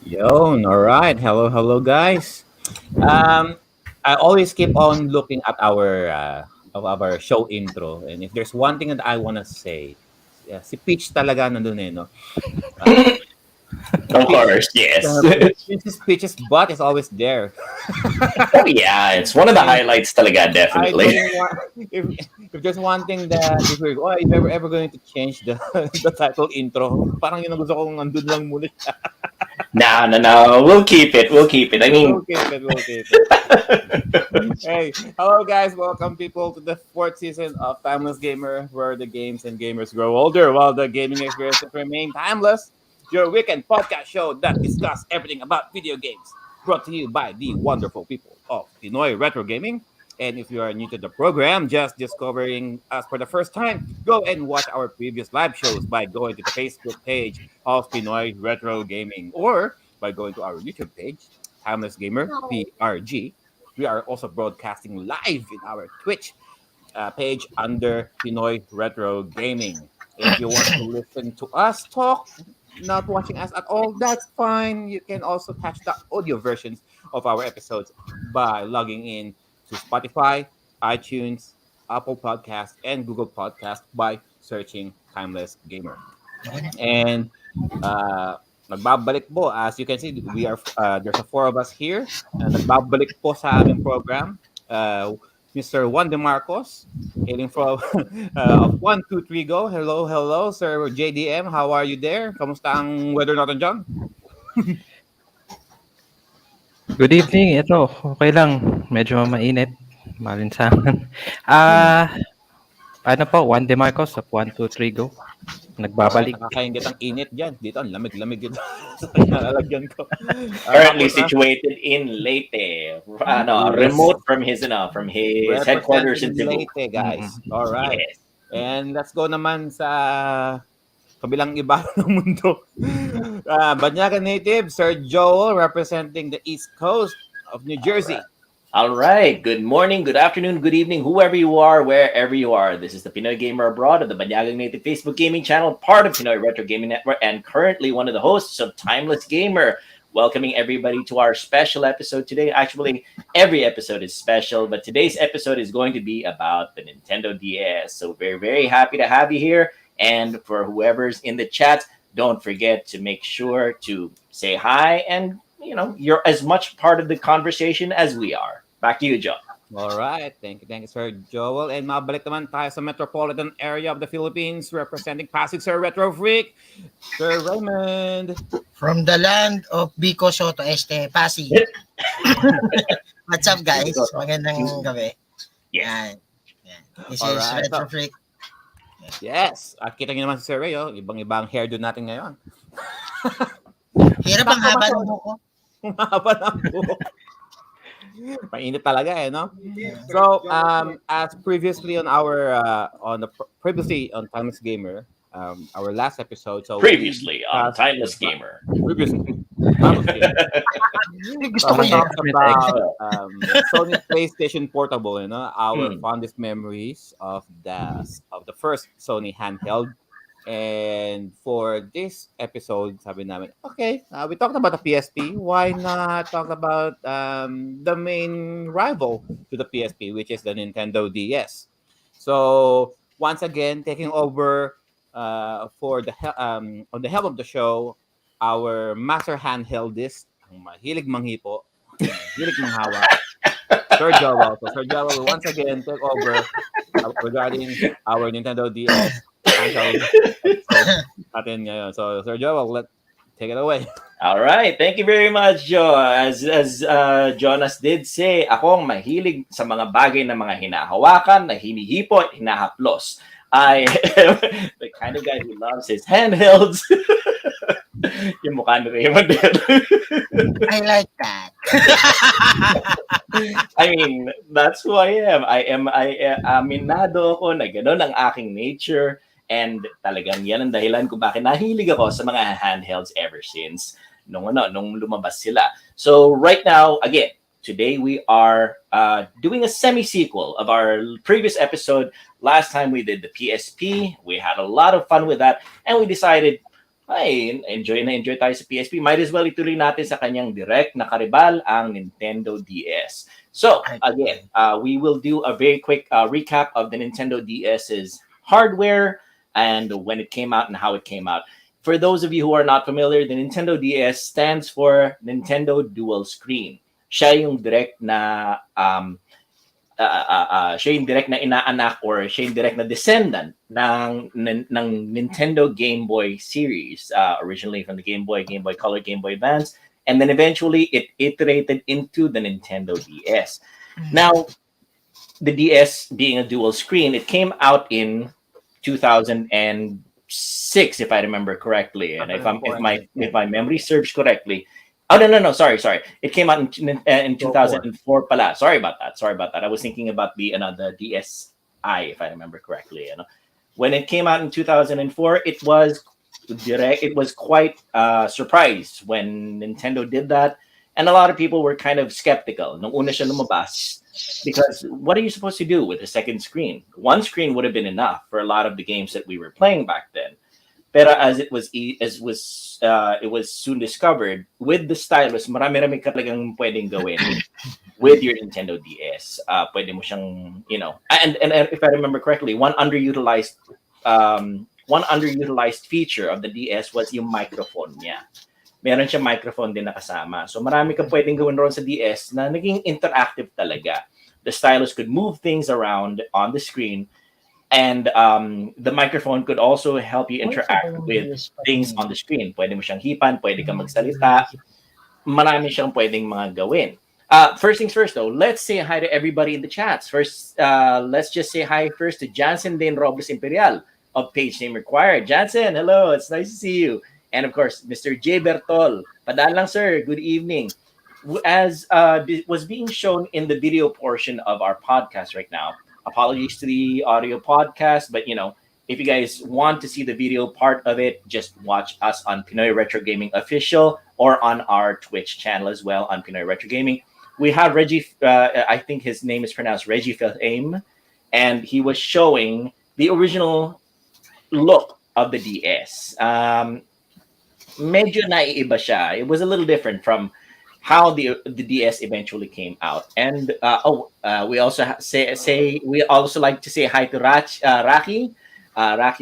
Yo, all right. Hello, guys. Um, I always keep on looking at our show intro, and if there's one thing that I wanna say, yeah, si Peach talaga nandun no. Uh, Of Peach, course, yes. Peach's butt is always there. Oh yeah, it's one of the And highlights talaga, I definitely. don't want if there's one thing that if we're ever going to change the the title intro, parang yun ang gusto kong andun lang muna siya. No, no, no. We'll keep it. We'll keep it. I mean, We'll keep it. Hey, hello guys, welcome people to the fourth season of Timeless Gamer, where the games and gamers grow older while the gaming experiences remain timeless. Your weekend podcast show that discuss everything about video games, brought to you by the wonderful people of Pinoy Retro Gaming. And if you are new to the program, just discovering us for the first time, go and watch our previous live shows by going to the Facebook page of Pinoy Retro Gaming or by going to our YouTube page, Timeless Gamer PRG. We are also broadcasting live in our Twitch page under Pinoy Retro Gaming. If you want to listen to us talk, not watching us at all, that's fine. You can also catch the audio versions of our episodes by logging in to Spotify, iTunes, Apple Podcast, and Google Podcast by searching Timeless Gamer. And nagbabalik po. As you can see, there's a four of us here. Nagbabalik po sa aming program. Mr. Juan De Marcos, hailing from of 1, 2, 3 Go. Hello, Sir JDM. How are you there? Kamusta ang weather natin dyan? Good evening. Ito, okay lang. Medyo mainit. Malinsangan. Ah, ano po, Juan De Marcos of 1, 2, 3 Go. Alright, Nagbabalik. nakakaingit ang init dyan. Dito, ang lamig-lamig dito sa nalalagyan ko. currently Tapos, situated in Leyte, yes, remote from his headquarters in representing Cebu. Leyte, Mm. guys. All right. Yes. And let's go naman sa kabilang iba ng mundo. Banyaga native, Sir Joel, representing the East Coast of New Jersey. All right. Good morning, good afternoon, good evening, whoever you are, wherever you are. This is the Pinoy Gamer Abroad of the Banyagang Native Facebook gaming channel, part of Pinoy Retro Gaming Network, and currently one of the hosts of Timeless Gamer. Welcoming everybody to our special episode today. Actually, every episode is special, but today's episode is going to be about the Nintendo DS. So we're very happy to have you here. And for whoever's in the chat, don't forget to make sure to say hi and you're as much part of the conversation as we are. Back to you, John. All right. Thank you, Sir Joel. And mabalik naman tayo sa metropolitan area of the Philippines, representing Pasig, Sir Retro Freak, Sir Raymond. From the land of Bico Soto Este, Pasig. What's up, guys? Magandang gabi. Yeah. Yan. This is Alright, Retro so- Freak. Yes. At kita nyo naman si Sir Ray, ibang-ibang hairdo natin ngayon. Hirap ang haba ng buko. Mahaba ng buhok. Mainit talaga no? So, as previously previously on Timeless Gamer, our last episode. So Previously on Timeless Gamer. Previously, Timeless Gamer. Gusto ko We yun. talked about Sony PlayStation Portable, our fondest memories of the first Sony handheld. And for this episode, sabi namin, okay, we talked about the PSP. Why not talk about the main rival to the PSP, which is the Nintendo DS? So once again, taking over on the helm of the show, our master handheldist, ang mahilig manghipo, mahilig manghawa, Sir Joel. So Sir Joel will once again take over regarding our Nintendo DS. So Sir Joel, take it away. All right. Thank you very much, Joe. As Jonas did say, ako ang mahilig sa mga bagay na mga hinahawakan, na hinihipot, hinahaplos. I am the kind of guy who loves his handhelds. Yung mukha ni Raymond. I like that. I mean, that's who I am. Aminado ako na gano'n ang aking nature. And talagang yan ang dahilan kung bakit nahilig ako sa mga handhelds ever since nung lumabas sila. So right now, again, today we are doing a semi-sequel of our previous episode. Last time we did the PSP. We had a lot of fun with that. And we decided, Ay, enjoy tayo sa PSP. Might as well ituloy natin sa kanyang direct na karibal, ang Nintendo DS. So, again, we will do a very quick recap of the Nintendo DS's hardware and when it came out and how it came out. For those of you who are not familiar, the Nintendo DS stands for Nintendo Dual Screen. Siya yung direct na siya yung direct na inaanak or siya yung direct na descendant ng Nintendo Game Boy series, originally from the Game Boy Color, Game Boy Advance, and then eventually it iterated into the Nintendo DS. Now, the DS being a dual screen, it came out in 2006, if I remember correctly, and if my memory serves correctly. Oh no! Sorry. It came out in 2004 pala. Sorry about that. I was thinking about the DSi, if I remember correctly. When it came out in 2004, it was direct. It was quite surprised when Nintendo did that, and a lot of people were kind of skeptical nung una siya lumabas, because what are you supposed to do with a second screen? One screen would have been enough for a lot of the games that we were playing back then. Pero as it was soon discovered, with the stylus, marami-rami ka talagang pwedeng gawin with your Nintendo DS. Pwede mo siyang, and if I remember correctly, one underutilized feature of the DS was yung microphone niya. Meron siya microphone din na kasama. So marami kang pwedeng gawin ron sa DS na naging interactive talaga. The stylus could move things around on the screen. And the microphone could also help you interact with things on the screen. Pwede mo siyang hipan, pwede kang magsalita. Marami siyang pwedeng mga gawin. First things first, though, let's say hi to everybody in the chats. First, let's just say hi first to Jansen Dane Robles Imperial of Page Name Required. Jansen, hello, it's nice to see you. And of course, Mr. J. Bertol. Padaan lang, sir. Good evening. As was being shown in the video portion of our podcast right now, apologies to the audio podcast, but if you guys want to see the video part of it, just watch us on Pinoy Retro Gaming Official or on our Twitch channel as well on Pinoy Retro Gaming. We have Reggie, I think his name is pronounced Reggie Aim, and he was showing the original look of the DS. Medyo naiiba siya. It was a little different from how the DS eventually came out. And we also we also like to say hi to Raki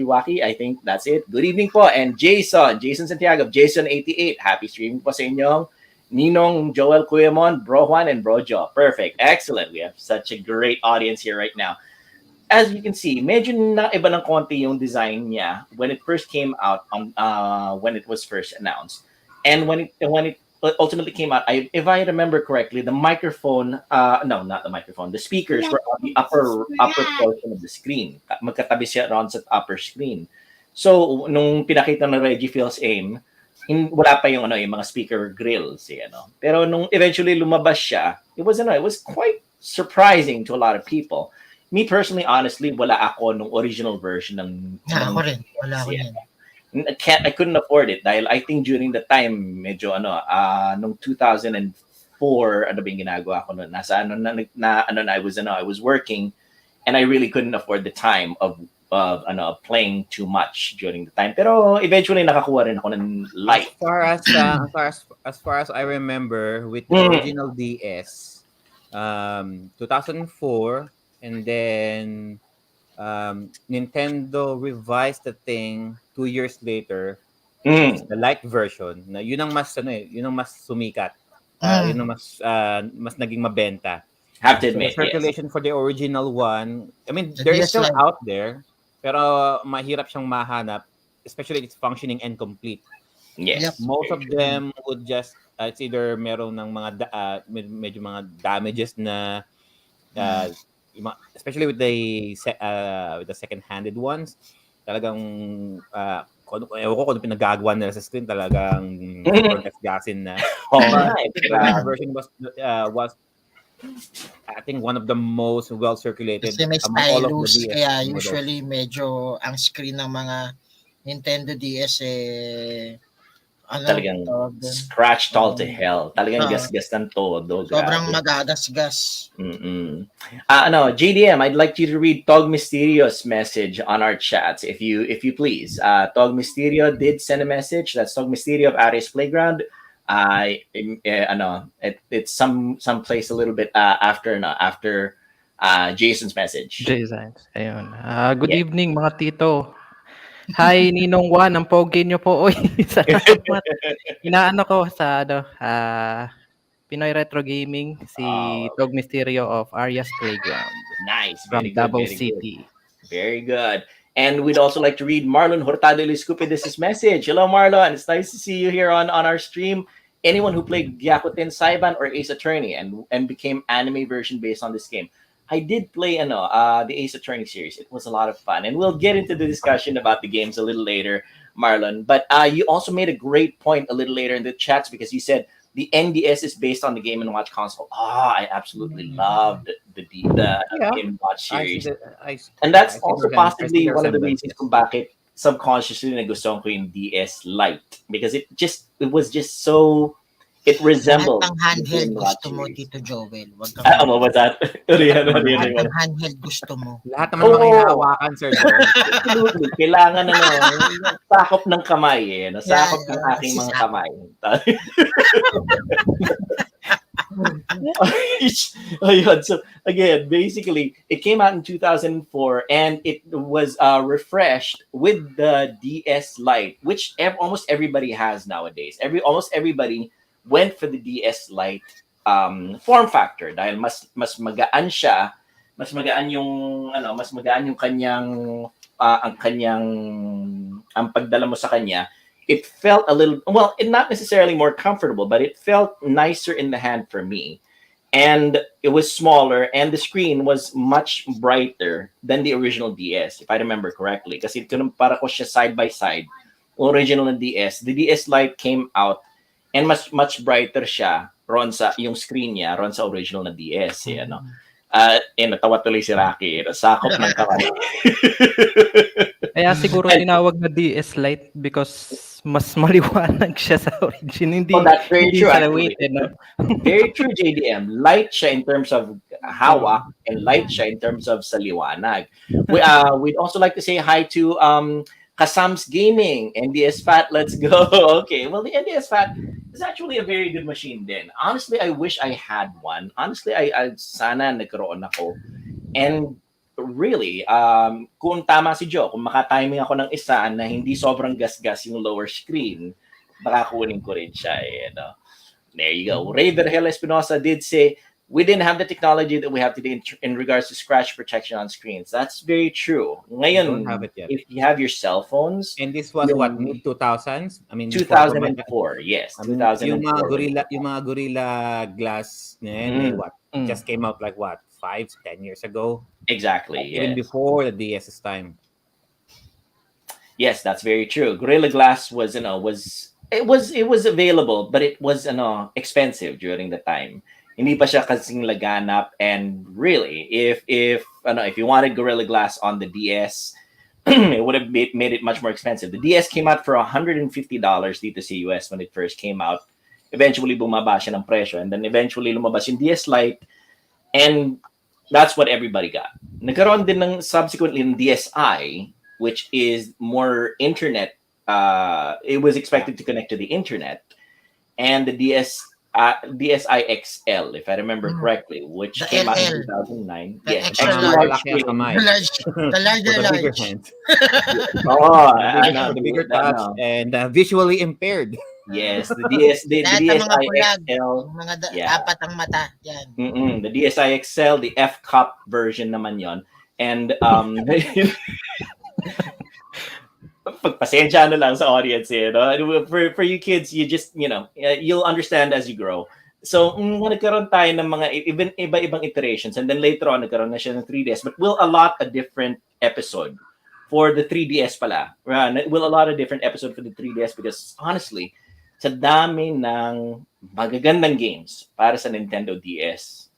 Waki, I think that's it. Good evening po. And Jason Santiago, Jason88, happy streaming po sa inyong Ninong Joel Cuyamon, Bro Juan, and Bro Jo. Perfect, excellent. We have such a great audience here right now. As you can see, medyo naiba ng konti yung design niya when it first came out when it was first announced, and when it ultimately came out, if I remember correctly, the microphone, no, not the microphone, the speakers were on the upper portion of the screen. Magkatabi siya around sa upper screen. So, nung pinakita ng Reggie Aim, wala pa yung mga speaker grills, Pero nung eventually lumabas siya, it was quite surprising to a lot of people. Me personally, honestly, wala ako nung original version ng Ako rin. Wala ako yan. I couldn't afford it dahil I think during the time medyo nung 2004 ano ba yung ginagawa ko noon, nasa I was working, and I really couldn't afford the time of playing too much during the time, pero eventually nakakuha rin ako ng light. As far as I remember, with the original DS, 2004, and then Nintendo revised the thing 2 years later, the light version. Na yun ang mas sumikat. Yun ang mas naging mabenta. Have to admit, the circulation for the original one, I mean, The they're still DS out there, pero mahirap siyang mahanap, especially if it's functioning and complete. Yes. Yep. Most of them would just it's either meron ng mga medyo mga damages na especially with the second-handed ones, talagang kung pinagagawa nila sa screen, talagang gasin na. The version was I think one of the most well circulated Kasi may among all of the stylus, DS kaya models. usually medyo ang screen ng mga Nintendo DS Ano, Talagang tawag doon? scratch all to hell. Talagang Oo. gasgas ng todo. Sobrang Grabe. magagasgas. Mm-mm. JDM, I'd like you to read Tog Mysterio's message on our chats, if you please. Tog Mysterio did send a message. That's Tog Mysterio of Aries Playground. It's some place a little bit after Jason's message. J-Science. Ayun. Good Yeah. evening mga tito. Hi, Ninong Juan. Ang pogi niyo po. Uy, salamat. Inaano ko sa Pinoy Retro Gaming, si Oh, Tog Mysterio of Arias Playground nice. from Very good. Davao Very good. City. Very good. And we'd also like to read Marlon Hurtado Liscupidis' message. Hello, Marlon. It's nice to see you here on our stream. Anyone who played Gyakuten Saiban or Ace Attorney and became anime version based on this game. I did play the Ace Attorney series. It was a lot of fun. And we'll get into the discussion about the games a little later, Marlon. But you also made a great point a little later in the chats because you said the NDS is based on the Game and Watch console. I absolutely loved the Yeah. Game and Watch I see series. the, And that's I see also the I see possibly the one of the resemblance. reasons kung bakit subconsciously nagustuhan ko yung DS Lite because it was just so it Lahat resembled ng the handheld Game and Watch gusto mo, series. Tito Joel. Wag kang What was that? lahat ng handheld gusto mo. Lahat naman ng mga Oo. hinahawakan, Sir Joel. Absolutely. Kailangan sakop ng kamay Sakop ng Yeah, aking si mga Sakop. kamay. Ayun. So again, basically, it came out in 2004 and it was refreshed with the DS Lite, which almost everybody has nowadays. Almost everybody went for the DS Lite form factor dahil mas magaan siya, mas magaan yung mas magaan yung kanyang ang pagdala mo sa kanya. It felt a little not necessarily more comfortable, but it felt nicer in the hand for me. And it was smaller, and the screen was much brighter than the original DS, if I remember correctly. Kasi para ko siya side by side. Original na DS. The DS Lite came out, and much brighter siya ron sa yung screen niya ron sa original na DS. Natawa tuloy si Rocky. Sakop ng kamay. Kaya siguro tinawag na DS Lite because mas maliwanag siya sa origin. Hindi, that's very hindi true, sa actually. weight, no? Very true, JDM. Light siya in terms of hawak and light siya in terms of sa liwanag. We'd also like to say hi to Kasam's Gaming, NDS Fat. Let's go. Okay, well, the NDS Fat is actually a very good machine din. Honestly, I wish I had one. Honestly, I sana nagkaroon ako. And really, kung tama si Joe, kung makatiming ako ng isa na hindi sobrang gasgas yung lower screen, baka kunin ko rin siya. There you go. Ray Vergel Espinosa did say, we didn't have the technology that we have today in regards to scratch protection on screens. That's very true. Ngayon, don't have it yet. if you have your cell phones, And this was what, mid 2000s? I mean, 2004, yes, I mean, 2004. yung mga Gorilla Glass what? Just came out like what, 5-10 years ago? Exactly. Even before the DS's time. Yes, that's very true. Gorilla Glass was available, but it was expensive during the time. Hindi pa siya kasing laganap, and really, if you wanted Gorilla Glass on the DS, it would have made it much more expensive. The DS came out for $150 dito sa US when it first came out. Eventually, bumaba siya ng presyo, and then eventually lumabas yung DS Lite, and that's what everybody got. Nagkaroon din ng subsequently ng DSi, which is more internet. It was expected to connect to the internet, and the DSi XL, if I remember correctly, which The came out in LL. 2009. The Yes, extra extra large. large Malaki ang screen. kamay. The larger The bigger large. hands. The The bigger touch and visually impaired. Yes, the Lahat ng mga DSi bulag, XL. yung mga Yeah. apat ang mata. Yan. The DSi XL, the F Cup version naman yon. And pagpasensya na lang sa audience for you kids, you just you'll understand as you grow. So nagkaroon tayo ng mga iba-ibang iterations, and then later on nagkaroon na siya ng 3DS, but we'll allot a different episode for the 3DS pala. We'll allot a different episode for the 3DS because honestly, sa dami ng magagandang games para sa Nintendo DS,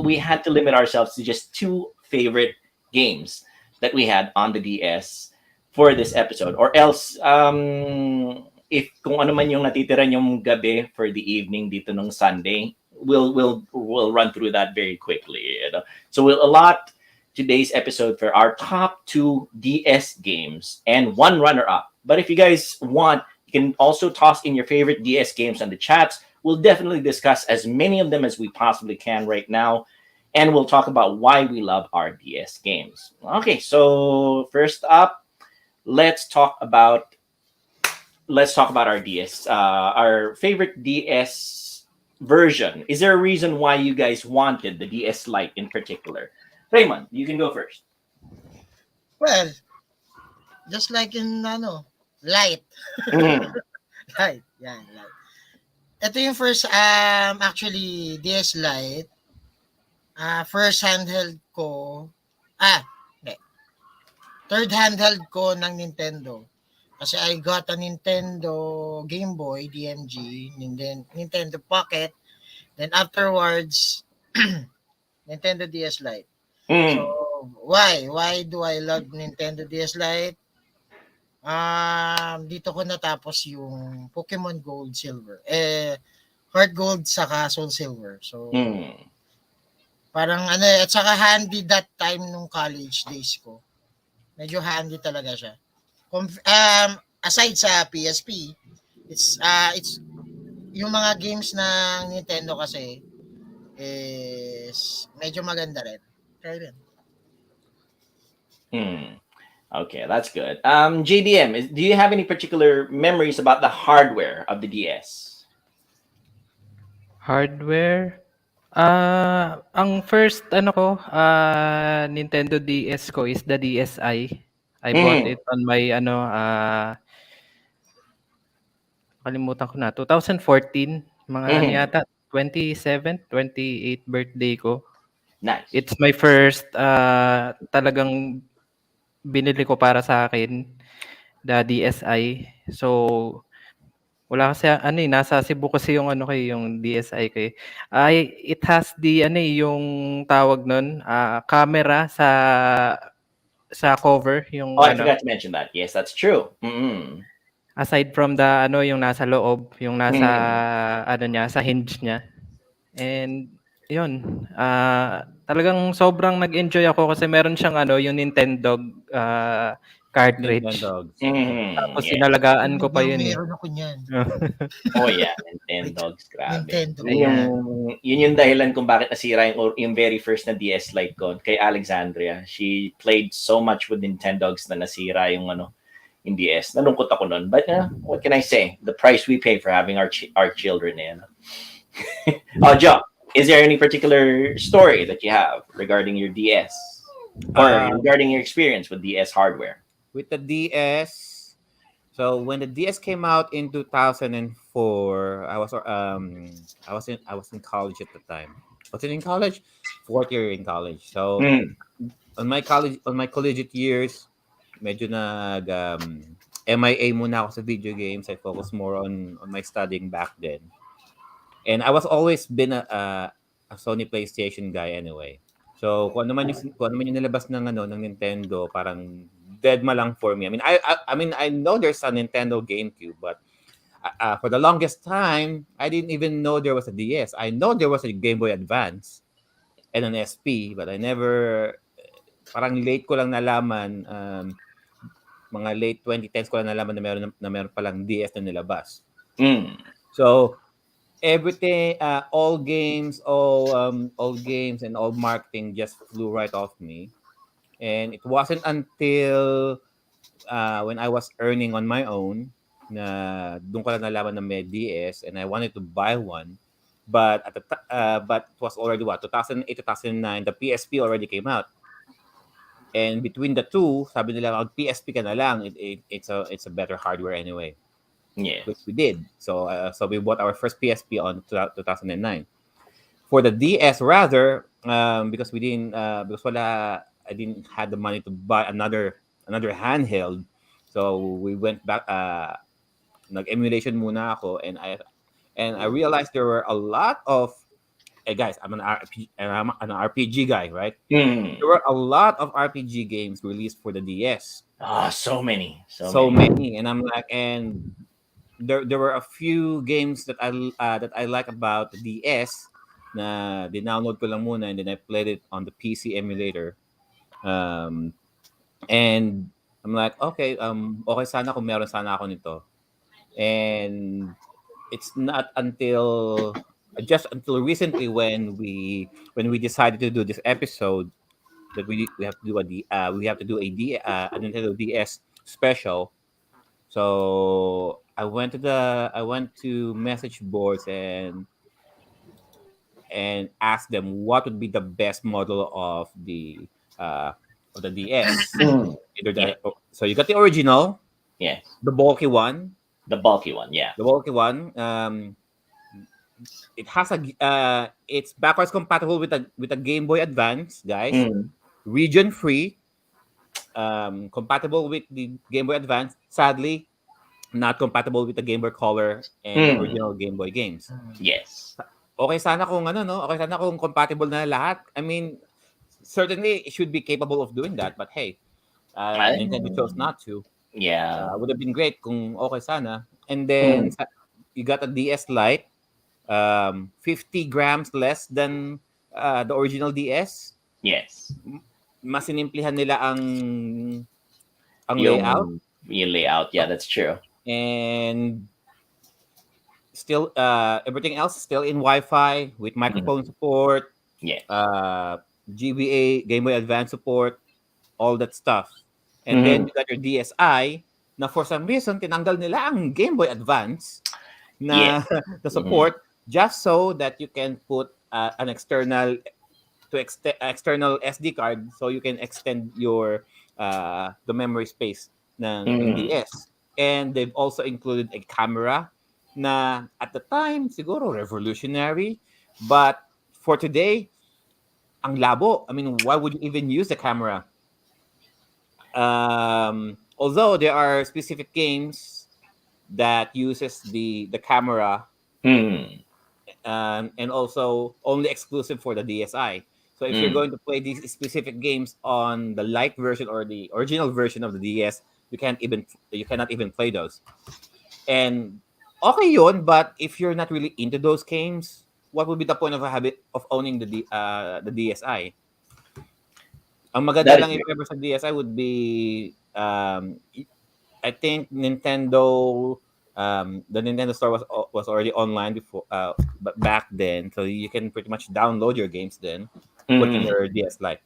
we had to limit ourselves to just 2 favorite games that we had on the DS for this episode, or else if kung ano man yung natitira yung gabi for the evening dito ng Sunday, we'll run through that very quickly. You know? So we'll allot today's episode for our top 2 DS games and one runner-up. But if you guys want, you can also toss in your favorite DS games on the chats. We'll definitely discuss as many of them as we possibly can right now. And we'll talk about why we love our DS games. Okay, so first up, let's talk about our DS, our favorite DS version. Is there a reason why you guys wanted the DS Lite in particular? Raymond, you can go first. Well, just like in light. Mhm. Light. Yeah, light. Ito yung first actually DS Lite. First handheld ko. Hindi. Third handheld ko ng Nintendo. Kasi I got a Nintendo Game Boy, DMG, Nintendo Pocket. Then afterwards, Nintendo DS Lite. Mm. So, why? Why do I love Nintendo DS Lite? Dito ko natapos yung Pokemon Gold, Silver. Heart Gold saka Soul Silver. So, parang at saka handy that time nung college days ko. Medyo handy talaga siya. Aside sa PSP, it's yung mga games ng Nintendo kasi is medyo maganda rin. Kaya rin. Okay, that's good. JDM, do you have any particular memories about the hardware of the DS? Hardware? Ang first Nintendo DS ko is the DSi. I bought it on my kalimutan ko na, 2014, mga yata 27th, 28th birthday ko. Nice. It's my first talagang binili ko para sa akin, the DSi. So wala kasi nasa Cebu kasi yung yung DSi ko. It has the yung tawag nun, camera sa cover yung I forgot to mention that. Yes, that's true. Aside from the yung nasa loob, yung nasa niya, sa hinge niya. And yun, talagang sobrang nag-enjoy ako kasi meron siyang yung Nintendo cartridge. Nintendogs. Tapos inalagaan ko pa yun eh. Meron ako niyan. Oh yeah, Nintendogs, grabe. Nintendo. Yun yung dahilan kung bakit nasira yung very first na DS Lite ko kay Alexandria. She played so much with Nintendogs na nasira yung in DS. Nalungkot ako nun. But what can I say? The price we pay for having our children. Joe, is there any particular story that you have regarding your DS? Or regarding your experience with DS hardware? With the DS, so when the DS came out in 2004, I was in college at the time. Was it in college? Fourth year in college. So on my collegiate years, medyo MIA muna ako sa video games. I focus more on my studying back then. And I was always been a Sony PlayStation guy anyway. So kung ano man yung nilabas ng Nintendo, parang dead ma lang for me. I mean I know there's a Nintendo Gamecube, but for the longest time I didn't even know there was a DS. I know there was a Game Boy Advance and an SP, but I never, parang late ko lang nalaman, mga late 2010s ko lang nalaman na meron palang DS na nilabas. So everything, all games and all marketing just flew right off me. And it wasn't until when I was earning on my own na doon ko lang nalaman na may DS and I wanted to buy one. But but it was already 2008, 2009, the PSP already came out. And between the two, sabi nila mag PSP ka na lang, it's a better hardware anyway. Yeah. Which we did. So we bought our first PSP on 2009. For the DS rather, because I didn't have the money to buy another handheld. So we went back, nag-emulation muna ako, and I realized there were a lot of, hey guys, I'm an RPG guy, right? There were a lot of RPG games released for the DS. So many. So many. And I'm like, and there were a few games that I like about the DS na dinownload ko lang muna and then I played it on the PC emulator. Um, and I'm like, okay, okay sana kung meron sana ako nito. And it's not until just until recently when we decided to do this episode that we have to do we have to do a Nintendo DS special. So I went to message boards and asked them what would be the best model of the DS. Either Yeah. so you got the original, Yes. the bulky one, The bulky one. Yeah. the bulky one. It has it's backwards compatible with a Game Boy Advance, guys. Region free, compatible with the Game Boy Advance. Sadly, not compatible with the Game Boy Color and the original Game Boy games. Yes. Okay sana kung ano, no? Okay sana kung compatible na lahat. I mean, certainly it should be capable of doing that, but hey, Nintendo chose not to. Yeah. Would have been great kung okay sana. And then you got a DS Lite, 50 grams less than the original DS. Yes. Mas sinimplihan nila ang Yung layout. Yung layout. Yeah, that's true. And still everything else still in Wi-Fi with microphone support, Yeah. GBA, Game Boy Advance support, all that stuff. And then you got your DSi na for some reason tinanggal nila ang Game Boy Advance na the support just so that you can put an external SD card so you can extend your the memory space ng DS. And they've also included a camera na at the time siguro revolutionary, but for today ang labo. I mean, why would you even use the camera? Although there are specific games that uses the camera and also only exclusive for the DSi. So if you're going to play these specific games on the light version or the original version of the DS, you cannot even play those. And okay yun, but if you're not really into those games, what would be the point of owning the DSi? Ang maganda lang if ever sa DSi would be I think Nintendo the Nintendo store was already online before but back then, so you can pretty much download your games then put in your DS Lite.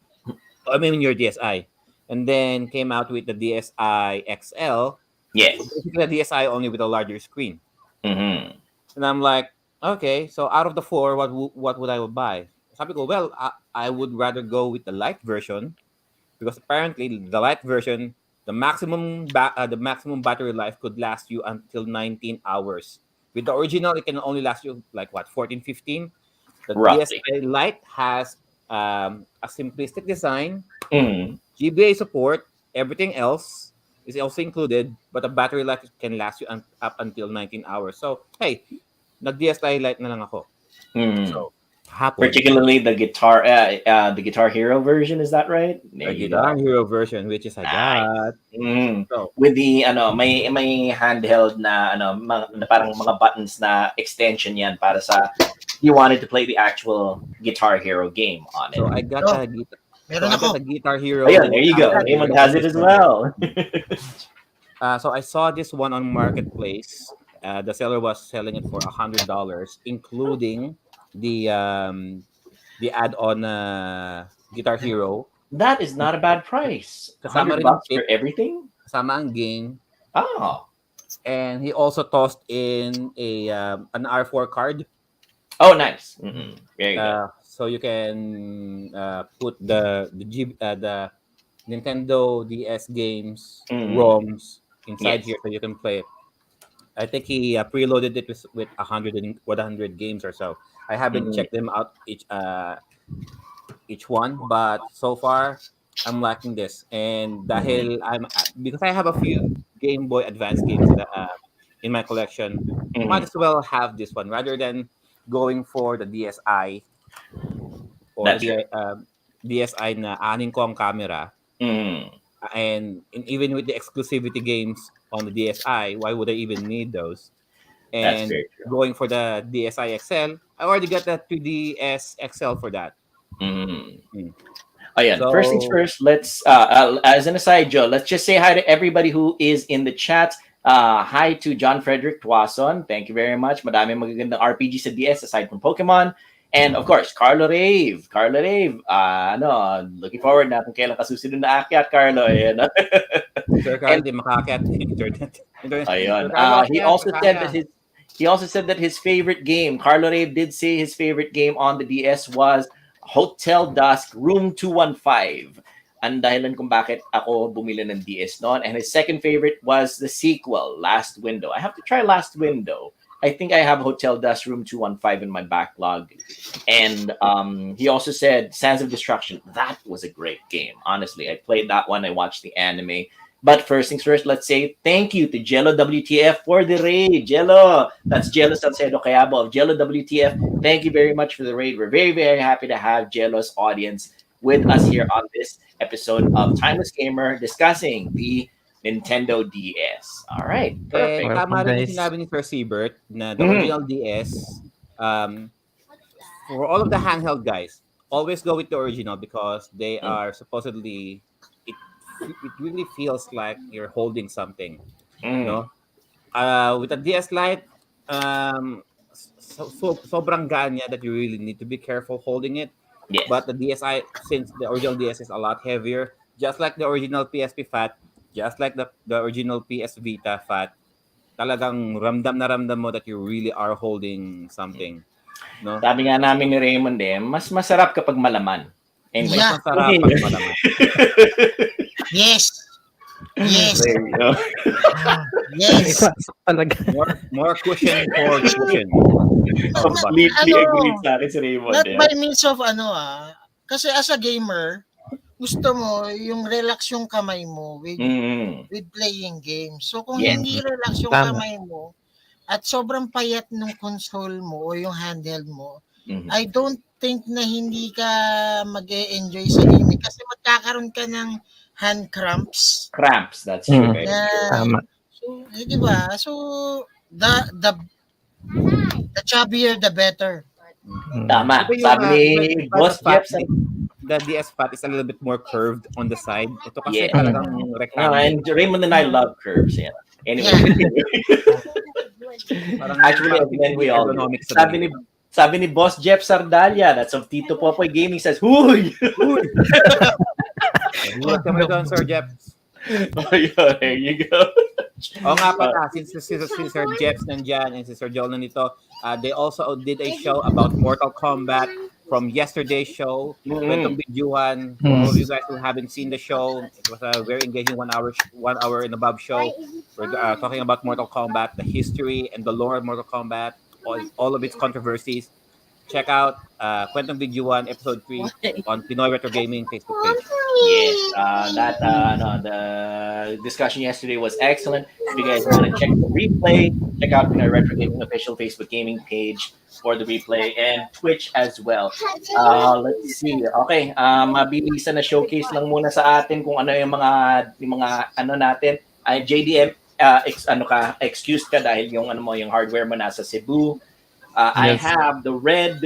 I mean your DSi. And then came out with the DSi XL. Yes. Basically a DSi only with a larger screen. And I'm like, okay, so out of the four, what would I buy? Sabi ko, well, I would rather go with the light version because apparently the light version, the maximum battery life could last you until 19 hours. With the original, it can only last you like what 14, 15. The Roughly. DSi Lite has a simplistic design, Mm. GBA support, everything else is also included, but the battery life can last you up until 19 hours. So, hey, nag-DSi Lite na lang ako. So, hapon. Particularly the Guitar Hero version, is that right? The Guitar Hero version, which is I got. So, With the may handheld na na parang mga buttons na extension yan para sa you wanted to play the actual Guitar Hero game on it. so I got a guitar. Meron I ako. got a Guitar Hero. Ayun, there you go. Raymond has it as well. So I saw this one on Marketplace. The seller was selling it for $100, including the add-on Guitar Hero. That is not a bad price. Kasama rin $100 yung for everything? Kasama ang game. Oh. And he also tossed in an R4 card. Oh, nice. Very good. So you can put the Nintendo DS games ROMs inside here, so you can play it. I think he preloaded it with 100 games or so. I haven't checked them out each one, but so far I'm liking this. And dahil because I have a few Game Boy Advance games in my collection, might as well have this one rather than going for the DSi or the DSi na anin ko ang camera. And even with the exclusivity games on the DSi, why would I even need those? That's and very true. going for the DSi XL. I already got the 3DS XL for that. Mm. Mm. Ayan. First things So, first, let's, as an aside, Joe, let's just say hi to everybody who is in the chat. Hi to John Frederick Tuason. Thank you very much. Madaming magagandang RPG sa DS aside from Pokemon. And of course, Carlo Rave. Carlo Rave, looking forward na kung kailan ka susunod na akyat, Carlo. Ayan. Sir Carl, di makaakyat internet. Ayun. Sir Carlo, He akyat, also said that kaya. his favorite game, Carlo Rave did say his favorite game on the DS was Hotel Dusk Room 215. Ang dahilan kung bakit ako bumili ng DS noon. And his second favorite was the sequel, Last Window. I have to try Last Window. I think I have Hotel Dusk Room 215 in my backlog. And he also said Sands of Destruction. That was a great game. Honestly, I played that one. I watched the anime. But first things first, let's say thank you to Jello WTF for the raid. Jello, that's Jello Salcedo Cayabo of Jello WTF. Thank you very much for the raid. We're very, very happy to have Jello's audience with us here on this episode of Timeless Gamer discussing the Nintendo DS. All right, perfect. Tama rin yung guys. sinabi ni Sir Siebert na the original DS, for all of the handheld guys, always go with the original because they are supposedly, it really feels like you're holding something. No? With a DS Lite, sobrang gaan niya that you really need to be careful holding it. Yes. But the DSi, since the original DS is a lot heavier, just like the original PSP Fat, just like the original PS Vita Fat, talagang ramdam na ramdam mo that you really are holding something. No? Sabi nga namin ni Raymond mas masarap kapag malaman. Anyway, Yeah. Mas masarap pag malaman. Yes. Yes. there you go. Yes. Talaga. More cushion for the cushion. Completely agree sa akin si Raymond. Not by means of kasi as a gamer, gusto mo yung relax yung kamay mo with playing games. So kung Yes. hindi relax yung Tama. kamay mo at sobrang payat ng console mo o yung handheld mo, I don't think na hindi ka mag-e-enjoy sa gaming kasi magkakaroon ka ng hand cramps. Cramps, that's true. Tama. So, di ba? So, the chubbier, the better. Tama. Ito yung, Sabi ni the Boss fat, Jeff, the DS Fat is a little bit more curved on the side. Ito kasi Yeah. talagang no, rectangle. and Raymond and I love curves. Yeah. Anyway. Parang Actually, then we all do. ergonomics sa Sabi ni Boss Jeff Sardalia, that's of Tito Popoy Gaming, says, Huy! Gulat kami doon, Sir Jeff. Oh, yeah, there you go. Oo nga pala, since Sir Jeff nandyan and si Sir Joel nandito, they also did a show about Mortal Kombat from yesterday's show. Kwentong bidyuhan. For all of you guys who haven't seen the show, it was a very engaging 1 hour and above show. We're talking about Mortal Kombat, the history and the lore of Mortal Kombat, all of its controversies. Check out Kwentong Bidyuhan episode 3 on Pinoy Retro Gaming Facebook page. Yes, the discussion yesterday was excellent. If you guys want to check the replay, check out Pinoy Retro Gaming official Facebook gaming page for the replay and Twitch as well. Let's see. Okay, mabilisan na showcase lang muna sa atin kung ano yung mga ano natin. JDM, excuse ka dahil yung yung hardware mo nasa Cebu. I have the red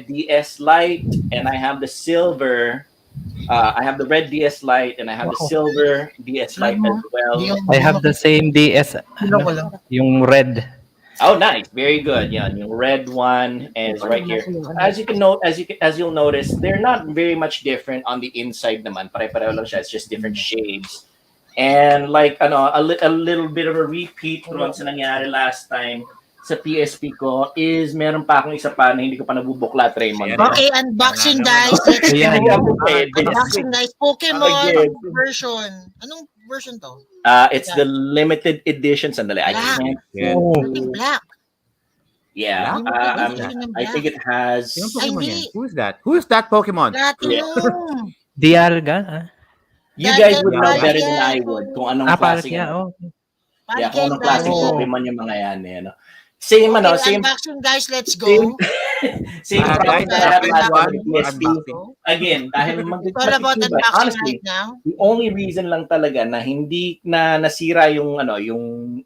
DS Lite, and I have the silver. I have the red DS Lite, and I have the silver DS Lite as well. I have the same DS, yung red. Oh, nice, very good. Yeah, yung red one is right here. As you'll notice, they're not very much different on the inside naman. Pare-pareho lang siya. It's just different shades. And like a little bit of a repeat from sa nangyari last time sa PSP ko is meron pa akong isa pa na hindi ko pa nabubuklat, Raymond. Okay, unboxing guys. Let's go. Unboxing guys. Pokemon version. Anong version to? It's the limited edition. Sandali, I can't. Black. Yeah, I think it has. Who is that? Who is that Pokemon? Platinum. Dialga? You guys would know better than I would kung anong klase yan. Yeah, kung anong klase Pokemon yung mga yan. Same, same. Unboxing guys, let's go. Same Guys, problem that I had Captain last time One with the for PSP. unboxing. Again, dahil It's all about magtitibay. unboxing Honestly, right now. the only reason lang talaga na hindi na nasira yung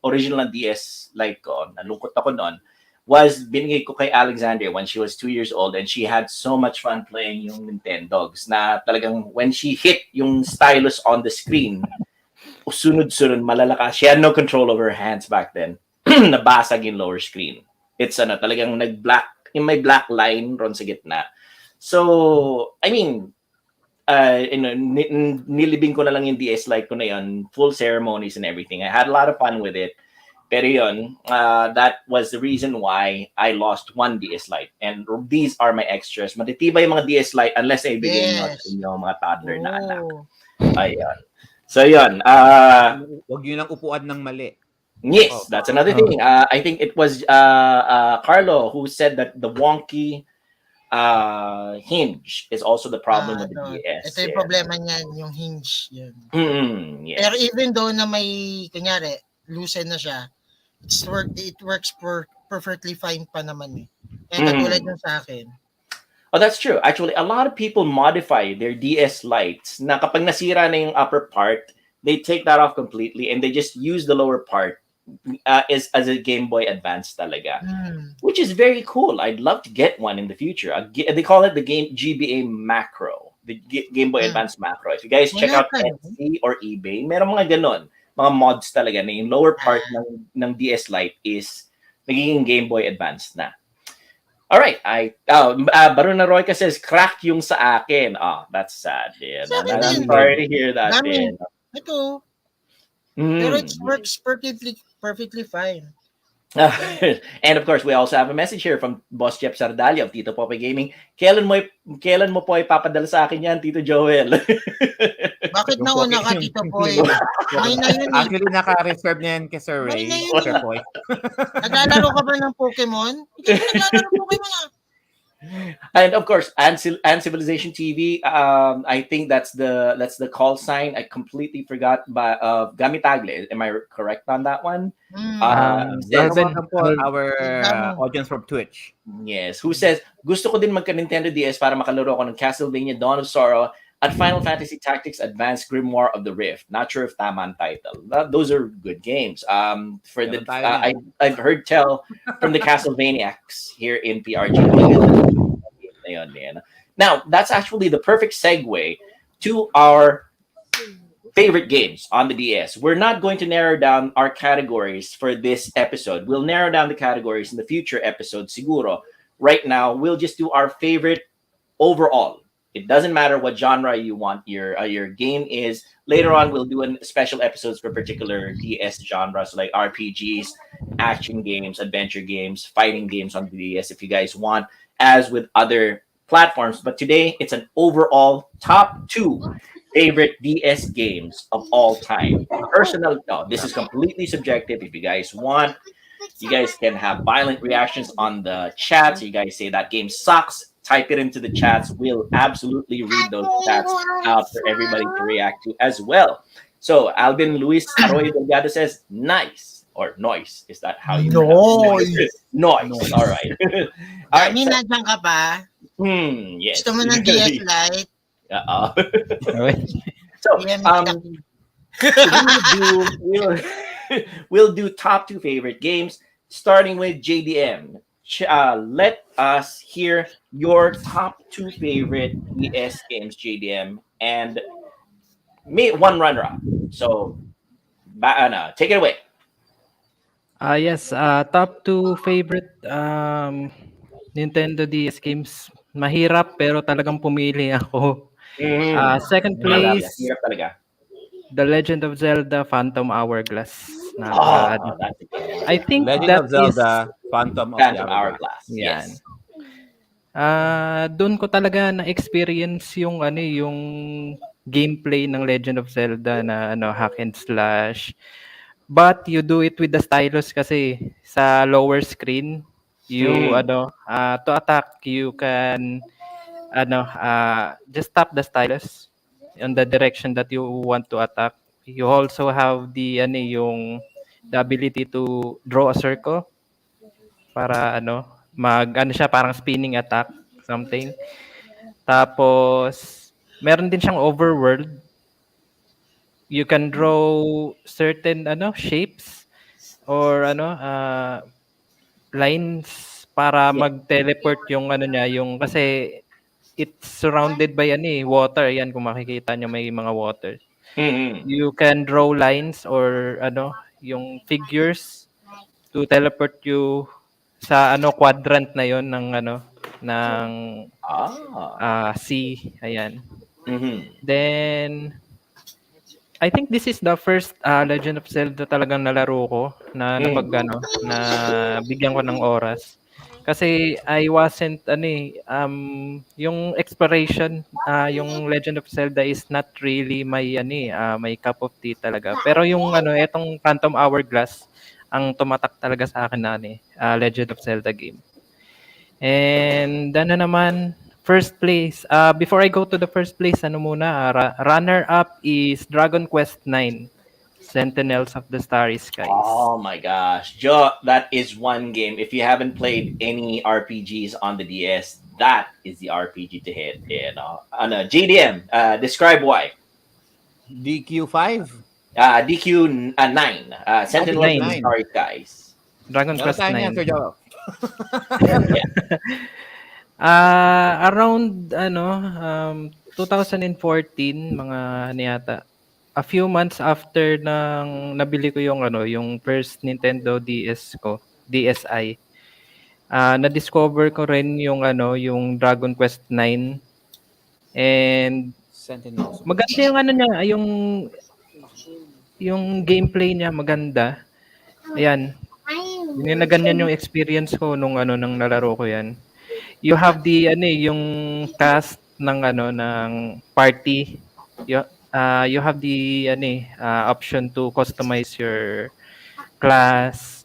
original na DS Lite ko, nalungkot ako noon, was binigay ko kay Alexandria when she was 2 years old and she had so much fun playing yung Nintendogs na talagang when she hit yung stylus on the screen, sunod-sunod malalakas. She had no control over her hands back then. Nabasag yung lower screen. It's talagang nag-black, yung may black line ron sa gitna. So, I mean, nilibing ko na lang yung DS Lite ko na yun, full ceremonies and everything. I had a lot of fun with it. Pero yun, that was the reason why I lost one DS Lite. And these are my extras. Matitibay yung mga DS Lite unless ay bigay nyo sa inyo mga toddler na anak. Ayun. So yun. Huwag yun ang upuan ng mali. Yes, that's another thing. I think it was Carlo who said that the wonky hinge is also the problem with the DS. Ito yung problema niyan, yung hinge. Yan. Yes. Pero even though na may, kunyari, loosen na siya, it works perfectly fine pa naman eh. Kaya katulad yung sa akin. Oh, that's true. Actually, a lot of people modify their DS Lites na kapag nasira na yung upper part, they take that off completely and they just use the lower part as a Game Boy Advance talaga. Which is very cool. I'd love to get one in the future. They call it the GBA Macro. The Game Boy Advance Macro. If you guys check out Etsy or eBay, meron mga ganon. Mga mods talaga na yung lower part ng DS Lite is nagiging Game Boy Advance na. Alright, Baruna Royka says, crack yung sa akin. Oh, that's sad. Yeah, I'm sorry to hear that. Ito. Pero it works perfectly fine. And of course, we also have a message here from Boss Jeff Sardalia of Tito Pope Gaming. Kailan mo po ipapadala sa akin yan, Tito Joel? Bakit nauna ka, Tito Poy? Actually, naka-reserve na yan kay Sir Ray. Sir Poy. Naglalaro ka ba ng Pokemon? Hindi ka naglalaro ng Pokemon ah. And of course, and Civilization TV. I think that's the call sign. I completely forgot by Gamitagle. Am I correct on that one? Welcome po our audience from Twitch. Yes. Who says gusto ko din magka Nintendo DS para makalaro ako ng Castlevania Dawn of Sorrow at Final Fantasy Tactics Advanced Grimoire of the Rift. Not sure if tama ang title. Those are good games. I've heard tell from the Castlevaniacs here in PRG. Now, that's actually the perfect segue to our favorite games on the DS. We're not going to narrow down our categories for this episode. We'll narrow down the categories in the future episodes, siguro. Right now, we'll just do our favorite overall. It doesn't matter what genre you want your game is. Later on, we'll do special episodes for particular DS genres like RPGs, action games, adventure games, fighting games on the DS if you guys want, as with other platforms. But today, it's an overall top 2 favorite DS games of all time. Personal, this is completely subjective. If you guys want, you guys can have violent reactions on the chat. So you guys say that game sucks. Type it into the chats. We'll absolutely read those chats out for everybody to react to as well. So Alvin Luis Arroyo Delgado says, nice or noise. Is that how you pronounce it? Noise. All right. All right. Nandiyan ka pa? Yes. Gusto mo ng DS Lite? So, we'll do top 2 favorite games, starting with JDM. Let us hear your top 2 favorite DS games, JDM, and one runner-up. So, take it away. Yes, top 2 favorite Nintendo DS games. Mahirap pero talagang pumili ako. Second place, The Legend of Zelda Phantom Hourglass. I think Legend that of Zelda Phantom Hourglass. Yes. Doon ko talaga na-experience yung gameplay ng Legend of Zelda na hack and slash. But you do it with the stylus kasi sa lower screen. To attack, you can just tap the stylus on the direction that you want to attack. You also have the ability to draw a circle para ano siya, parang spinning attack, something. Tapos, meron din siyang overworld. You can draw certain shapes or lines para Yeah. mag-teleport yung niya, yung kasi it's surrounded by water. Yan, kung makikita nyo may mga water. Mm-hmm. You can draw lines or yung figures to teleport you sa quadrant na yon ng sea. Ayan. Mm-hmm. Then I think this is the first Legend of Zelda talagang nalaro ko na na bigyan ko ng oras. Kasi I wasn't yung exploration, yung Legend of Zelda is not really my cup of tea talaga. Pero yung etong Phantom Hourglass ang tumatak talaga sa akin na Legend of Zelda game. And naman, first place. Before I go to the first place, runner-up is Dragon Quest 9, Sentinels of the Starry Skies. Oh my gosh, Joe, that is one game. If you haven't played any RPGs on the DS, that is the RPG to hit. JDM, describe why. DQ5. DQ9. Sentinels of the Starry Skies. Dragon Quest 9. Yeah. Around 2014 mga yata. A few months after nang nabili ko yung first Nintendo DS ko, DSi. Na-discover ko rin yung Dragon Quest 9. And Sentinels. maganda yung niya, yung gameplay niya maganda. Ayan. Yung na ganyan yung experience ko nung nalaro ko 'yan. You have the yung cast ng ng party. You have the option to customize your class,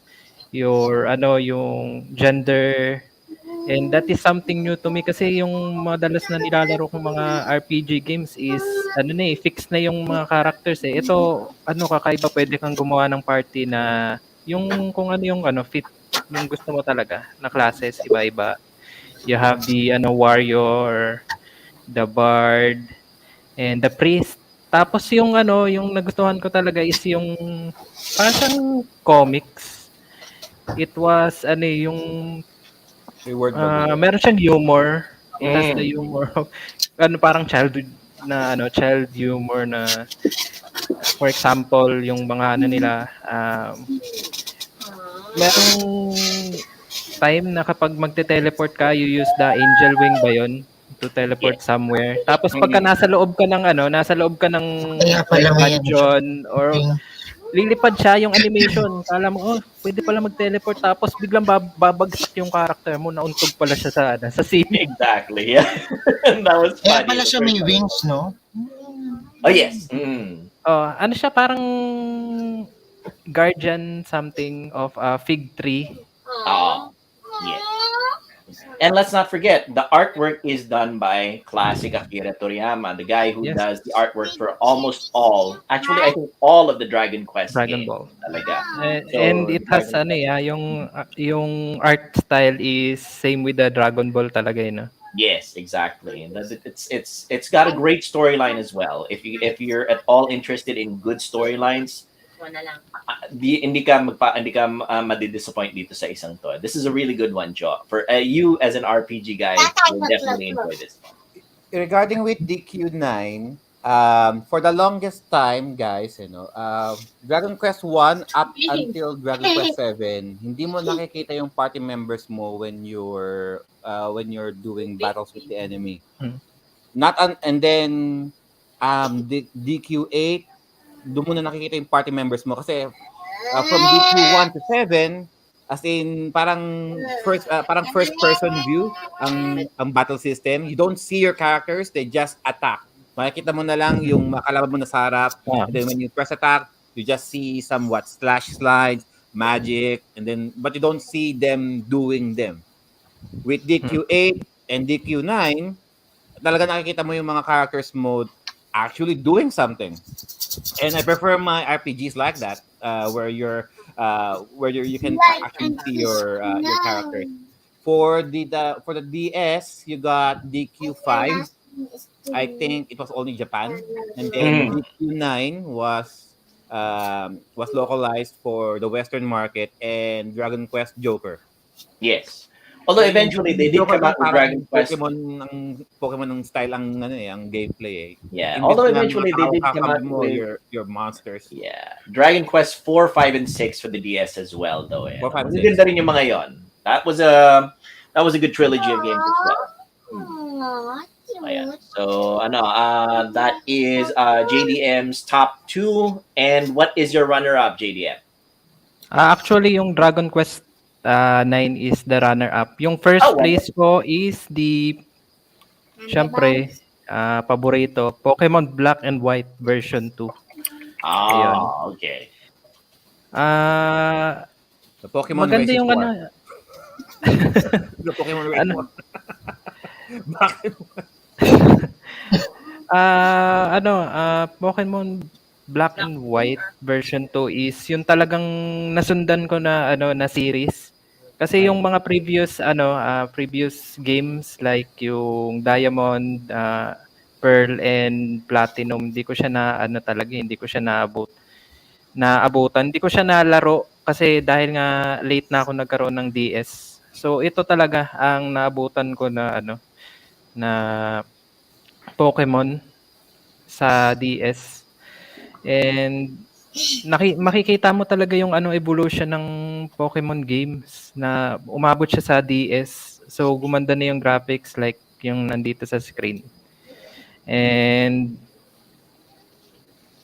your yung gender, and that is something new to me kasi yung madalas na nilalaro kong mga RPG games is fixed na yung mga characters eh. Ito kakaiba, pwede kang gumawa ng party na yung kung yung fit yung gusto mo talaga na classes, iba-iba. You have the warrior, the bard, and the priest. Tapos yung yung nagustuhan ko talaga is yung parang comics. It was yung meron siyang humor. It has the humor of parang childhood na child humor na, for example, yung mga nila merong time na kapag magte-teleport ka, you use the angel wing ba yun to teleport somewhere. Tapos pagka nasa loob ka ng dungeon or lilipad siya yung animation. Kala mo, pwede pala mag-teleport tapos biglang babagsak yung character mo, nauntog pala siya sa scene. Exactly, yeah. That was funny. Kaya pala siya may wings, no? Oh, yes. Siya parang guardian something of a fig tree. Yeah. And let's not forget, the artwork is done by classic Akira Toriyama, the guy who does the artwork for almost all, actually I think all of the Dragon Quest games. Ball. Talaga. And it has yung art style is same with the Dragon Ball talaga no? Yes, exactly. And it's got a great storyline as well. If you're at all interested in good storylines, hindi ka madidisappoint dito sa isang to. This is a really good one, Joe. For you as an RPG guy, you'll definitely enjoy this one. Regarding with DQ9, for the longest time, guys, Dragon Quest 1 up until Dragon Quest 7, hindi mo nakikita yung party members mo when you're doing battles with the enemy. And then DQ8, doon mo na nakikita yung party members mo kasi from DQ1 to 7, as in parang first person view ang battle system. You don't see your characters, they just attack. Makikita mo na lang yung makalaban mo na sa harap. And then when you press attack, you just see somewhat slash slides, magic, but you don't see them doing them. With DQ8 and DQ9, talaga nakikita mo yung mga characters mo actually doing something. And I prefer my RPGs like that, where you can actually see your character. For the DS, you got DQ5. I think it was only Japan, and then DQ9 was localized for the Western market, and Dragon Quest Joker. Yes. Although eventually they did Joker come kasi out with Dragon parang Quest. Pokemon ng style ang gameplay eh. Yeah. Imbis Although na eventually mga they tao did come kakabi out mo, with your monsters. Yeah. Dragon Quest 4, 5, and 6 for the DS as well though. 4, 5, 6. Magaganda rin yung mga yon. That was a good trilogy of games as well. Ayan. So that is JDM's top 2. And what is your runner-up, JDM? Actually, yung Dragon Quest 9 is the runner-up. Yung first place ko is syempre, paborito, Pokemon Black and White version 2. Ayun. Okay. The Pokemon Maganda Races yung War. ano. The Pokemon Races War. Bakit? Pokemon Black and White version 2 is yung talagang nasundan ko na na series. Kasi yung mga previous games like yung Diamond, Pearl and Platinum, hindi ko siya hindi ko siya naabutan. Hindi ko siya nalaro kasi dahil nga late na ako nagkaroon ng DS. So ito talaga ang naabutan ko na Pokemon sa DS. And makikita mo talaga yung evolution ng Pokemon games na umabot siya sa DS. So gumanda na yung graphics like yung nandito sa screen. And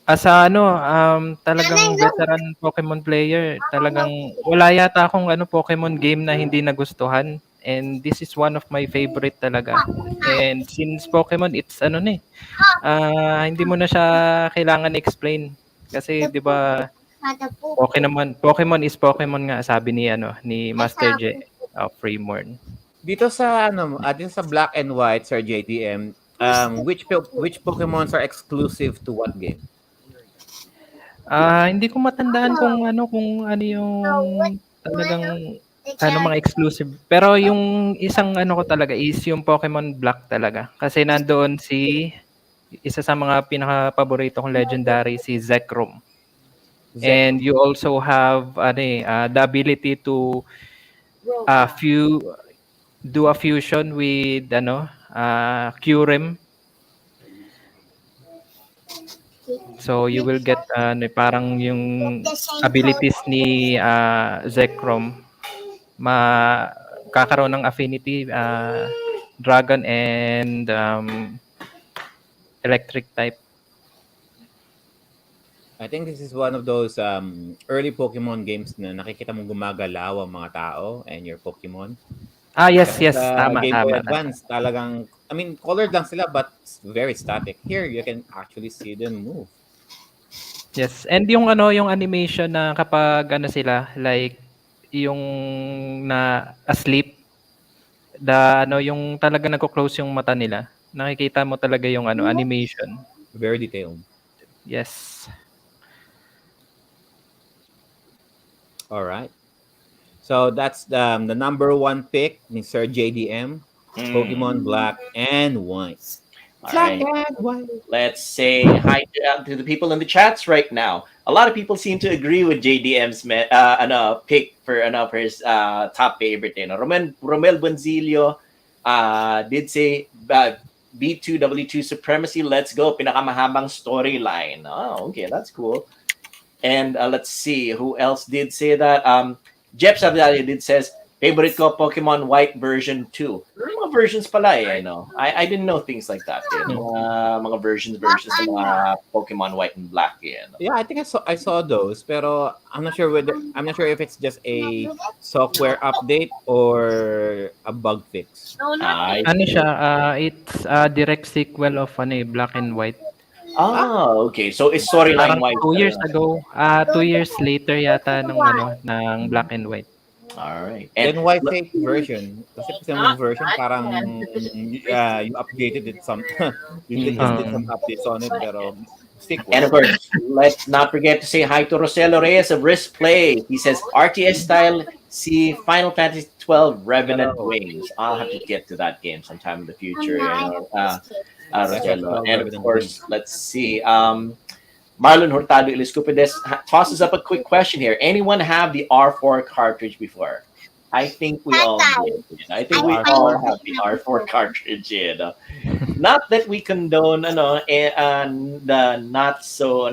talagang veteran Pokemon player, talagang wala yata akong Pokemon game na hindi nagustuhan. And this is one of my favorite talaga. And since Pokemon, it's hindi mo na siya kailangan explain. Kasi 'di ba Pokemon is Pokemon nga sabi ni Master J of Freemorn. Dito sa sa Black and White, Sir JTM, which Pokemons are exclusive to what game? Hindi ko matandaan kung ano yung talagang mga exclusive. Pero yung isang ko talaga is yung Pokemon Black talaga. Kasi nandoon isa sa mga pinaka-paborito kong legendary, si Zekrom. And you also have the ability to do a fusion with Kyurem. So you will get parang yung abilities ni Zekrom kakaroon ng affinity dragon and electric type. I think this is one of those early Pokemon games na nakikita mong gumagalaw ang mga tao and your Pokemon. Yes, Sa Game Boy tama. Advance, talagang, colored lang sila but very static. Here, you can actually see them move. Yes, and yung animation na kapag sila, like, yung na asleep, yung talaga nagko-close yung mata nila, nakikita mo talaga yung animation. Very detailed. Yes. All right. So that's the number 1 pick ni Sir JDM, Pokemon Black and White. All right. Let's say hi to the people in the chats right now. A lot of people seem to agree with JDM's pick for his top favorite. Romel Bonzilio did say B2W2 Supremacy. Let's go. Pinakamahabang storyline. Oh, okay, that's cool. And let's see who else did say that. Jeff Savdalia did says favorite ko Pokemon White version 2. Mga versions pala I know. I didn't know things like that. Mga versions ng mga Pokemon White and Black. Yeah, I think I saw those, pero I'm not sure if it's just a software update or a bug fix. It's a direct sequel of Black and White. Okay. So it's storyline wise. 2 years ago, 2 years later yata ng Black and White. All right. And then why fake version? Kasi yung version parang you updated it you did some updates on it, pero sequel. And of course, let's not forget to say hi to Roselo Reyes of Risk Play. He says RTS style, see Final Fantasy 12 Revenant Wings. I'll have to get to that game sometime in the future. Rogelio. And of course, let's see. Marlon Hurtado Iliscupides tosses up a quick question here. Anyone have the R4 cartridge before? I think we all did. I think we all have the R4 cartridge. Not that we condone the not so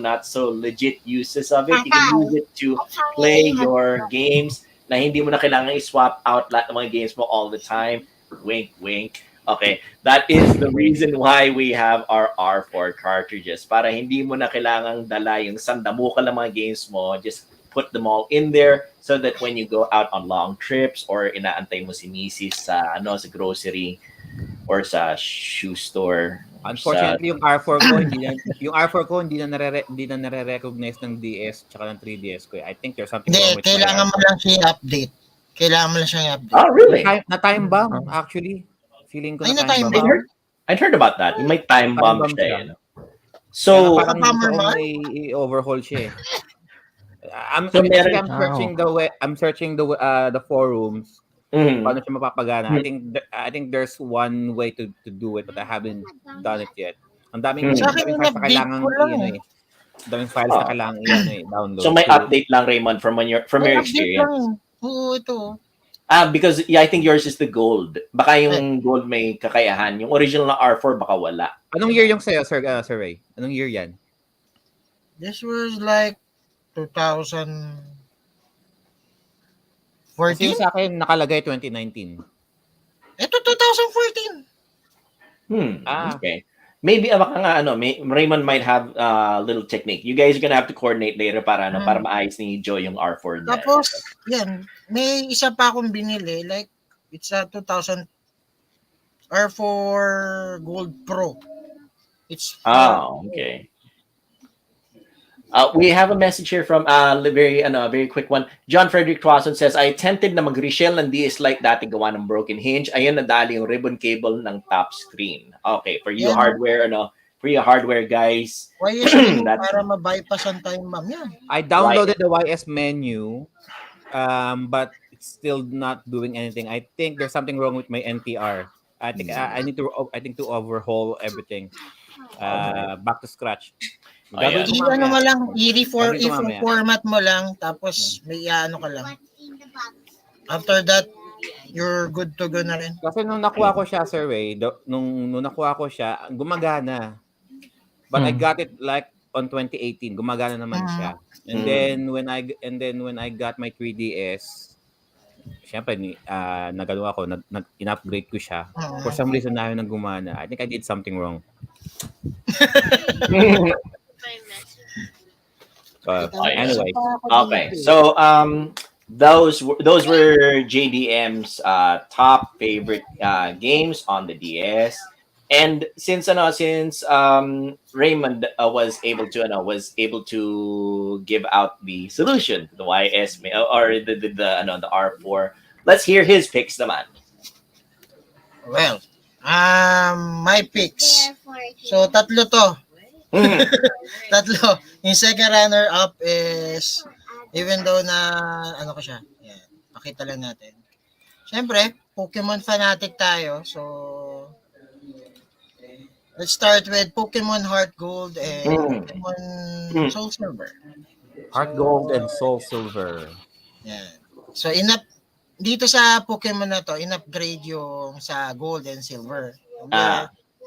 legit uses of it. You can use it to play your games na hindi mo na kailangan i-swap out lahat ng mga games mo all the time. Wink, wink. Okay, that is the reason why we have our R4 cartridges. Para hindi mo na kailangang dala yung sandamukan ng mga games mo. Just put them all in there so that when you go out on long trips or inaantay mo si Mrs. sa grocery or sa shoe store. Unfortunately, yung R4 ko hindi na nare-recognize ng DS tsaka ng 3DS ko. I think there's something wrong with kailangan mo lang siya i-update. Oh, really? Na time bomb actually. Feeling ko na time bomb. bomb. I heard about that. May time bomb siya. So, parang i-overhaul siya. I'm searching the forums. Paano siya mapapagana? I think there's one way to do it, but I haven't done it yet. Ang daming files na kailangan daming files na kailangan download. So may update lang, Raymond, from your experience. Oo, ito. Because I think yours is the gold. Baka yung gold may kakayahan. Yung original na R4 baka wala. Anong year yung sa'yo, Sir Ray? Anong year yan? This was like 2014. Kasi sa akin nakalagay 2019. Ito 2014. Okay. Maybe baka nga Raymond might have a little technique. You guys are gonna have to coordinate later para para maayos ni Joe yung R4 there. Tapos yan, may isa pa akong binili like it's a 2000 R4 Gold Pro. It's okay. We have a message here from a very quick one. John Frederick Twason says, I attempted na mag-reshell ng DS Lite dati gawa ng broken hinge. Ayun, nadali yung ribbon cable ng top screen. Okay, for you hardware guys. Why is para ma-bypass ang time bomb yan? I downloaded the YS menu, but it's still not doing anything. I think there's something wrong with my NTR. I think to overhaul everything. Back to scratch. I-reformat mo lang, tapos may ka lang. After that, you're good to go na rin. Kasi nung nakuha ko siya, Sir Ray, nung nakuha ko siya, gumagana. But I got it like on 2018, gumagana naman siya. And then when I got my 3DS, syempre nagano ako, in-upgrade ko siya. For some reason na yun gumana. I think I did something wrong. Anyway, okay. So those were JDM's top favorite games on the DS. And since Raymond was able to give out the solution to the YS or the R4, let's hear his picks naman. Well, my picks. So tatlo to. Tatlo. Yung second runner up is even though na ko siya. Yan. Pakita lang natin. Siyempre, Pokemon fanatic tayo. So let's start with Pokemon Heart Gold and Pokemon Soul Silver. Heart Gold and Soul Silver. Yan. So dito sa Pokemon na to, in-upgrade yung sa Gold and Silver.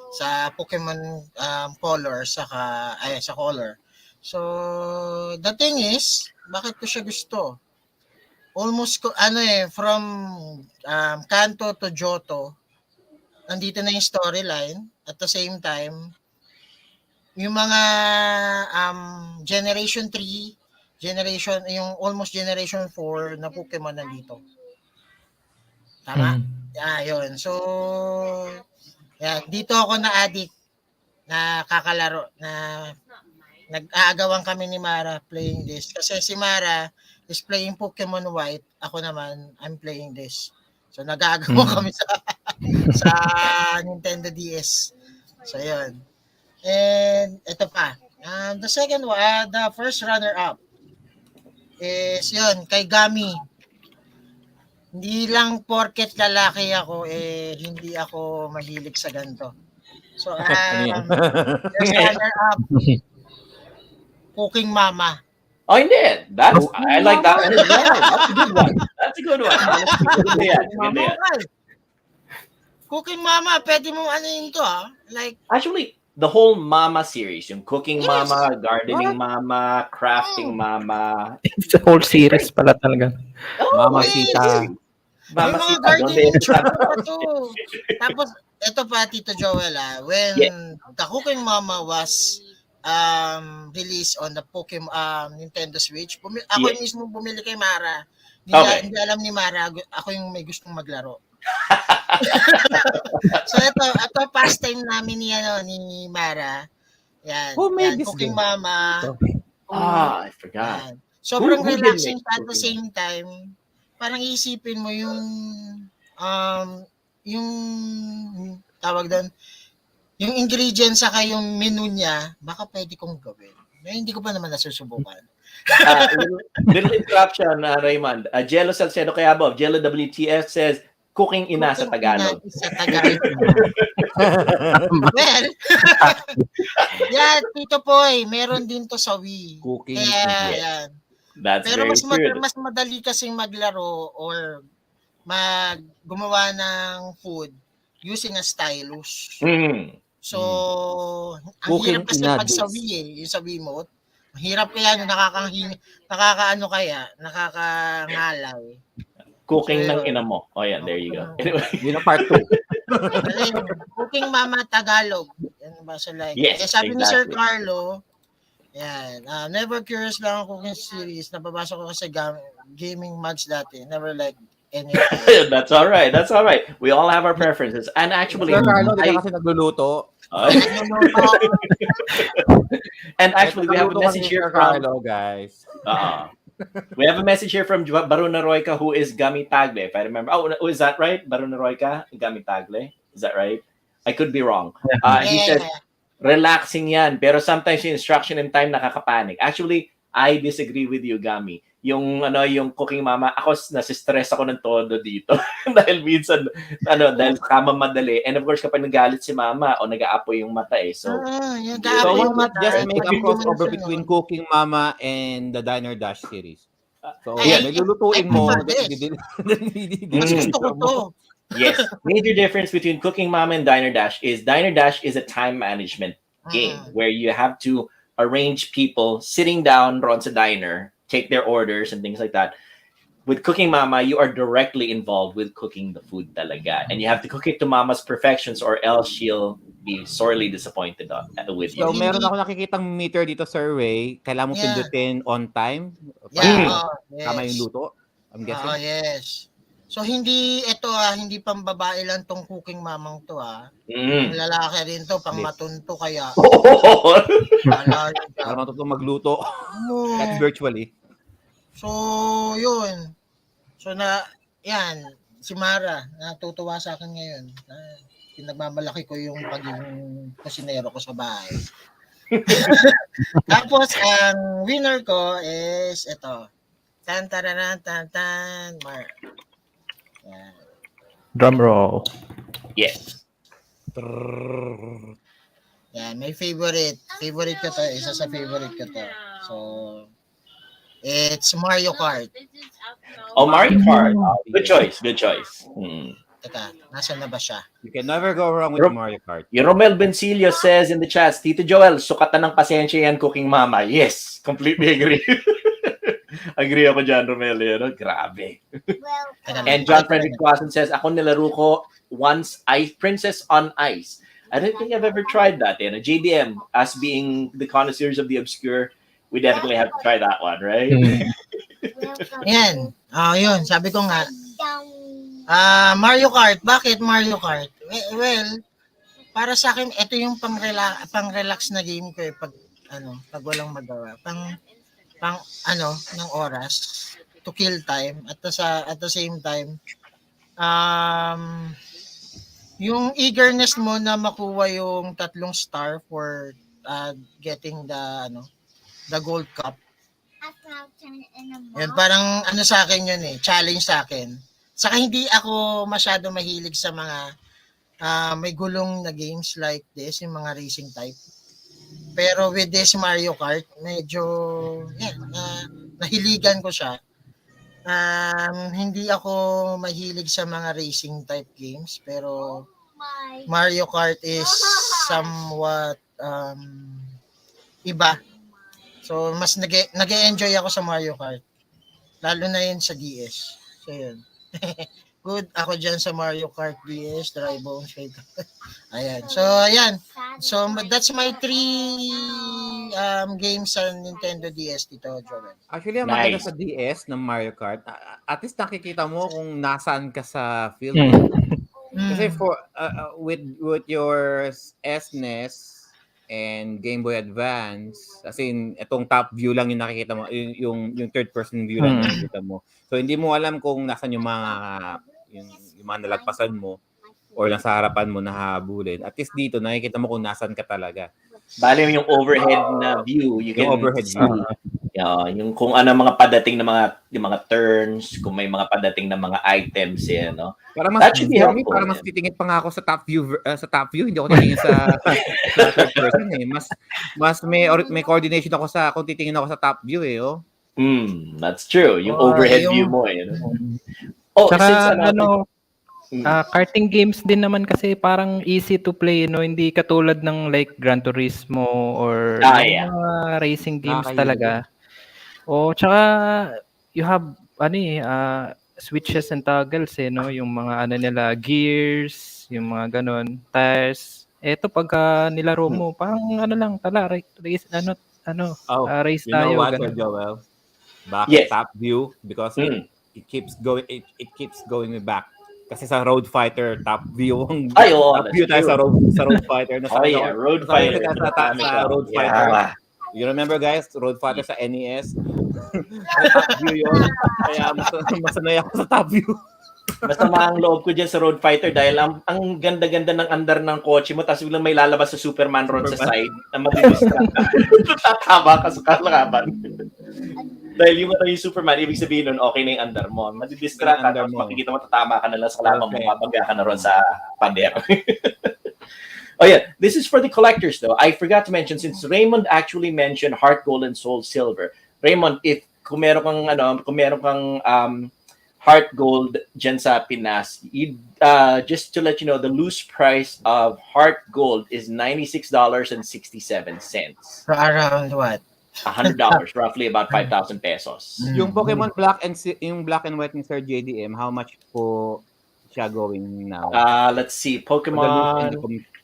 Sa Pokemon Color sa Color. So the thing is, bakit ko siya gusto? Almost from Kanto to Johto, nandito na yung storyline. At the same time, yung mga Generation 3, yung almost Generation 4 na Pokemon nandito. Tama? Yun. So, dito ako na-addict na kakalaro na nag-aagawan kami ni Mara playing this. Kasi si Mara is playing Pokemon White. Ako naman, I'm playing this. So, nag-aagawan kami sa Nintendo DS. So, yun. And, ito pa. The second one, the first runner-up is yun, kay Gami. Hindi lang porket lalaki ako, hindi ako mahilig sa ganito. So, Ano yan? there's runner-up, Cooking Mama. Oh, hindi. I like that one as well. Mama. That's a good one. That's a good one. Honestly, ganda yan. Ganda yan. Okay. Cooking Mama, pwede mo ano yun to, ha? Like, Actually, the whole Mama series, yung Cooking Yes. Mama, Gardening What? Mama, Crafting Mama. It's a whole series pala talaga. Oh, Mama yes. Sita. Mama may mga Sita, gardening donde está? pa to. Tapos, ito pa, Tito Joel, when the Cooking Mama was released on the Nintendo Switch, ako Yes. mismo bumili kay Mara. Okay. Hindi alam ni Mara, ako yung may gustong maglaro. So ito pastime namin ni Mara. Yan. Who made yan, this Cooking game? Mama. I forgot. Yan. Sobrang Who did relaxing make at the Cooking same time. Parang isipin mo yung tawag doon, yung ingredients saka yung menu niya, baka pwede kong gawin. Hindi ko pa naman nasusubukan. Little interruption, Raymond. Jello Salcedo Kayabov, Jello WTF says, Cooking Ina sa Tagalog. Sa Tagalog. Well, Tito Poy, meron din to sa Wii. Cooking. Kaya, yan. That's Pero very good. mas madali kasing maglaro or gumawa ng food using a stylus. So, ang Cooking hirap kasi in pag sa this. Wii, yung sa Wiimote, mahirap kaya nakakangalay. Cooking So, ng ina mo. Oh, yeah, there you go. Anyway. Yun ang part 2. Cooking Mama Tagalog. Yan ba siya like? Yes, Sabi ni Sir exactly. Carlo, yan, never curious lang ang cooking series. Nababasa ko kasi gaming mags dati. Never like any. That's all right. That's all right. We all have our preferences. And actually, Sir Carlo, hindi ka kasi nagluluto. And actually, we have a Nagluluto message kami, here Sir from Carlo, guys. we have a message here from Baruna Royka, who is Gamitagle, if I remember. Oh, is that right? Baruna Royka, Gamitagle. Is that right? I could be wrong. He says, relaxing yan, pero sometimes yung instruction and time nakakapanik. Actually, I disagree with you, Gami. Yung Cooking Mama, ako nasi-stress ako ng todo dito dahil minsan dahil kama madali, and of course kapag nagalit si mama o nag-aapoy yung mata So so why not just make a crossover between Cooking Mama and the Diner Dash series? So nilulutuin mo. Gusto ko to. Yes, major difference between Cooking Mama and Diner Dash is a time management game where you have to arrange people sitting down ron sa diner, take their orders and things like that. With Cooking Mama, you are directly involved with cooking the food talaga. And you have to cook it to Mama's perfections or else she'll be sorely disappointed with you. So, meron ako nakikitang meter dito, Sir Ray. Kailangan mo pindutin on time. Tama yung luto. I'm guessing. Yes. So, hindi pambabae lang tong Cooking Mamang to, Lalaki rin to, pang matunto kaya. Para matutong magluto. That's virtually. So, yun. So, si Mara, natutuwa sa akin ngayon. Pinagmamalaki ko yung pagiging kusinero ko sa bahay. Tapos, ang winner ko is ito. Tan, Mar. Yan. Drum roll. Yes. Yan, may favorite. Favorite ko to. Isa sa favorite ko to. So, it's Mario Kart. Oh, Mario Kart. Good choice. Teka, nasaan na ba siya? You can never go wrong with Mario Kart. Yung Romel Bencilio says in the chat, Tito Joel, sukatan ng pasensya yan, Cooking Mama. Yes, completely agree. Agree ako dyan, Romel. Grabe. And John Frederick Quason says, ako nilaro ko once Princess on Ice. I don't think I've ever tried that. JDM, us being the connoisseurs of the obscure, we definitely have to try that one, right? Yan. Yun. Sabi ko nga, Mario Kart. Bakit Mario Kart? Well, para sa akin, ito yung pang-relax na game ko pag walang magawa. Ng oras to kill time at the same time yung eagerness mo na makuha yung 3 star for getting the gold cup. Yan, parang sa akin yun challenge sa akin. Saka hindi ako masyado mahilig sa mga may gulong na games like this, yung mga racing type. Pero with this Mario Kart, medyo nahiligan ko siya. Hindi ako mahilig sa mga racing type games, pero Mario Kart is somewhat iba. So, mas nag-e-enjoy ako sa Mario Kart. Lalo na yun sa DS. So, yun. Good ako dyan sa Mario Kart DS, Dry Bones. Ayan. So, ayan. So, that's my 3 games sa Nintendo DS dito, Joel. Actually, ang maganda sa DS ng Mario Kart, at least nakikita mo kung nasaan ka sa field. Kasi for with your SNES and Game Boy Advance, as in itong top view lang yung nakikita mo, yung third person view lang yung nakikita mo. So hindi mo alam kung nasaan yung mga nalagpasan mo or nasa harapan mo na habulin. At least dito nakikita mo kung nasaan ka talaga. Bale yung overhead na view, you can overhead view. Yung kung ano mga padating na mga turns, kung may mga padating na mga items no. That should be helpful. Para mas titingin pa nga ako sa top view, hindi ako titingin sa third person Mas may coordination ako kung titingin ako sa top view oh. That's true. Yung overhead view mo Saka, karting games din naman kasi parang easy to play, hindi katulad ng like Gran Turismo or mga racing games talaga. Tsaka you have switches and toggles yung mga nila gears, yung mga ganon, tires. Eto pagka nilaro mo, parang lang race race you tayo know what, Joel? Back top view because it keeps going back. Kasi sa Road Fighter top view top view tayo sa Road Fighter Road Fighter sa Road Fighter. You remember guys, Road Fighter sa NES? Top view yun. Kaya masanay ako sa top view. Masama ang loob ko dyan sa Road Fighter dahil ang ganda-ganda ng andar ng kotse mo tapos biglang may lalabas sa Superman Road sa side na madidistract ka. Tatama ka sa kalaban. Dahil yung Superman, ibig sabihin nun, okay na yung andar mo. Madidistract ka, tapos makikita mo, tatama ka na lang sa kalaban mo, mabagya ka na ron sa pader. This is for the collectors though. I forgot to mention, since Raymond actually mentioned Heart Gold and Soul Silver. Raymond, kung meron kang Heart Gold dyan sa Pinas, just to let you know, the loose price of Heart Gold is $96.67. So around what? $100, roughly about 5,000 pesos. Yung Pokemon Black and White ni Sir JDM, how much po siya going now? Let's see, Pokemon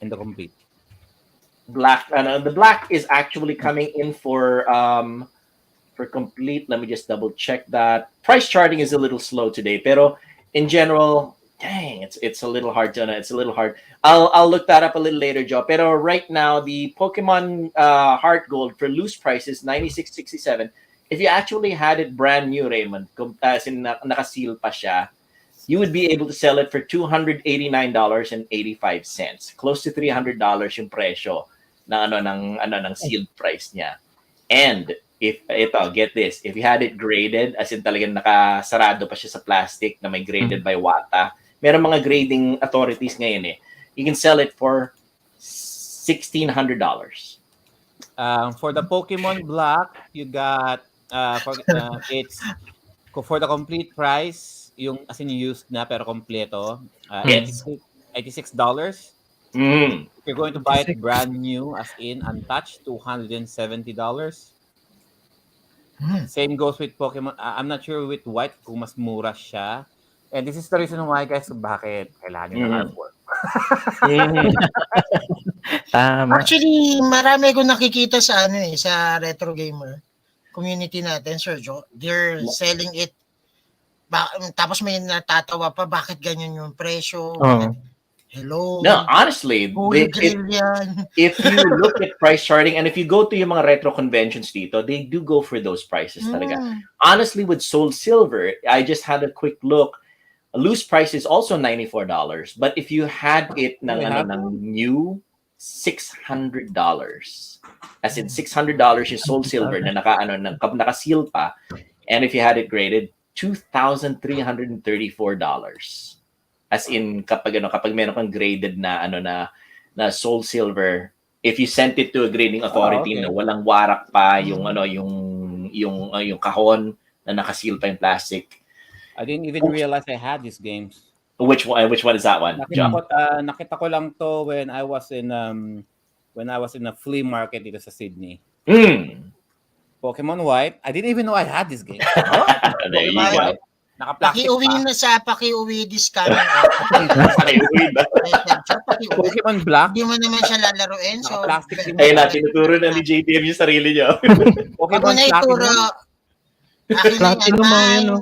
and the complete. Black. The Black is actually coming in for complete. Let me just double check that. Price charting is a little slow today, pero in general, dang, it's a little hard to know. It's a little hard. I'll look that up a little later, Joe. Pero right now, the Pokemon Heart Gold for loose price is $96.67. If you actually had it brand new, Raymond, as in nakaseal pa siya, you would be able to sell it for $289.85. Close to $300 yung presyo ng sealed price niya. And get this, if you had it graded, as in talagang nakasarado pa siya sa plastic na may graded by WATA, meron mga grading authorities ngayon you can sell it for $1,600. For the Pokemon Black, you got it's for the complete price, yung as in used na pero kompleto, $86. If you're going to buy it brand new, as in untouched, $270. Same goes with Pokemon. I'm not sure with White kung mas mura siya. And this is the reason why, guys, bakit kailangan nyo ng artwork. Tama. Actually, marami akong nakikita sa sa retro gamer community natin, Sir Joe. They're selling it. Tapos may natatawa pa, bakit ganyan yung presyo? Hello. No, honestly, if you look at price charting and if you go to yung mga retro conventions dito, they do go for those prices talaga. Honestly, with Soul Silver, I just had a quick look. A loose price is also $94, but if you had it ng new, $600. As in $600 yung Soul Silver na naka-seal pa, and if you had it graded, $2,334. As in kapag meron kang graded na na Soul Silver, if you sent it to a grading authority na walang warak pa yung yung kahon na nakaseal pa yung plastic. I didn't even realize I had these games. Which one is that one? Nakita ko lang to when I was in a flea market dito sa Sydney. Pokemon White. I didn't even know I had this game. There you go. Pakiuwi discount. Pokemon Black. Hindi mo naman siya lalaruin. So, ayun na, tinuturo na ni JDM yung sarili niya. Pokemon Platinum. Platinum mo yun, no?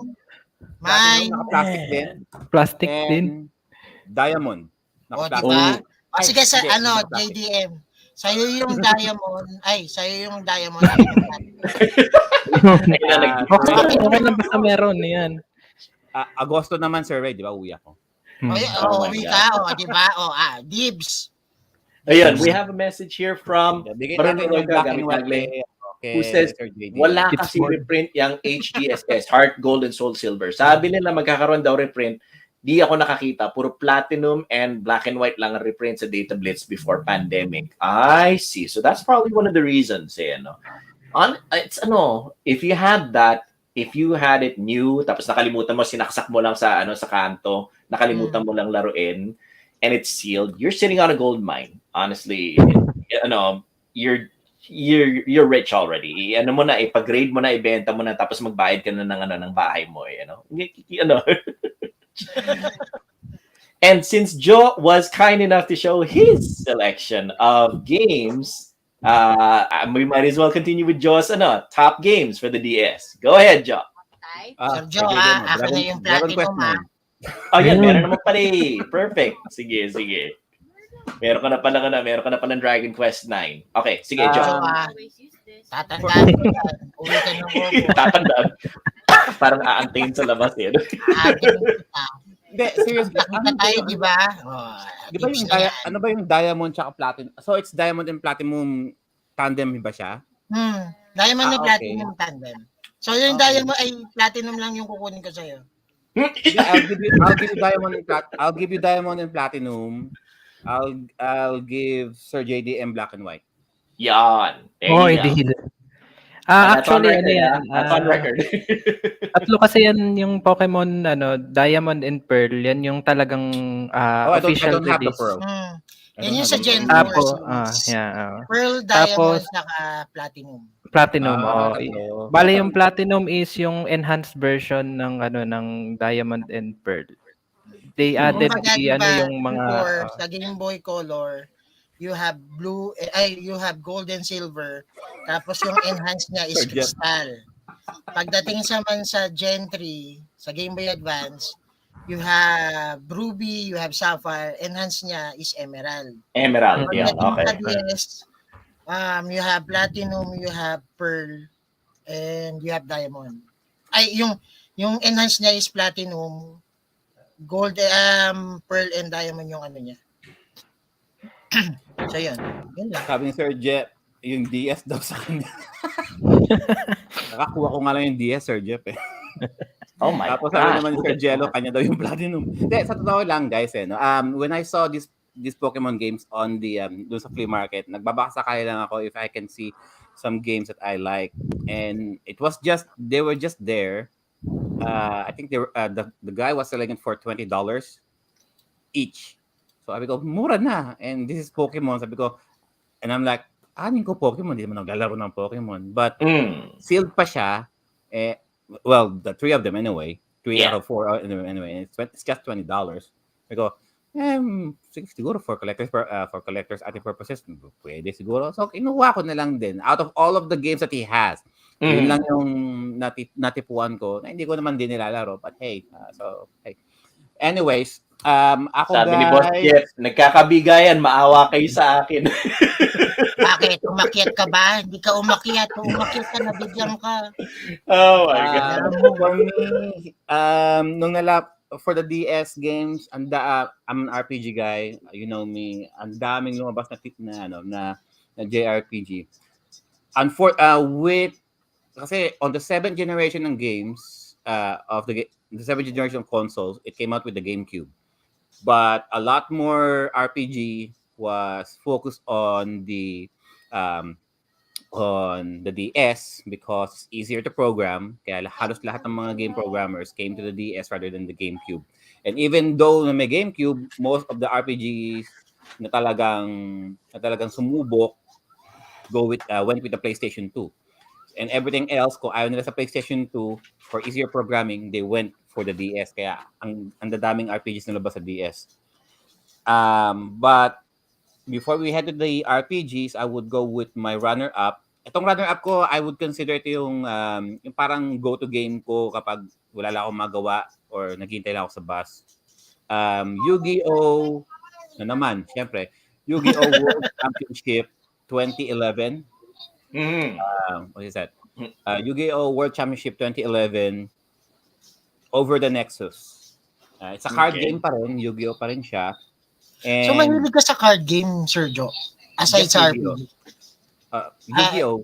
Mine. Naka-plastic din. Plastic din. Diamond. Diba? Sige, JDM. Sa'yo yung diamond. Sa'yo yung diamond. Okay lang basta meron. Yan. Agosto naman, Sir Ray. Di ba? Uwi ako. Uwi ka. Di ba? Dibs. Ayan, we have a message here from who says, wala kasi reprint yung HGSS, Heart, Gold, and Soul Silver. Sabi nila magkakaroon daw reprint. Di ako nakakita. Puro Platinum and Black and White lang ang reprint sa Data Blitz before pandemic. I see. So that's probably one of the reasons. It's if you had that, if you had it new, tapos nakalimutan mo, sinaksak mo lang sa sa kanto, nakalimutan mo lang laruin, and it's sealed, you're sitting on a gold mine. Honestly, you're rich already. Ano mo na, ipag-grade mo na, ibenta mo na, tapos magbayad ka na ng bahay mo, And since Joe was kind enough to show his selection of games, we might as well continue with Joe's top games for the DS. Go ahead, Joe. Sir Joe, ako na yung Platinum, yan, meron naman pala. Perfect. Sige. Meron ka na pala Dragon Quest 9. Okay, sige, Joe. Tatandaan ko yan. Uwi ka ng Bobo. Tatandaan. Parang aantayin sa labas yan. Hindi, seriously. Nakita tayo, di ba? Di ba ano ba yung Diamond tsaka Platinum? So, it's Diamond and Platinum tandem ba siya? Diamond and Platinum tandem. So, yung Diamond ay Platinum lang yung kukunin ko sa'yo. I'll give you Diamond and Platinum. I'll give Sir JDM Black and White. Yan. Deal. Actually, that's on record. Tatlo kasi yan yung Pokemon, Diamond and Pearl. Yan yung talagang official release. Yan yung sa Gen 4. Pearl, Diamond, saka Platinum. Platinum, Bale yung Platinum is yung enhanced version ng Diamond and Pearl. They added yung mga sa Game Boy Color, you have you have gold and silver, tapos yung enhanced niya is crystal. Pagdating sa Gen 3, sa Game Boy Advance, you have ruby, you have sapphire, enhanced niya is emerald. Yeah, okay. Sa DS, you have platinum, you have pearl, and you have diamond. Yung enhanced niya is platinum, gold, pearl, and diamond yung niya. So, yun lang. Sabi ni Sir Jeff, yung DS daw sa kanya. Nakakuha ko nga lang yung DS, Sir Jeff. Oh my God. Tapos sabi naman ni Sir Jello, kanya daw yung platinum. Hindi, sa totoo lang, guys, when I saw these Pokemon games on the doon sa flea market, nagbabasa lang ako if I can see some games that I like. And they were just there. I think the guy was selling it for $20 each. So sabi ko, mura na. And this is Pokemon. Sabi ko, and I'm like, anin ko Pokemon? Hindi naman naglalaro ng Pokemon. But sealed pa siya. Well, the three of them anyway. 3 out of 4 anyway. It's just $20. Sabi ko, siguro for collectors ating purposes, pwede siguro. So, kinuha ko na lang din. Out of all of the games that he has, yun lang yung natipuan ko na hindi ko naman din nilalaro. But hey, anyways, ako sabi guys, ni Boss Jeff, nagkakabigayan, maawa kayo sa akin. Bakit? Umakyat ka ba? Hindi ka umakyat. Kung umakyat ka, nabigyan ka. Oh my God. For me, for the DS games, I'm an RPG guy. You know me. Ang daming lumabas na JRPG. Kasi on the 7th generation ng games, the seventh generation of consoles, it came out with the GameCube. But a lot more RPG was focused um, on the DS because it's easier to program. Kaya halos lahat ng mga game programmers came to the DS rather than the GameCube. And even though na may GameCube, most of the RPGs na talagang sumubok went with the PlayStation 2. And everything else, kung ayaw nila sa PlayStation 2 for easier programming, they went for the DS. Kaya ang dadaming RPGs na labas sa DS. But before we head to the RPGs, I would go with my runner-up. Itong runner-up ko, I would consider ito yung parang go-to game ko kapag wala lang akong magawa or naghihintay lang ako sa bus. Yu-Gi-Oh! Na naman, syempre. Yu-Gi-Oh! World Championship 2011. What is that? Yu-Gi-Oh! World Championship 2011 over the Nexus. It's a card game pa rin. Yu-Gi-Oh! Pa rin siya. And So, mahilig ka sa card game, Sir Joe? Aside just sa Yu-Gi-Oh! RPG? Yu-Gi-Oh!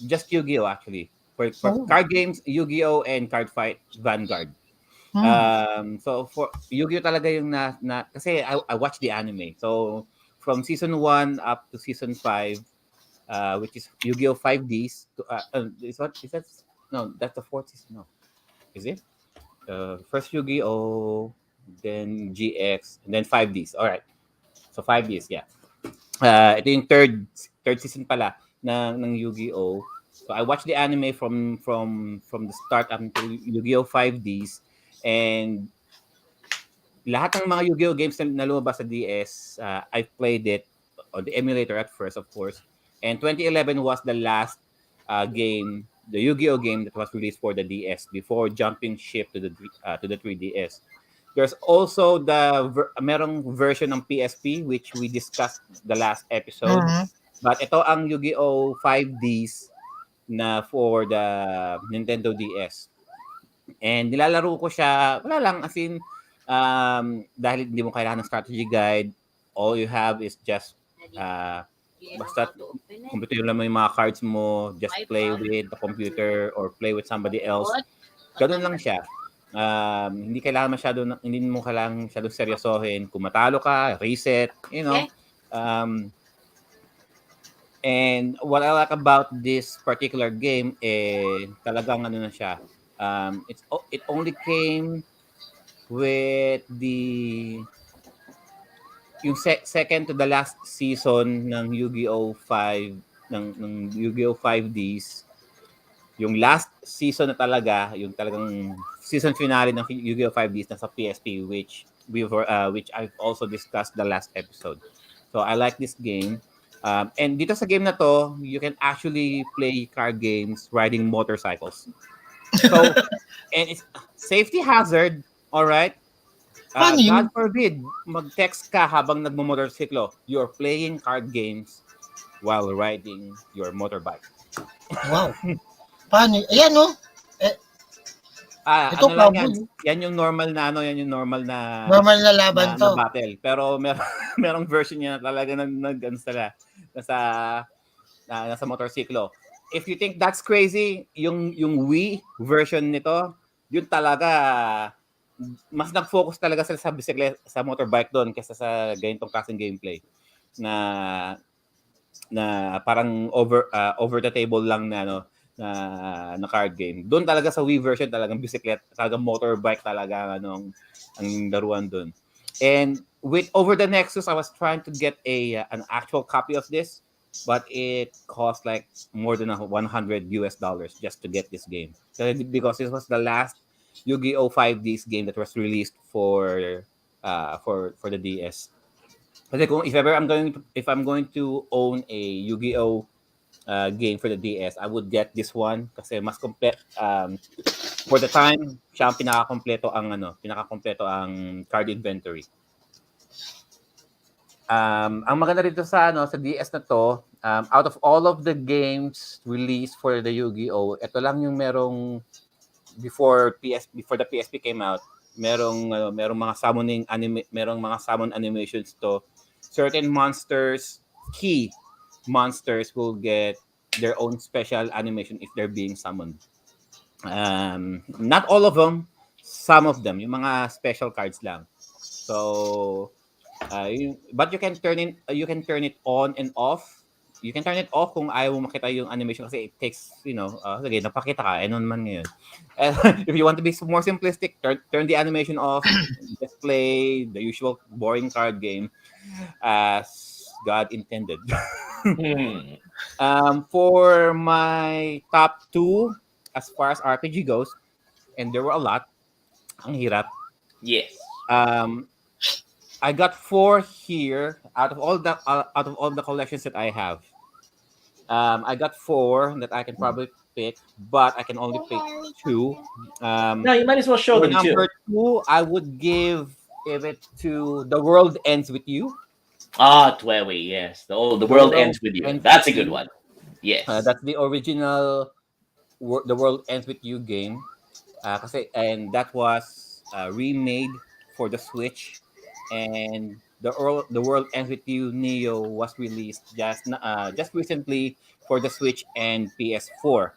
Just Yu-Gi-Oh! Actually. For card games, Yu-Gi-Oh! And Card Fight Vanguard. So for Yu-Gi-Oh! Talaga yung kasi I watched the anime. So from season 1 up to season 5, which is Yu-Gi-Oh! 5Ds. Is that? No, that's the fourth season. No, is it? First Yu-Gi-Oh! Then GX, and then 5Ds. All right. So 5Ds, yeah. Ito yung third season pala ng Yu-Gi-Oh! So I watched the anime from the start up until Yu-Gi-Oh! 5Ds, and lahat ng mga Yu-Gi-Oh! Games na lumabas sa DS, I played it on the emulator at first, of course. And 2011 was the last game, the Yu-Gi-Oh! Game that was released for the DS before jumping ship to the 3DS. There's also merong version ng PSP which we discussed the last episode. But ito ang Yu-Gi-Oh! 5Ds na for the Nintendo DS. And nilalaro ko siya, wala lang, as in, dahil hindi mo kailangan ng strategy guide, all you have is just, basta computer lang mo yung mga cards mo, just play with the computer or play with somebody else. Ganun lang siya. Hindi mo kailangan masyadong seryosohin. Kung matalo ka, reset, you know. And what I like about this particular game, talagang ano na siya. It only came with yung second to the last season ng Yu-Gi-Oh! 5 ng Yu-Gi-Oh! 5Ds. Yung last season na talaga, yung talagang season finale ng Yu-Gi-Oh! 5Ds na sa PSP, which I've also discussed the last episode. So I like this game. And dito sa game na to, you can actually play card games riding motorcycles. So, and it's safety hazard, all right? God forbid, mag-text ka habang nagmo-motorsiklo. You're playing card games while riding your motorbike. Wow. Paano? Ayan, no? Ito ano lang yan? Yan yung normal na normal na laban to. Na battle. Pero merong version niya na talaga nasa motorsiklo. If you think that's crazy, yung Wii version nito, yun talaga mas nag-focus talaga sila sa bisikleta, sa motorbike doon kaysa sa ganitong klaseng gameplay na parang over the table lang na card game. Doon talaga sa Wii version talagang bisikleta, talagang motorbike talaga ang laruan doon. And with Over the Nexus, I was trying to get an actual copy of this, but it cost like more than $100 just to get this game. Because this was the last Yu-Gi-Oh! 5Ds game that was released for the DS. Kasi if I'm going to own a Yu-Gi-Oh! Game for the DS, I would get this one kasi mas complete. For the time, siya ang pinaka-kompleto ang card inventory. Ang maganda rito sa DS na to, out of all of the games released for the Yu-Gi-Oh, ito lang yung merong before the PSP came out, merong mga summon animations to. Certain key monsters will get their own special animation if they're being summoned. Not all of them, some of them, yung mga special cards lang. So, but you can turn it on and off. You can turn it off kung ayaw mo makita yung animation kasi it takes, sige, napakita ka, ano naman ngayon. If you want to be more simplistic, turn the animation off, just play the usual boring card game as God intended. For my top 2, as far as RPG goes, and there were a lot, ang hirap. Yes. I got 4 here out of all the collections that I have. I got 4 that I can probably pick, but I can only pick 2. No, you might as well show For them too. number 2, I would give it to The World Ends With You. Twewe, yes. The World Ends With You. That's a good one. Yes. That's the original The World Ends With You game. And that was remade for the Switch, and the World Ends With You Neo was released just recently for the Switch and PS4.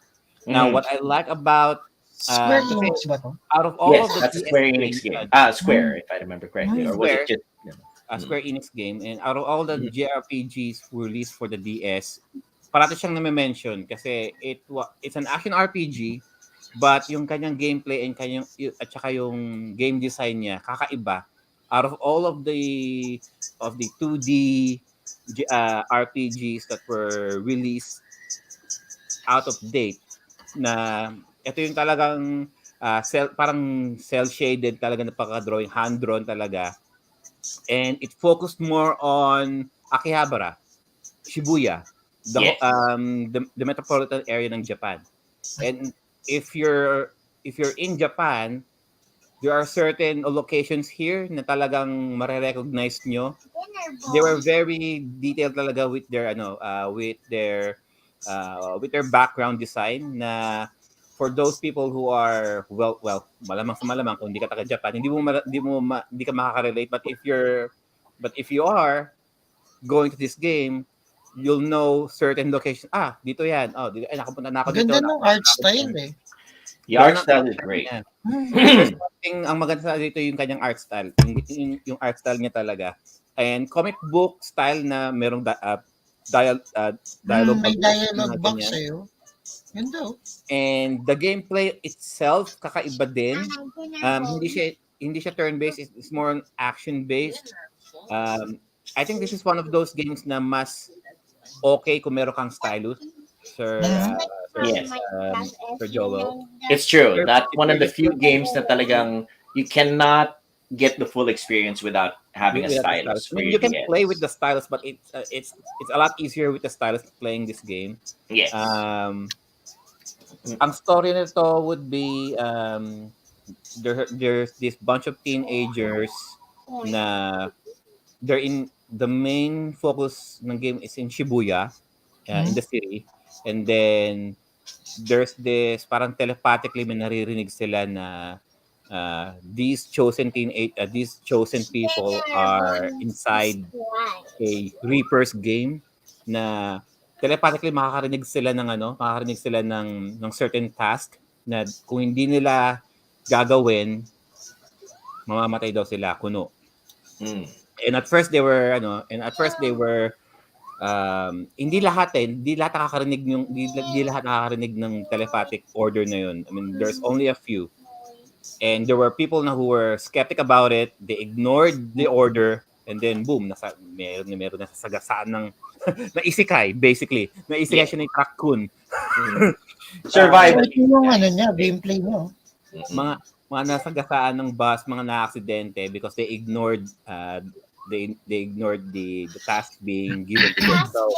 Now, what I like about Square Enix ba to? out of all of the that's a PS Square Enix games, game. Square, if I remember correctly, or was it just Square Enix game, and out of all the JRPGs released for the DS, parati siyang na-mention kasi it's an action RPG, but yung kanyang gameplay and at saka yung game design niya kakaiba. Out of all of the 2D RPGs that were released out of date, na ito yung talagang parang cel shaded talaga na pagka-drawing, hand drawn talaga. And it focused more on Akihabara, Shibuya, the metropolitan area ng Japan. And if you're in Japan, there are certain locations here na talagang mare-recognize nyo. They were very detailed talaga with their background design, na for those people who are well malamang sa malamang kung hindi ka taga Japan, hindi ka makaka-relate, but if you are going to this game, you'll know certain locations. Dito yan. Dito, nakapunta na ako dito. Ganda ng art style eh. The art style is great. There's something, ang maganda sa dito yung kanyang art style. Yung art style niya talaga. And comic book style na merong dialogue. May dialogue box sa'yo. Ganda. And the gameplay itself, kakaiba din. Hindi siya turn-based. It's more on action-based. I think this is one of those games na mas okay kung meron kang stylus. Sir Joel. It's true. That's one of the few games that talagang you cannot get the full experience without having a stylus. You can play with the stylus, but it's a lot easier with the stylus playing this game. Yes. Ang story nito would be there's this bunch of teenagers na they're in the main focus ng game is in Shibuya, in the city. And then there's this parang telepathically may naririnig sila na these chosen people are inside a Reaper's game, na telepathically makakarinig sila ng certain task na kung hindi nila gagawin, mamamatay daw sila, kuno. And at first they were hindi lahat nakakarinig hindi lahat nakakarinig ng telepathic order na yun. I mean, there's only a few. And there were people who were skeptic about it. They ignored the order, and then boom, meron na sagasaan ng na isekai, basically. Na isekai siya ng raccoon. Survival. Yung gameplay mo. Mga nasagasaan ng bus, mga na-aksidente because they ignored the task being given to them. So,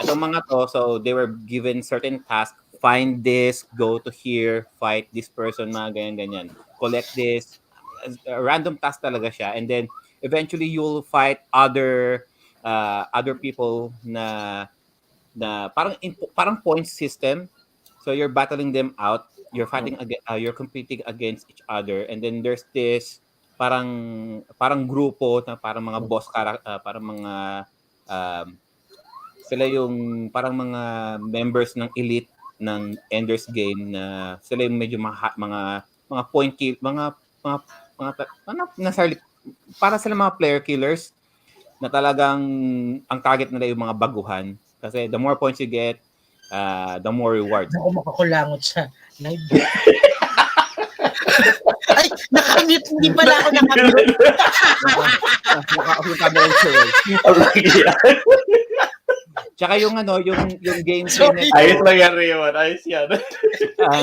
itong mga to, so they were given certain tasks. Find this, go to here, fight this person, mga ganyan. Collect this. Random task talaga siya. And then, eventually, you'll fight other people na parang point system. So, you're battling them out. You're fighting you're competing against each other. And then, there's this parang grupo na parang mga boss parang mga sila yung parang mga members ng elite ng Ender's Game na sila yung medyo mga point kill, ano, necessarily, para sila mga player killers na talagang ang target nila yung mga baguhan. Kasi the more points you get, the more rewards. Ako makakulangot sa live. Ay, nakamute. Hindi pala ako nakamute. Tsaka yung gameplay Sorry. na Ayos lang yan, Raymond. Ayos yan.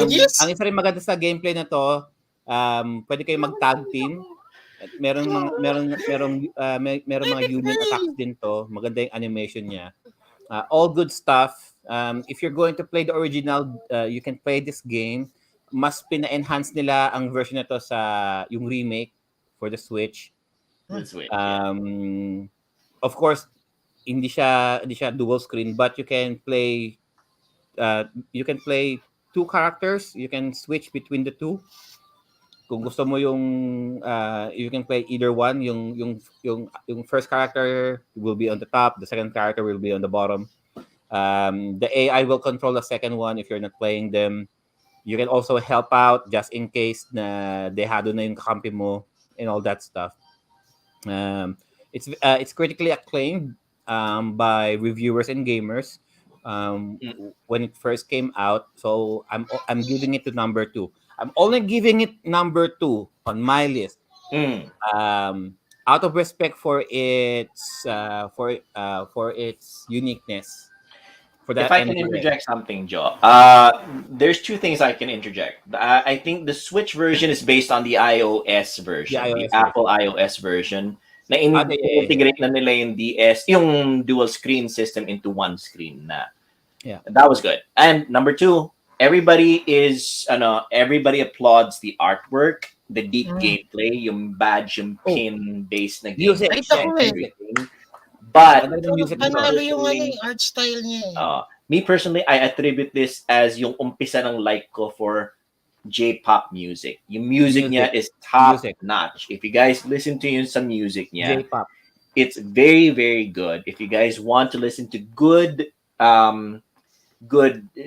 Yes. Ang isa rin maganda sa gameplay na to, pwede kayo mag-tag team. Merong mga union attacks din to. Maganda yung animation niya. All good stuff. If you're going to play the original, you can play this game. Mas pina-enhance nila ang version na to sa yung remake for the Switch. Of course, hindi siya dual screen, but you can play two characters. You can switch between the two. Kung gusto mo yung you can play either one. Yung first character will be on the top, the second character will be on the bottom. The AI will control the second one if you're not playing them. You can also help out just in case na dehado na yung kakampi mo and all that stuff. It's critically acclaimed by reviewers and gamers when it first came out. So I'm giving it to number 2. I'm only giving it number 2 on my list. Out of respect for its uniqueness. If I can interject something, Joe, there's two things I can interject. I think the Switch version is based on the iOS version, the Apple iOS version. Na integrate na nila yung DS, yung dual screen system into one screen na. Yeah, that was good. And number 2, everybody applauds the artwork, the deep gameplay, yung badge, yung pin based na game. But panalo yung art style niya. Me personally, I attribute this as yung umpisa ng like ko for J-pop music. Yung music niya is top notch. If you guys listen to some music niya, J-pop, it's very, very good. If you guys want to listen to good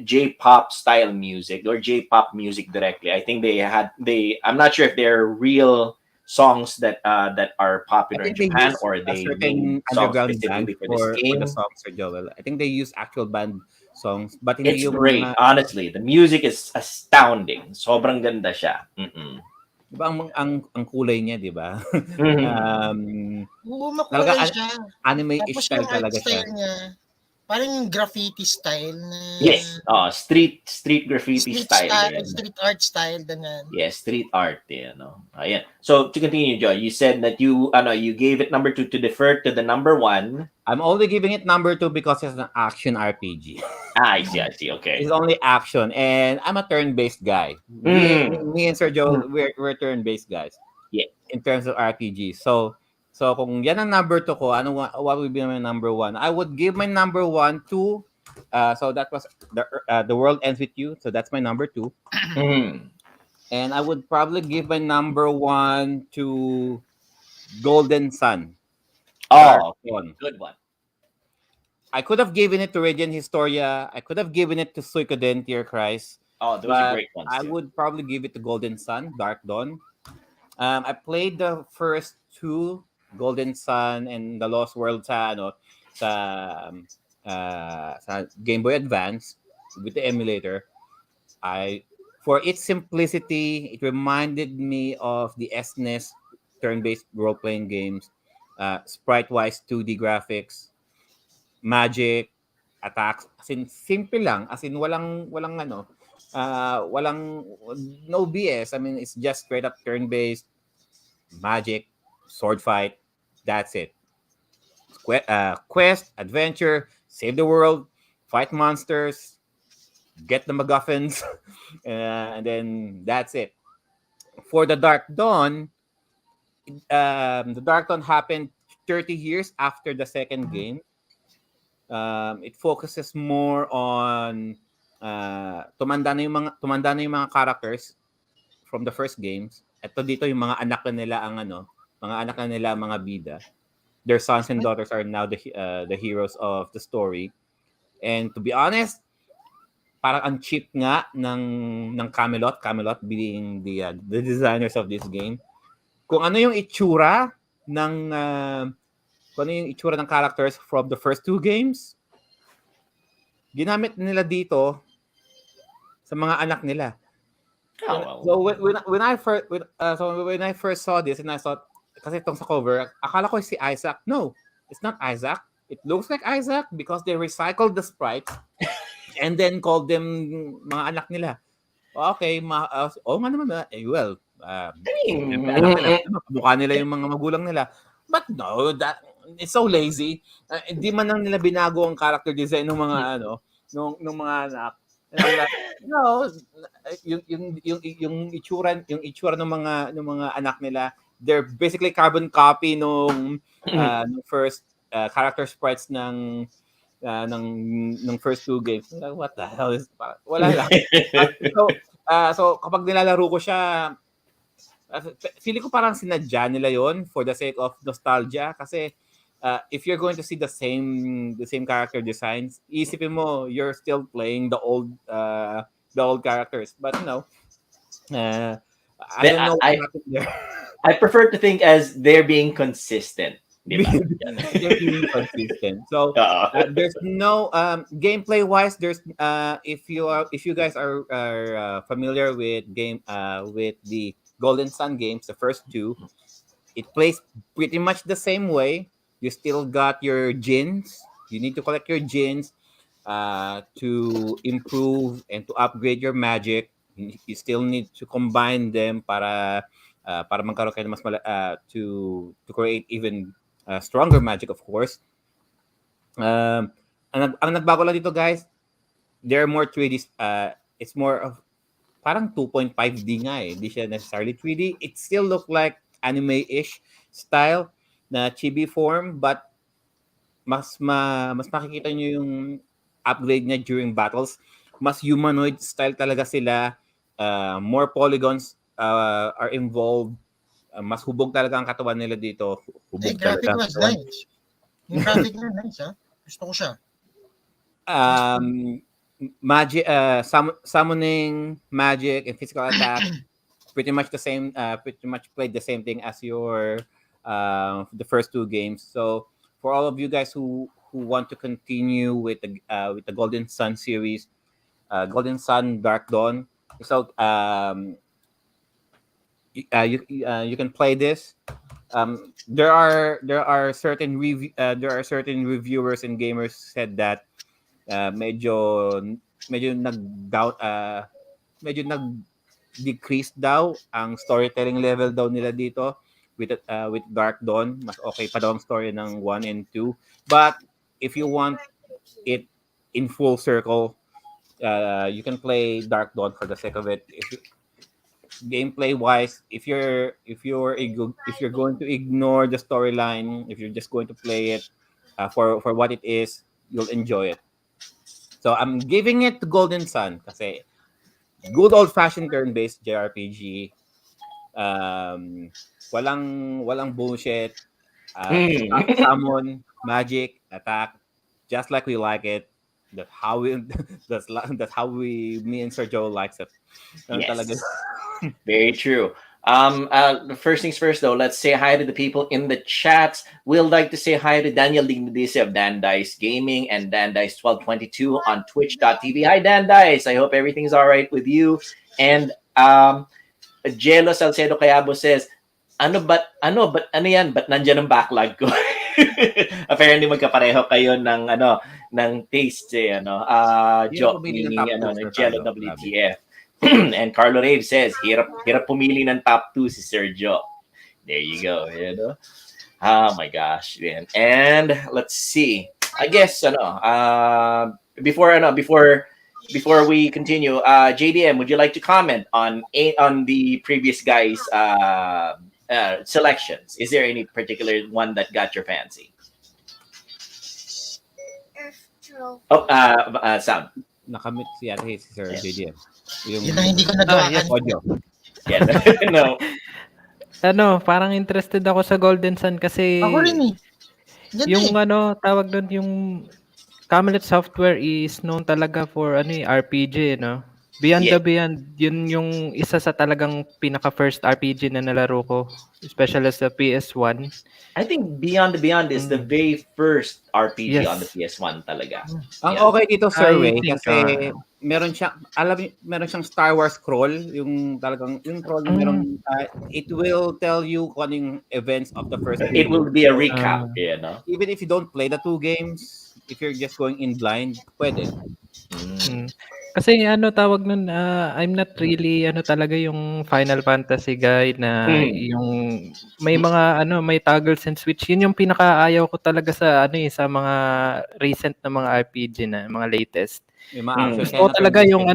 J-pop style music or J-pop music directly, I think I'm not sure if they're real songs that are popular in Japan or they made songs specifically for this game. For the songs, Sir Joel. I think they use actual band songs, but it's great. Honestly, the music is astounding. Sobrang ganda siya. Diba ang kulay niya, di ba? Makulay siya. Anime-ish style talaga siya. Parang graffiti style na. Yes, street graffiti style. Street art style ganun. Yes, street art, Ayan. So to continue, Joe, you said that you gave it number 2 to defer to the number 1. I'm only giving it number 2 because it's an action RPG. I see. Okay. It's only action, and I'm a turn-based guy. Me and Sir Joe, we're turn-based guys. Yeah. In terms of RPG, so kung yan ang number 2 ko, what would be my number 1? I would give my number 1 to so that was the World Ends With You. So that's my number 2. And I would probably give my number 1 to Golden Sun. Good one. I could have given it to Radiant Historia. I could have given it to Suikoden Tear Cries. Those are great ones. I would probably give it to Golden Sun, Dark Dawn. I played the first 2, Golden Sun and the Lost World sa Game Boy Advance with the emulator. For its simplicity, it reminded me of the SNES turn-based role-playing games, sprite-wise 2D graphics, magic, attacks. As in simple lang, as in walang no BS. I mean, it's just straight up turn-based magic, sword fight. That's it. Quest, adventure, save the world, fight monsters, get the MacGuffins, and then that's it. For the Dark Dawn, the Dark Dawn happened 30 years after the second game. It focuses more on tumanda na yung mga characters from the first games. Ito dito yung mga anak na nila mga bida. Their sons and daughters are now the heroes of the story. And to be honest, parang ang cheap nga ng Camelot being the designers of this game. Kung ano yung itsura ng characters from the first two games, ginamit nila dito sa mga anak nila. So when I first saw this and I thought, kasi itong sa cover, akala ko si Isaac. No, it's not Isaac. It looks like Isaac because they recycled the sprites and then called them mga anak nila. Okay, nga naman. Mukha nila yung mga magulang nila. But no, it's so lazy. Hindi man lang nila binago ang character design ng mga ng mga anak. No, yung itsura ng mga anak nila, they're basically carbon copy nung first character sprites ng first two games. What the hell is wala lang. So kapag nilalaro ko siya, feeling ko parang sinadya nila yon for the sake of nostalgia kasi if you're going to see the same character designs, isipin mo you're still playing the old characters. But no, I don't know what happened there. I prefer to think as they're being consistent. They're being consistent. So there's no gameplay wise. There's if you guys are familiar with the Golden Sun games, the first two, it plays pretty much the same way. You still got your gins. You need to collect your gins to improve and to upgrade your magic. You still need to combine them para magkaroon kayo mas to create even stronger magic, of course. Ang nagbago lang dito, guys, they're more 3D. It's more of parang 2.5D nga eh. Hindi siya necessarily 3D. It still look like anime-ish style na chibi form, but mas makikita nyo yung upgrade niya during battles. Mas humanoid style talaga sila. More polygons are involved. Mas hubog talaga ang katawan nila dito. Hubog graphic was nice. Yung graphic na nice, ha? Gusto ko siya. Magic, summoning, magic, and physical attack, pretty much the same. Pretty much played the same thing as your the first two games. So for all of you guys who want to continue with the Golden Sun series, Golden Sun Dark Dawn, so you can play this. There are certain reviewers and gamers said that medyo nag-decrease daw ang storytelling level daw nila dito with Dark Dawn. Mas okay pa daw ang story ng 1 and 2. But if you want it in full circle, you can play Dark Dawn for the sake of it. Gameplay wise, if you're going to ignore the storyline, if you're just going to play it for what it is, you'll enjoy it. So I'm giving it to Golden Sun kasi good old-fashioned turn-based JRPG. Walang bullshit. Summon, magic, attack, just like we like it. That's how me and Sergio likes it. Yes. Talaga. Very true. First things first, though, let's say hi to the people in the chats. We'd like to say hi to Daniel Dignadise of Dan Dice Gaming and Dan Dice 1222 on twitch.tv. Hi, Dan Dice. I hope everything's all right with you. And Jelo Salcedo Cayabo says, ano yan? Ba't nandyan ang backlog ko? Apparently magkapareho kayo ng taste joke meaning Jello WTF. And Carlo Rave says, hirap pumili ng top 2 si Sergio. There you go. Oh my gosh, man. And let's see. I guess before we continue, JDM, would you like to comment on the previous guys' selections? Is there any particular one that got your fancy? Sound. Nakamit si Sir JDM. Yun ang hindi ko nagawa. Audio. No. Parang interested ako sa Golden Sun kasi ako rin eh. Yung tawag doon yung Camelot Software is known talaga for RPG, no? Beyond Yeah. the Beyond, yun yung isa sa talagang pinaka-first RPG na nalaro ko, especially sa PS1. I think Beyond the Beyond is the very first RPG on the Yes. PS1 talaga. Ang Yeah. okay dito, Sir I Ray, think, kasi meron siyang, meron siyang Star Wars scroll, yung talagang, yung scroll na meron, it will tell you kung ano yung events of the first two It will games. be a recap, you know. Even if you don't play the two games, if you're just going in blind, pwede. Kasi tawag nun, I'm not really talaga yung Final Fantasy guy na yung may mga may toggles and switch. Yun yung pinakaayaw ko talaga sa sa mga recent na mga RPG na mga latest. Yung mga action Gusto ko talaga yung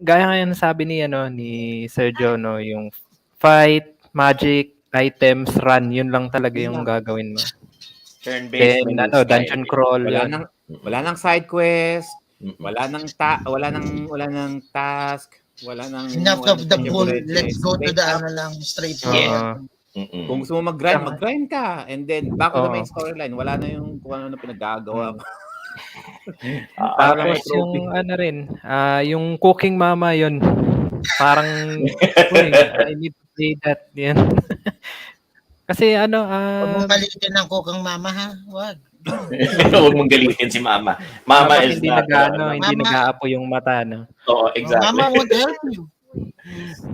gaya nga yan sabi ni ni Sergio, no, yung fight, magic, items, run, yun lang talaga yung gagawin mo. Turn-based. Then dungeon crawl. Wala nang side quest, wala nang task, wala nang Enough of the bull. Let's go to the straight forward. Kung gusto mo mag-grind ka, and then back to the main storyline, wala na yung kung ano pinagagawa mo. Tapos yung yung cooking mama yun. Parang I need to say that yan. Kasi Huwag mong balikin ng kukang mama, ha? Wag. Huwag mong galitin si Mama. Mama is hindi not... hindi nag-aapo yung mata, no? Oo, exactly. Mama won't help you.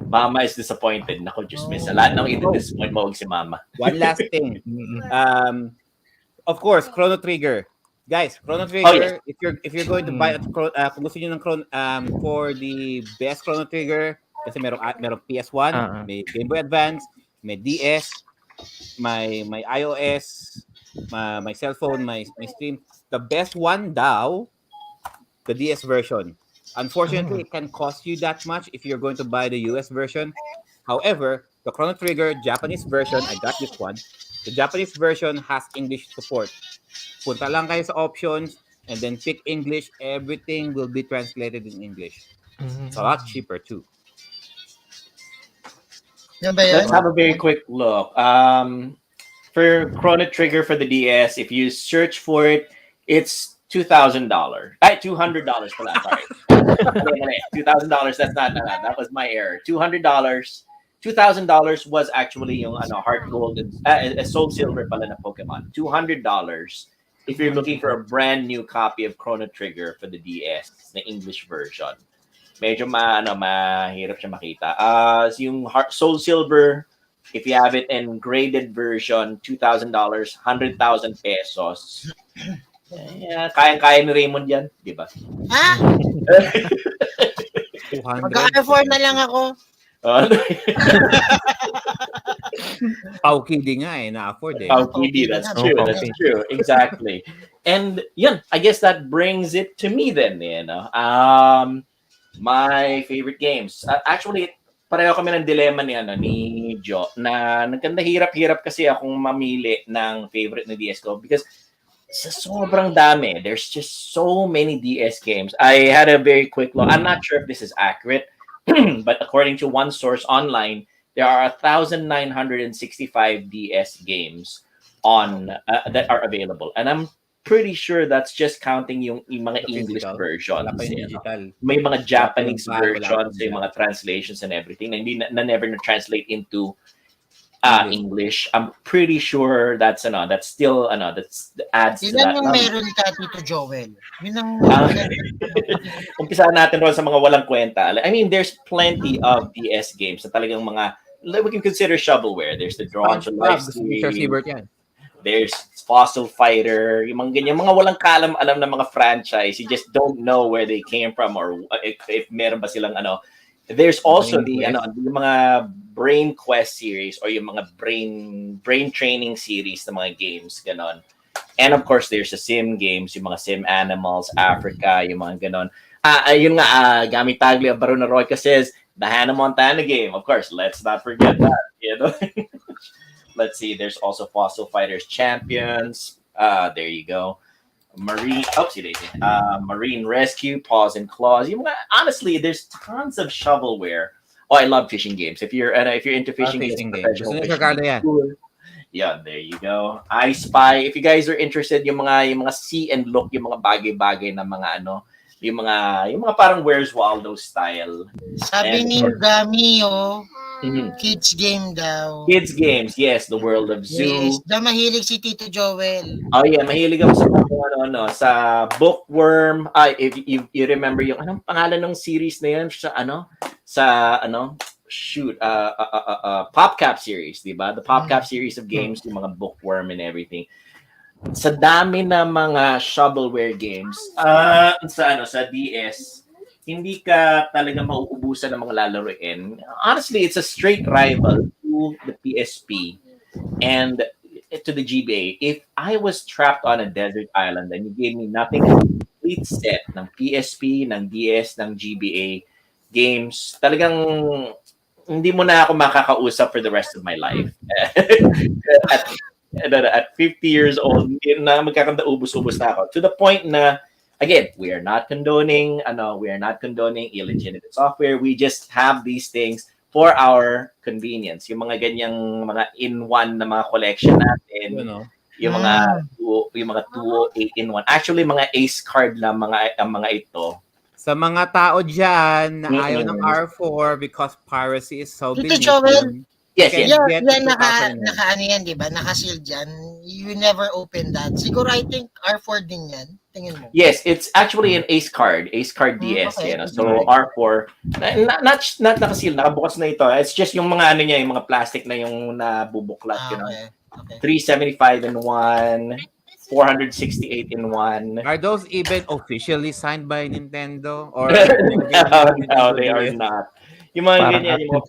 Mama is disappointed. Naku, Diyos me. Sa lahat ng i-disappoint mo, huwag si Mama. One last thing. Of course, Chrono Trigger. Guys, Chrono Trigger, if you're going to buy kung gusto niyo ng for the best Chrono Trigger, kasi merong PS1, may Game Boy Advance, may DS, may iOS, my cell phone, my stream. The best one daw, the DS version. Unfortunately, it can cost you that much if you're going to buy the US version. However, the Chrono Trigger Japanese version, I got this one. The Japanese version has English support. Punta lang kayo sa options and then pick English. Everything will be translated in English. It's a lot cheaper too. Let's have a very quick look. For Chrono Trigger for the DS, if you search for it, it's $2,000. $200 pala, sorry. $2,000, that's not, that was my error. $200. $2,000 was actually yung Heart Gold and Soul Silver pala na Pokemon. $200 if you're looking for a brand new copy of Chrono Trigger for the DS, the English version. Medyo mahirap siya makita. Yung Soul Silver, if you have it in graded version, $2,000, 100,000 pesos. Kayang-kaya ni Raymond yan, di ba? Ha? Mag-afford na lang ako. Paukidi nga na-afford eh. Paukidi, that's true. That's true. Exactly. And yun, I guess that brings it to me then, my favorite games. Actually, pareho kami ng dilemma ni Jo na hirap-hirap kasi akong mamili ng favorite na DS ko because sa sobrang dami. There's just so many DS games. I had a very quick look. I'm not sure if this is accurate, but according to one source online, there are 1,965 DS games that are available. And I'm pretty sure that's just counting yung mga English versions. May mga Japanese versions, yung mga translations and everything na never na-translate into English. I'm pretty sure that's still that's adds to that. Ilan yung meron ka, Tito Joel? Umpisa natin ron sa mga walang kwenta. I mean, there's plenty of DS games na talagang mga, we can consider shovelware. There's the Drawn to Life series. There's Fossil Fighter, yung mga ganyan, mga walang kaalam-alam na mga franchise. You just don't know where they came from or if meron ba silang There's also yung mga Brain Quest series or yung mga brain training series na mga games, ganon. And of course, there's the sim games, yung mga Sim Animals, Africa, yung mga ganon. Yun nga, Gamit Taglia, Baruna Royca says, the Hannah Montana game. Of course, let's not forget that, Let's see, there's also Fossil Fighters Champions. There you go. Marine Rescue, Paws and Claws. Honestly, there's tons of shovelware. Oh, I love fishing games. If you're into fishing games, Yeah, there you go. I Spy. If you guys are interested, yung mga see and look, yung mga bagay-bagay na mga ano, yung mga parang Where's Waldo style. Sabi And ni Gami, Mhm. kids game daw. Kids games, yes, The World of Yes, Zoo. mahilig si Tito Joel. Oh yeah, mahilig ako sa sa Bookworm. If you remember yung anong pangalan ng series na yun sa shoot, PopCap series, 'di ba? The PopCap series of games, yung mga Bookworm and everything. Sa dami na mga shovelware games, sa DS, hindi ka talaga mauubusan ng mga lalaroin. Honestly, it's a straight rival to the PSP and to the GBA. If I was trapped on a desert island and you gave me nothing but a complete set ng PSP, ng DS, ng GBA games, talagang hindi mo na ako makakausap for the rest of my life. at 50 years old, hindi na magkakanda-ubos-ubos na ako. To the point na, again, we are not condoning illegitimate software. We just have these things for our convenience. Yung mga ganyang mga in-one na mga collection natin, yung mga 208 in-one. Actually, mga ace card na mga ito. Sa mga tao dyan na ayaw ng R4 because piracy is so Tito beneath Joel, them. Yes, yes. Yan naka ano yan, di ba? Naka-sealed yan. You never open that. Siguro I think R4 din yan. Tingin mo. Yes, it's actually an Ace card DS. Okay. So R4, not naka-seal, nakabukas na ito. It's just yung mga ano niya, yung mga plastic na yung nabubuklat, Okay. 375 in 1, 468 in 1. Are those even officially signed by Nintendo? Or no, they are not. Yung mga Parang ganyan, yung mga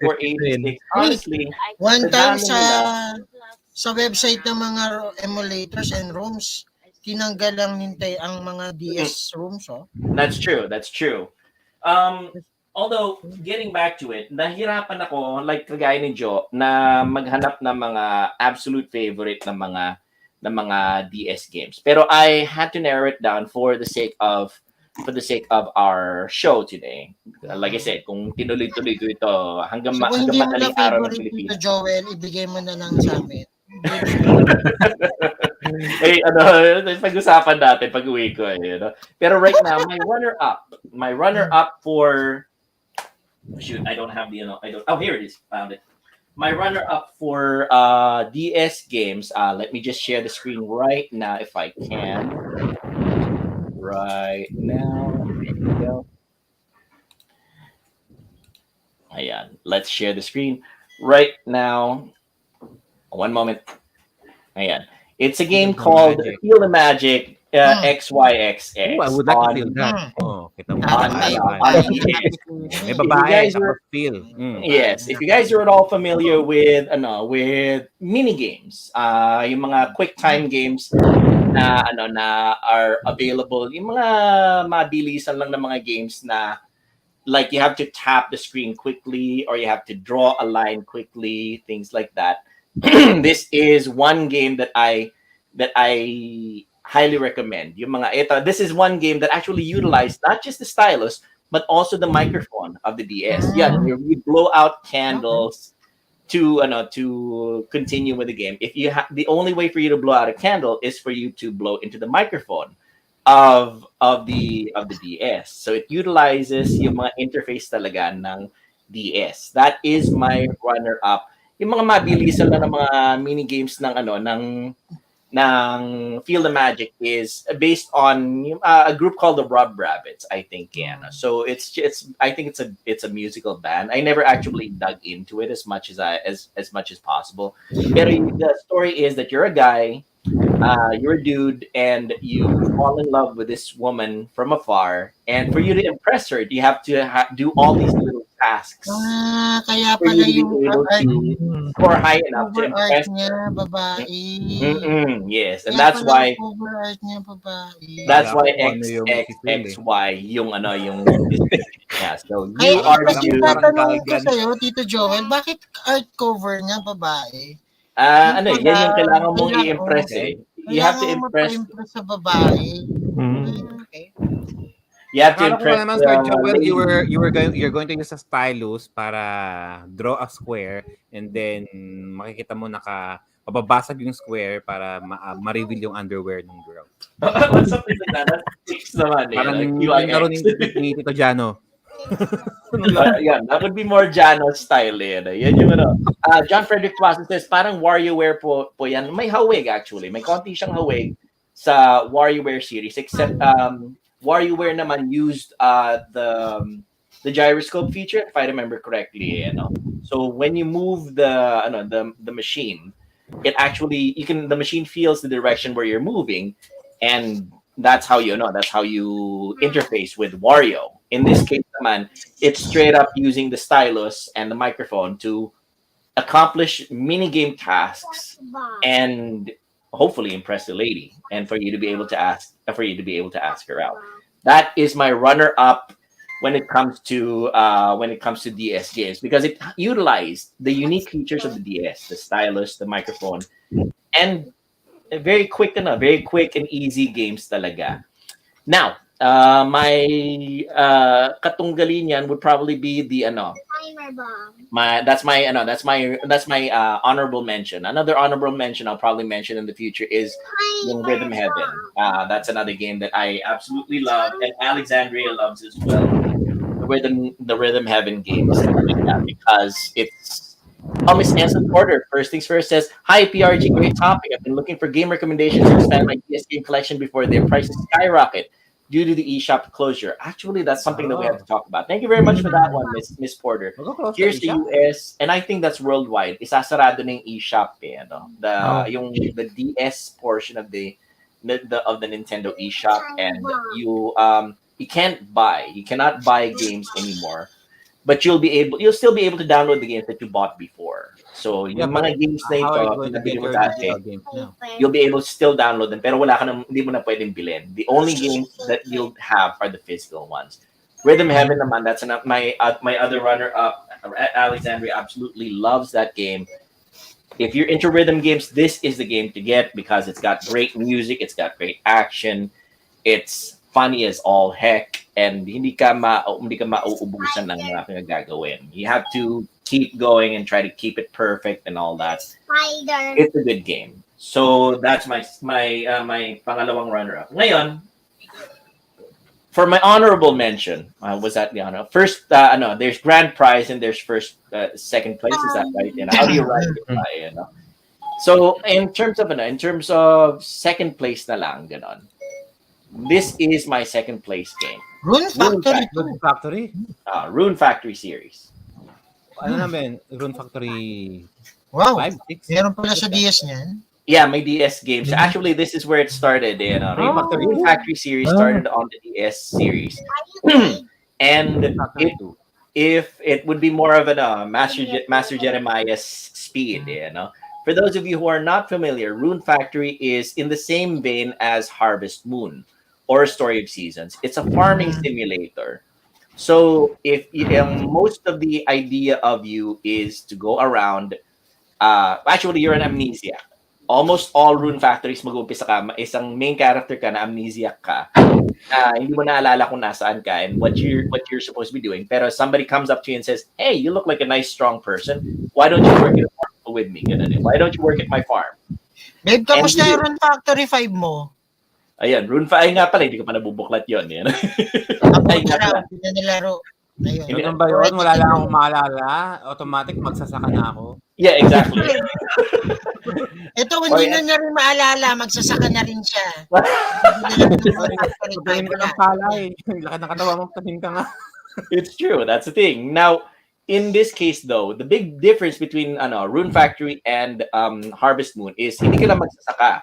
486. Honestly, One time sa dami sa website ng mga emulators and ROMs, tinanggal ang mga DS ROMs, That's true. Although, getting back to it, nahirapan ako, like kagaya ni Joe, na maghanap ng mga absolute favorite na mga DS games. Pero I had to narrow it down for the sake of our show today. Like I said, kung tinuloy-tuloy ko ito hanggang madaling araw ng Pilipinas. Tito Joel, ibigay mo na lang sa amin. Pag-usapan natin pag-uwi ko. Pero right now, my runner-up for... Shoot, I don't have the... Oh, here it is. Found it. My runner-up for DS games, let me just share the screen right now if I can. Right now. There we go. Ayan. Let's share the screen right now. One moment. Ayan. It's a game called Feel the Magic XYXX. I would like to feel that. Kita mo. May babae, feel. Yes, if you guys are at all familiar with mini games, yung mga quick time games na are available, yung mga mabilisan lang na mga games na like you have to tap the screen quickly or you have to draw a line quickly, things like that. This is one game that I highly recommend. This is one game that actually utilized not just the stylus but also the microphone of the DS. Yeah, you blow out candles to continue with the game. If you the only way for you to blow out a candle is for you to blow into the microphone of the DS. So it utilizes yung mga interface talaga ng DS. That is my runner up. Yung mga mabilisan lang ng mga mini games ng Feel the Magic is based on a group called the Rub Rabbits, I think. So I think it's a musical band. I never actually dug into it as much as possible. But the story is that you're a guy, you're a dude, and you fall in love with this woman from afar. And for you to impress her, you have to do all these little tasks. Kaya for pala you to be able to score high enough to impress niya, babae. Yes, and that's why Art niya, babae. that's why XXXY yung yeah. So you are the dude. Tatanungin ko sa'yo, Tito Joel, bakit art cover niya babae? Yan yung kailangan mong i-impress You have to impress sa babae. Okay. You have to impress. Naman, Sir Joel, you're going to use a stylus para draw a square and then makikita mo mababasag yung square para ma-reveal yung underwear ng girl. What's up with that? That's six naman eh. Parang Like, yung laro ni Tito Jano. Yan, that would be more Jano style eh. Yan yung ano. John Frederick Tuason says, parang WarioWare po yan. May hawig actually. May konti siyang hawig sa WarioWare series. Except WarioWare naman used the gyroscope feature, if I remember correctly. So when you move the machine, it actually the machine feels the direction where you're moving, and that's how you interface with Wario. In this case, man, it's straight up using the stylus and the microphone to accomplish mini game tasks and hopefully impress the lady, and for you to be able to ask her out. That is my runner up when it comes to DS games, because it utilized the unique features of the DS, the stylus, the microphone, and very quick and easy games talaga. Now, my katunggali niyan would probably be the that's my honorable mention. Another honorable mention I'll probably mention in the future is yung Rhythm Heaven. That's another game that I absolutely love, and Alexandria loves as well. The Rhythm Heaven games, because it's Miss Anson Porter. First things first says, "Hi PRG, great topic. I've been looking for game recommendations to expand my PS game collection before their prices skyrocket due to the eShop closure." Actually, that's something that we have to talk about. Thank you very much for that one, Miss Porter. Here's the US, and I think that's worldwide. Isasarado na yung eShop eh, the DS portion of the Nintendo eShop, and you cannot buy games anymore, but you'll still be able to download the games that you bought before. So yung mga games na ito, you'll be able to still download them, pero hindi mo na pwedeng bilhin. The only games that you'll have are the physical ones. Rhythm Heaven naman, that's my other runner-up. Alexandria absolutely loves that game. If you're into rhythm games, this is the game to get, because it's got great music, it's got great action, it's funny as all heck, and hindi ka mauubusan ng mga pinagagawin. You have to keep going and try to keep it perfect and all that. It's a good game. So that's my pangalawang runner-up. Ngayon, for my honorable mention, was that the honor? First, there's grand prize and there's second place. Is that right? And how do you rank it? So in terms of second place na lang, ganon. This is my second place game. Rune Factory. Rune Factory series. Ano naman? Rune Factory. Wow. 5, 6. Meron pala sa DS niyan. Yeah, my DS games. Actually, this is where it started. Rune Factory series started on the DS series, and if it would be more of a Master Jeremiah's speed. For those of you who are not familiar, Rune Factory is in the same vein as Harvest Moon or Story of Seasons. It's a farming simulator. So if most of the idea of you is to go around, actually you're an amnesiac. Almost all Rune Factories mag-umpisa ka, isang main character ka na amnesiac ka. Hindi mo naalala kung nasaan ka and what you're supposed to be doing. Pero somebody comes up to you and says, "Hey, you look like a nice, strong person. Why don't you work at a farm with me? Why don't you work at my farm?" Babe, kamusta yung Rune Factory 5 mo? Ayan, Rune Factory nga pala, hindi ko pa nabubuklat yun. Ay, nga pala. Hindi na nilaro. Ayun ba yun? Wala lang akong maalala. Automatic, magsasaka na ako. Yeah, exactly. Ito, hindi na rin maalala. Magsasaka na rin siya. Pagkain ka ng pala eh. Laki ng katawa mo, pagkain ka nga. It's true. That's the thing. Now, in this case though, the big difference between Rune Factory and Harvest Moon is hindi ka lang magsasaka.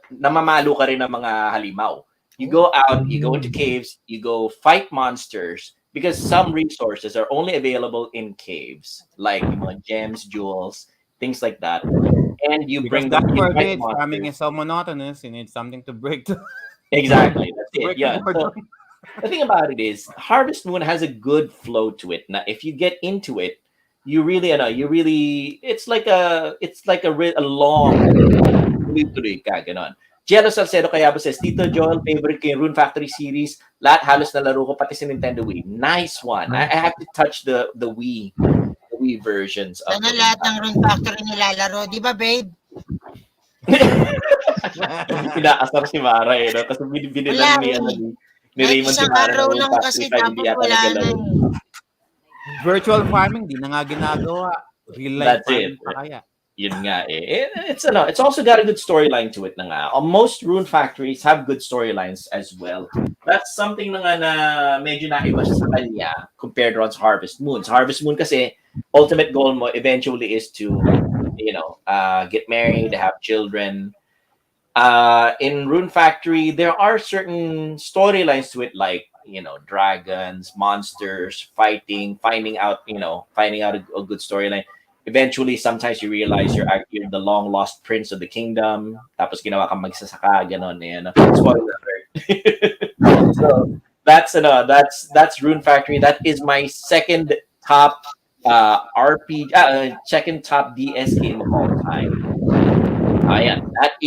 Namamalo ka rin ng mga halimaw. You go out, you go into caves, you go fight monsters, because some resources are only available in caves, like gems, jewels, things like that. And you bring them to fight monsters. Farming is so monotonous, you need something to break. Exactly, that's it. Yeah. So, the thing about it is, Harvest Moon has a good flow to it. Now, if you get into it, you really, it's like a long tuloy ka, ganon. Jello Salcedo Kayabo says, Tito Joel, favorite ko yung Rune Factory series. Lahat halos na laro ko, pati sa Nintendo Wii. Nice one. I have to touch the Wii Wii versions of Sana lahat ng Rune Factory nilalaro. Di ba, babe? Inaasar si Mara eh, no? Kasi binilan ni, ni Raymond si Isang Mara araw ng lang Factory kasi 5, hindi tapos yata wala na naglalaro. Virtual farming, di na nga ginagawa. Real life That's farming it. pa kaya. Yun nga eh. It's also got a good storyline to it na nga. Most Rune Factories have good storylines as well. That's something na nga na medyo naiba siya sa kanya compared to Harvest Moon. Sa Harvest Moon kasi, ultimate goal mo eventually is to, get married, have children. In Rune Factory, there are certain storylines to it, like dragons, monsters, finding out a good storyline. Eventually, sometimes you realize you're the long lost prince of the kingdom. Tapos ginawa kang magsasaka, ganon. Spoiler alert. So that's Rune Factory. That is my second top RPG, second top DS game of all time. Yeah, that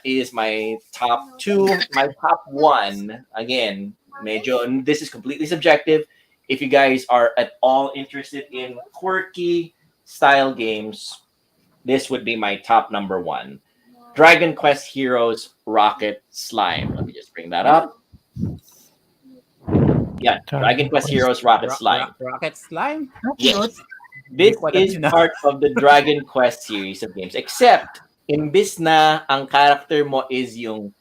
is my top 2. My top 1, again, medyo, and this is completely subjective. If you guys are at all interested in quirky style games, this would be my top number 1. Dragon Quest Heroes Rocket Slime. Let me just bring that up. Yeah, Dragon Quest Heroes Rocket Slime. Rocket Slime? Yes. This is part of the Dragon Quest series of games, except imbis na ang character mo is yung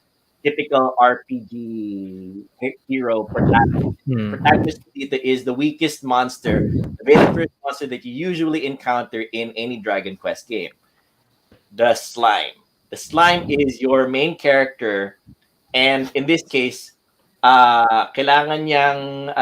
typical RPG hero protagonist. Protagonist dito is the weakest monster, the very first monster that you usually encounter in any Dragon Quest game. The slime. The slime is your main character, and in this case, kailangan niyang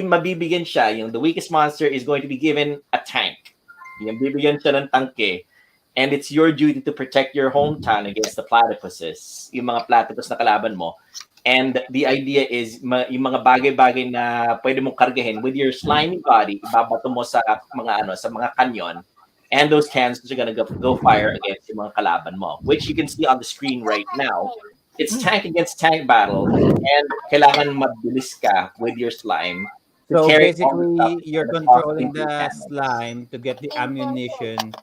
mabibigyan siya, yung the weakest monster is going to be given a tank. Yung bibigyan siya ng tangke. And it's your duty to protect your hometown against the platypuses, yung mga platypus na kalaban mo. And the idea is, yung mga bagay-bagay na pwede mong kargahin with your slimy body, ibabato mo sa mga kanyon. And those cans are gonna go fire against yung mga kalaban mo, which you can see on the screen right now. It's tank against tank battle, and kailangan mabilis ka with your slime. So basically, you're controlling the slime to get the ammunition.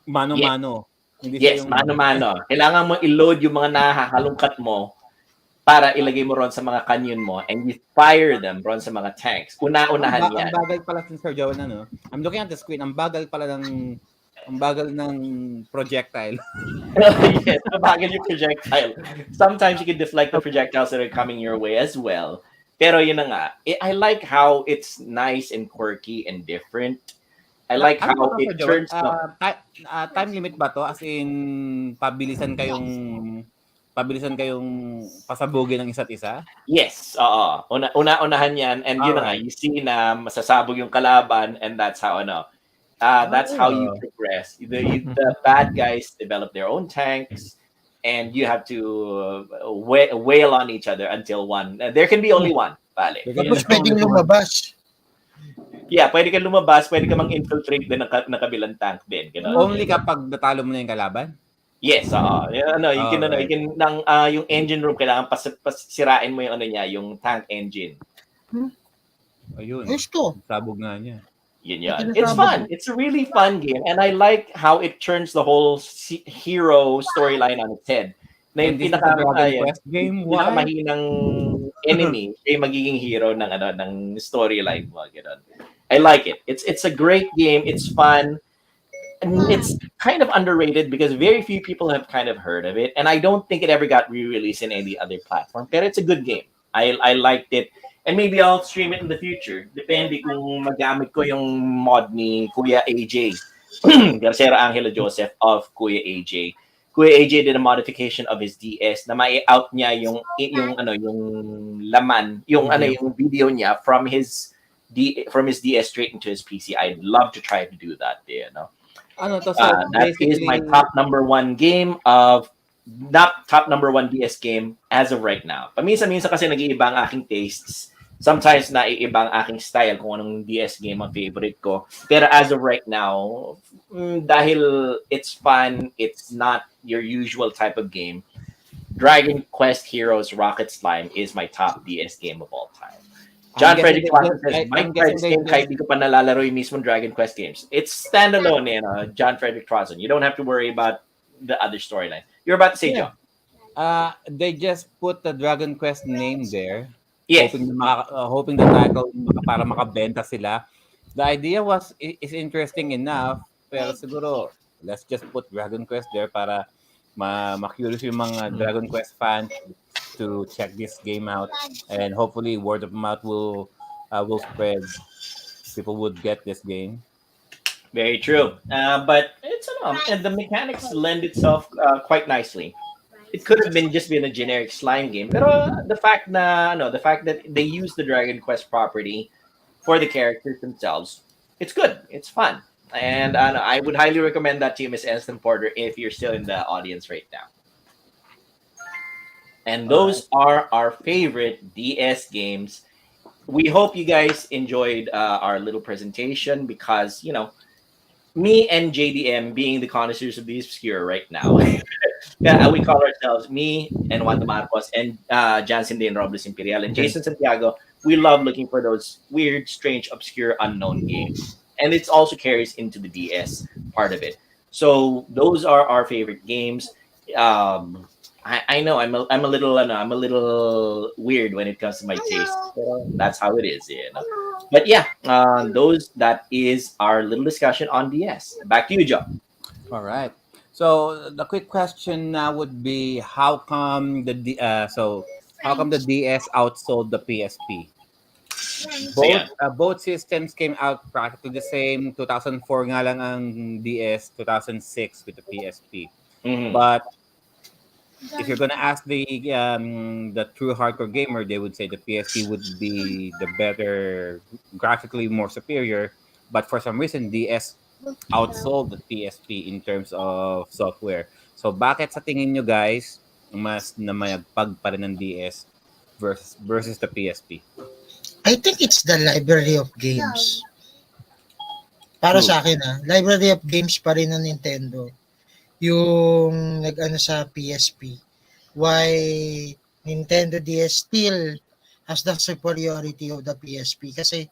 Mano-mano. Yes, mano-mano. Kailangan mo i-load yung mga nahahalungkat mo para ilagay mo ron sa mga canyon mo, and you fire them ron sa mga tanks. Una-unahan yan. Ang bagal pala Sir Joel, I'm looking at the screen. Ang bagal ng projectile. Yes, ang bagal yung projectile. Sometimes you can deflect the projectiles that are coming your way as well. Pero yun na nga. I like how it's nice and quirky and different. I like how it turns time limit ba to? As in, pabilisan kayong pasabugin ng isa't isa? Yes, oo. Una-unahan yan, and yun na nga, you see na masasabog yung kalaban, and that's how that's how you progress. The bad guys develop their own tanks, and you have to wail on each other until one. There can be only one. Vale. Tapos pwedeng lumabas. Yeah, pwede ka lumabas, pwede ka mang-infiltrate din ng kabilang tank din. Only kapag natalo mo na yung kalaban? Yes, yung engine room, kailangan pasirain mo yung yung tank engine. Ayun. Gusto. Sabog nga niya. Yun. It's fun. It's a really fun game, and I like how it turns the whole hero storyline on its head. Na yung pinakamahinang enemy ay magiging hero ng storyline mo, gano'n. I like it. It's a great game. It's fun. And it's kind of underrated because very few people have kind of heard of it. And I don't think it ever got re-released in any other platform. But it's a good game. I liked it. And maybe I'll stream it in the future. Depende kung magamit ko yung mod ni Kuya AJ. Garcero Angelo Joseph of Kuya AJ. Kuya AJ did a modification of his DS na mai-out niya yung laman, yung video niya from his DS straight into his PC. I'd love to try to do that there, that is my top number 1 game of not top number 1 DS game as of right now. Paminsan-minsan kasi nag-iiba ang aking tastes. Sometimes naiiba ang aking style kung anong DS game ang favorite ko. Pero as of right now, dahil it's fun, it's not your usual type of game, Dragon Quest Heroes Rocket Slime is my top DS game of all time. John guessing Frederick they Watson just, says, I'm Mike guessing Fred's they game kahit just di ko pa nalalaro yung mismong Dragon Quest games. It's standalone John Frederick Watson. You don't have to worry about the other storyline. You're about to say, yeah. Joe. They just put the Dragon Quest name there, Yes. hoping the title para makabenta sila. The idea is interesting enough, pero siguro let's just put Dragon Quest there para ma-curious yung mga Dragon Quest fans to check this game out, and hopefully word of mouth will spread. People would get this game. Very true. But it's and the mechanics lend itself quite nicely. It could have been just been a generic slime game, pero the fact that they use the Dragon Quest property for the characters themselves, it's good. It's fun, and I would highly recommend that to you, Miss Instant Porter, if you're still in the audience right now. And All right. those are our favorite DS games. We hope you guys enjoyed our little presentation because me and JDM being the connoisseurs of the obscure right now. Yeah, we call ourselves me and Wanda Marcos and Jansen Dean Robles Imperial and Jason Santiago. We love looking for those weird, strange, obscure, unknown games, and it also carries into the DS part of it. So those are our favorite games. I know I'm a little I'm a little weird when it comes to my taste. So that's how it is. But yeah, that is our little discussion on DS. Back to you, Joe. All right. So the quick question now would be, how come the DS outsold the PSP? So yeah. Both systems came out practically the same. 2004 nga lang ang DS, 2006 with the PSP. Mhm. But if you're gonna ask the true hardcore gamer, they would say the PSP would be the better, graphically more superior. But for some reason, DS outsold the PSP in terms of software. So bakit sa tingin nyo guys mas namayagpag pa rin ng DS versus the PSP? I think it's the library of games. Para True. sa akin library of games pa rin ng Nintendo. Yung nag-ano sa PSP. Why Nintendo DS still has the superiority of the PSP kasi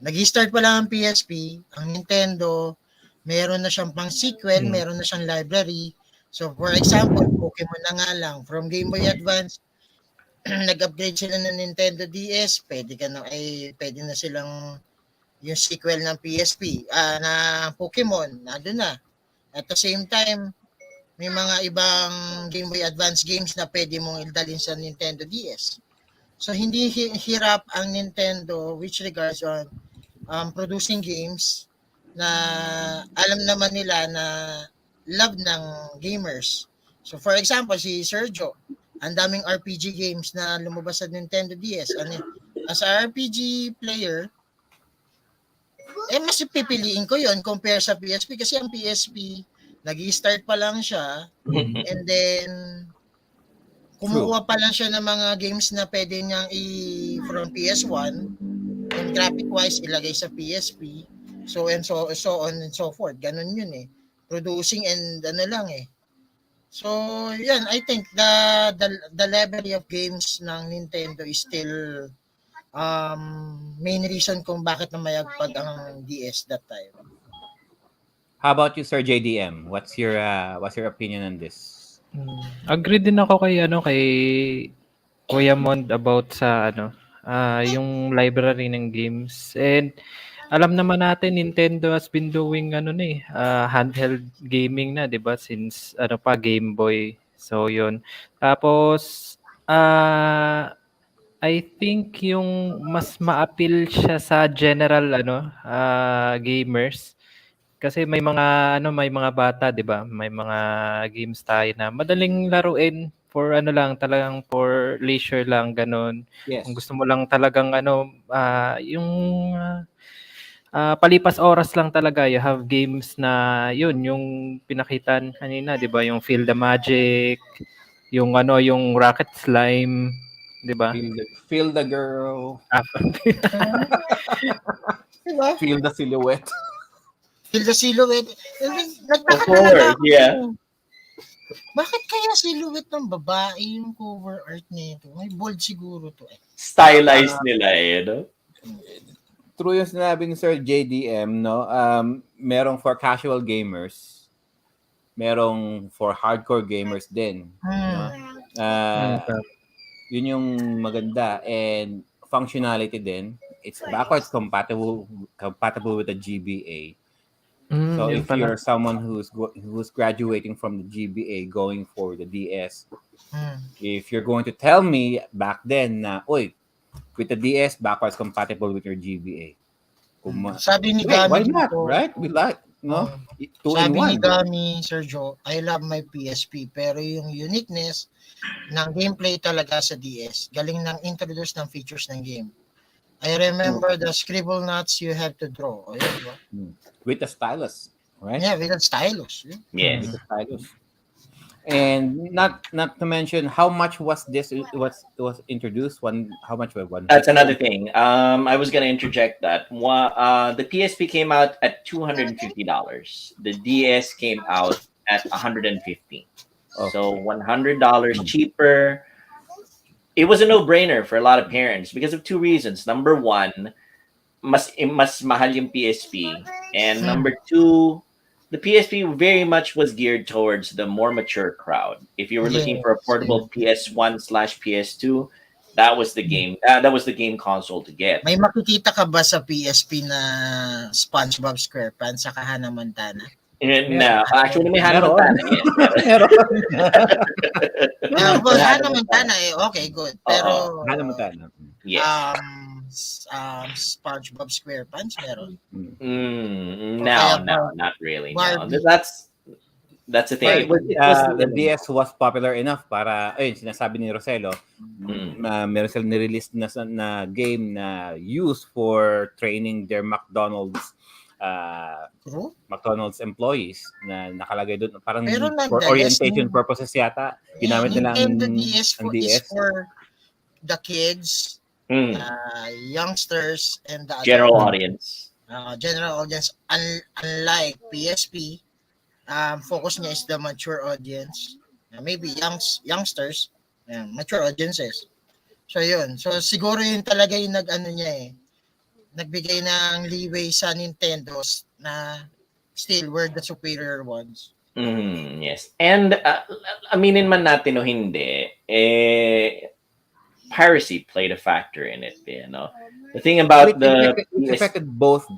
nag-start pa lang ang PSP, ang Nintendo meron na siyang pang sequel, meron na siyang library. So for example, Pokemon na nga lang from Game Boy Advance nag-upgrade sila ng Nintendo DS, pwede na silang yung sequel ng PSP, na Pokemon, nandun na. At the same time, may mga ibang Game Boy Advance games na pwede mong idalhin sa Nintendo DS. So, hindi hirap ang Nintendo which regards on producing games na alam naman nila na love ng gamers. So, for example, si Sergio, ang daming RPG games na lumabas sa Nintendo DS. As a RPG player, mas pipiliin ko yon compare sa PSP kasi ang PSP, nag-i-start pa lang siya and then kumukuha pa lang siya ng mga games na pwede niyang from PS1 and graphic-wise ilagay sa PSP. So on and so forth. Ganun yun Producing and lang So, yan, I think the library of games ng Nintendo is still main reason kung bakit namayagpag ang DS that time. How about you, Sir JDM? What's your opinion on this? Agree din ako kay Kuya Mond about sa yung library ng games. And alam naman natin Nintendo has been doing handheld gaming na, 'di ba? Since Game Boy. So 'yun. Tapos I think yung mas ma-appeal siya sa general gamers kasi may mga bata, 'di ba? May mga games tayo na madaling laruin for lang, talagang for leisure lang ganun. Yes. Kung gusto mo lang talagang yung palipas oras lang talaga, you have games na yun, yung pinakitan kanina, 'di ba? Yung Feel the Magic, yung yung Rocket Slime, 'di ba? Feel the girl. Diba? Feel the silhouette. Feel the silhouette. Nagtaka Of course, talaga ako. yeah. Bakit kaya silhouette ng babae yung cover art nito? May bold siguro to eh. Stylized nila no? True yung sinabi ni Sir JDM, no? Merong for casual gamers, merong for hardcore gamers din, no? Yun yung maganda, and functionality din. It's backwards compatible with the GBA. So if you're someone who's graduating from the GBA going for the DS, if you're going to tell me back then na, oy, with the DS backwards compatible with your GBA, sabi ni Gami, why not, right? We like, no? Two sabi in one. ni Gami, Sergio, I love my PSP, pero yung uniqueness ng gameplay talaga sa DS, galing nang introduce ng features ng game. I remember the scribble knots you have to draw. Oh, yun, diba? With the stylus, right? Yeah, with the stylus. Yes. With the stylus. And not to mention how much was this was introduced. How much was one? That's another thing. I was gonna interject that. The PSP came out at $250. The DS came out at $150. So $100 cheaper. It was a no-brainer for a lot of parents because of two reasons. Number one, mas mahal yung PSP, and number two, the PSP very much was geared towards the more mature crowd. If you were looking for a portable PS1/PS2, that was the game. That was the game console to get. May makikita ka ba sa PSP na SpongeBob SquarePants sa Hannah Montana? No, actually may Hannah Montana. Hannah Montana okay, good. Pero Hannah Montana. Yes. SpongeBob SquarePants meron. No, not really. No. That's the thing. The DS was popular enough para, ayun, sinasabi ni Roselo, meron silang nirelease na game na used for training their McDonald's employees na nakalagay doon parang for orientation purposes yata ginamit nila ang DS is for the kids, youngsters, and the general audience. Unlike PSP, focus niya is the mature audience, maybe youngsters, mature audiences. So yun, so siguro yun talaga yung nagbigay ng leeway sa Nintendo's na still were the superior ones. Yes. And aminin man natin o hindi, piracy played a factor in it. You know? The thing about it affected both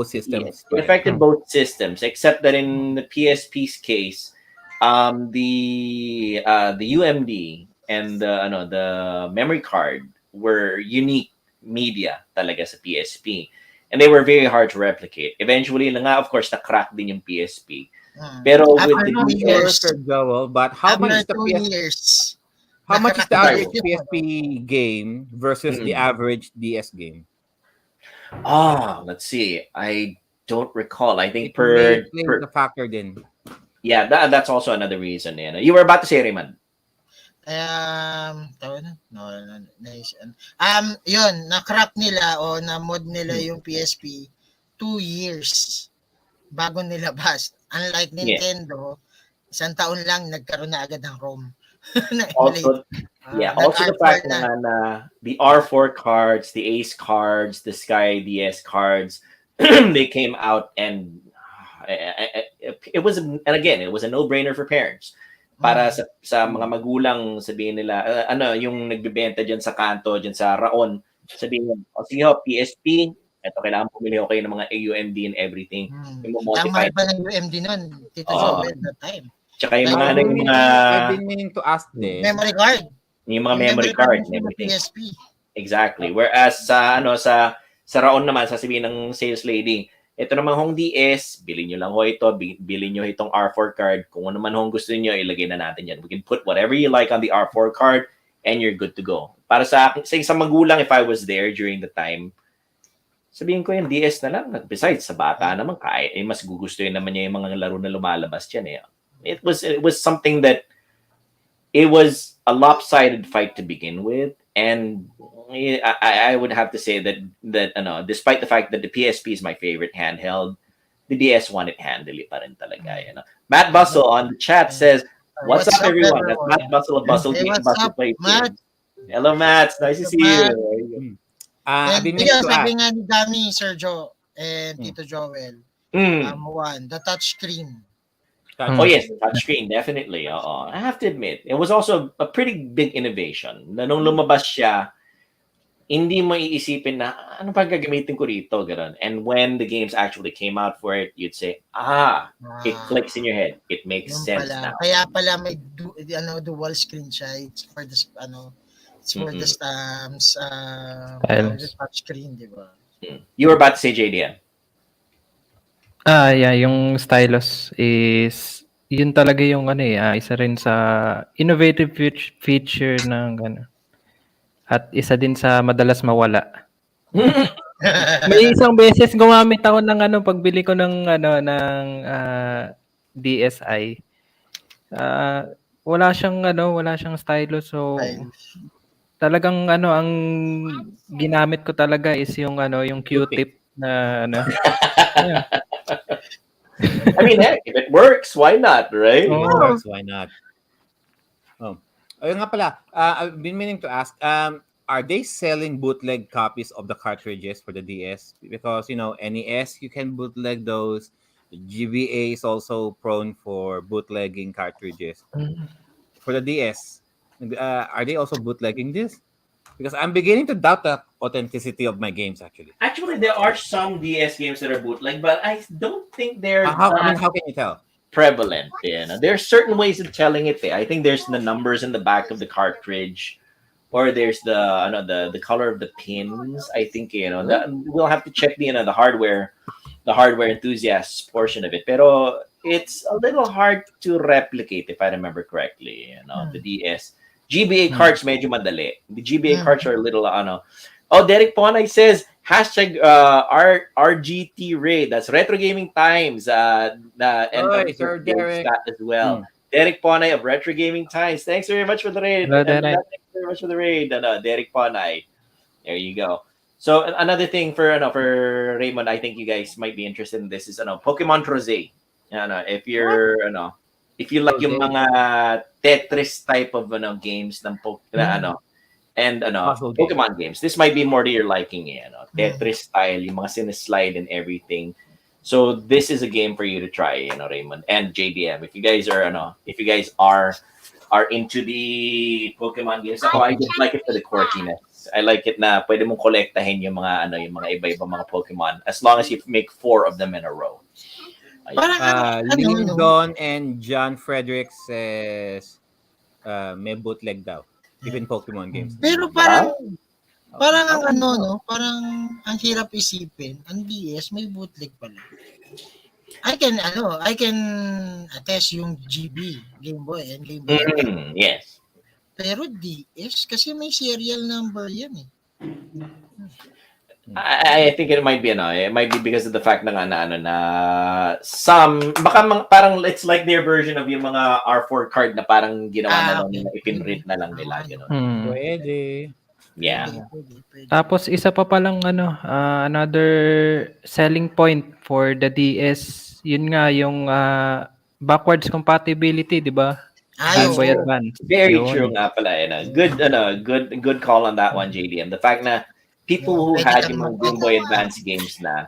systems. Yes, it affected both systems, except that in the PSP's case, the UMD and the memory card were unique media talaga sa PSP, and they were very hard to replicate. Eventually of course na-crack din yung PSP, pero with the years, but how much is the average PSP game versus the average DS game? Let's see, I don't recall. I think per the factor din. Yeah, that's also another reason. You were about to say, Raymond. Yun, na-crack nila o na-mod nila yung PSP 2 years bago nilabas. Unlike Nintendo, isang taon lang nagkaroon na agad ng ROM. Also the fact na the R4 cards, the Ace cards, the Sky DS cards, they came out, and it was a no-brainer for parents. Para sa mga magulang, sabihin nila, yung nagbebenta dyan sa kanto, dyan sa Raon, sabihin, sige ho, PSP, eto, kailangan pumili kayo ng mga AUMD and everything. Tama pa ng UMD nun, Tito Joel, that time. Tsaka yung mga I've been meaning to ask din. Memory card. Yung mga memory card and everything. PSP. Exactly. Whereas sa Raon naman, sasabihin ng sales lady, ito naman hong DS, bilhin nyo lang ho ito, bilhin nyo itong R4 card. Kung ano man hong gusto niyo, ilagay na natin yan. We can put whatever you like on the R4 card and you're good to go. Para sa isang magulang, if I was there during the time, sabihin ko yung DS na lang. Besides, sa bata naman, mas gugustuhin naman niya yung mga laro na lumalabas dyan. It was something that, it was a lopsided fight to begin with. And I would have to say that despite the fact that the PSP is my favorite handheld, the DS won it handily pa rin talaga. Matt Bustle on the chat says, What's up, everyone? That's everyone? Matt Bustle of Bustle Hey, what's Bustle up, Play Matt? Games. Hello, Matt. Nice to What's up, see Matt? you. I've And been meaning yeah, to sabi ask. nga ni Dami, Sergio, and Mm. Tito Joel, Mm. one, the touchscreen. Oh yes, touchscreen, definitely. I have to admit, it was also a pretty big innovation. Na nung lumabas siya, hindi mo iisipin na ano pa gagamitin ko rito, ganun. And when the games actually came out for it, you'd say, it clicks in your head. It makes Yung sense pala. now. Kaya pala may dual screen siya. It's for the touchscreen, di ba? You were about to say JDM. Yeah, yung stylus is yun talaga yung isa rin sa innovative feature ng at isa din sa madalas mawala. May isang beses gumamit ako ng pagbili ko ng DSi. Wala siyang stylus, so talagang ang ginamit ko talaga is yung yung Q-tip na Yeah. I mean, heck, if it works, why not, right? If it works, why not? Ayun nga pala, I've been meaning to ask, are they selling bootleg copies of the cartridges for the DS? Because, NES, you can bootleg those. The GBA is also prone for bootlegging cartridges. For the DS, are they also bootlegging this? Because I'm beginning to doubt the authenticity of my games, actually. Actually, there are some DS games that are bootleg, but I don't think they're How can you tell? prevalent. There are certain ways of telling it. I think there's the numbers in the back of the cartridge, or there's the color of the pins. I think we'll have to check the hardware enthusiasts portion of it. Pero it's a little hard to replicate if I remember correctly. The DS GBA cards medyo madali. The GBA cards are a little Oh, Derek Ponay says hashtag RGT Raid. That's Retro Gaming Times. And Sir Derek as well. Derek Ponay of Retro Gaming Times. Thanks very much for the raid. Hello, Derek. Thanks very much for the raid. Derek Ponay. There you go. So another thing for Raymond, I think you guys might be interested in this is Pokemon Rosé. If you're if you like yung mga Tetris type of games ng Pokemon games, this might be more to your liking. Tetris style, yung mga sinislide and everything. So this is a game for you to try, Raymond and JDM. If you guys are into the Pokemon games, I just like it for the quirkiness. I like it na pwede mong kolektahin yung mga iba-ibang mga Pokemon as long as you make 4 of them in a row. Lindon and John Frederick says may bootleg daw. Even Pokemon games. Pero parang parang ang hirap isipin. Ang DS may bootleg pala. I can attest yung GB, Game Boy and Game Boy. Yes. Pero DS kasi may serial number yan eh. I think it might be because of the fact na some baka parang it's like their version of yung mga R4 card na parang ginawa na lang nila, ipinrint na lang nila Pwede. Yeah. Pwede. Tapos isa pa palang another selling point for the DS, yun nga yung backwards compatibility, di ba? Game Boy Advance. Very true nga pala. Good call on that one, JDM. The fact na people who had yung mga Game Boy Advance games na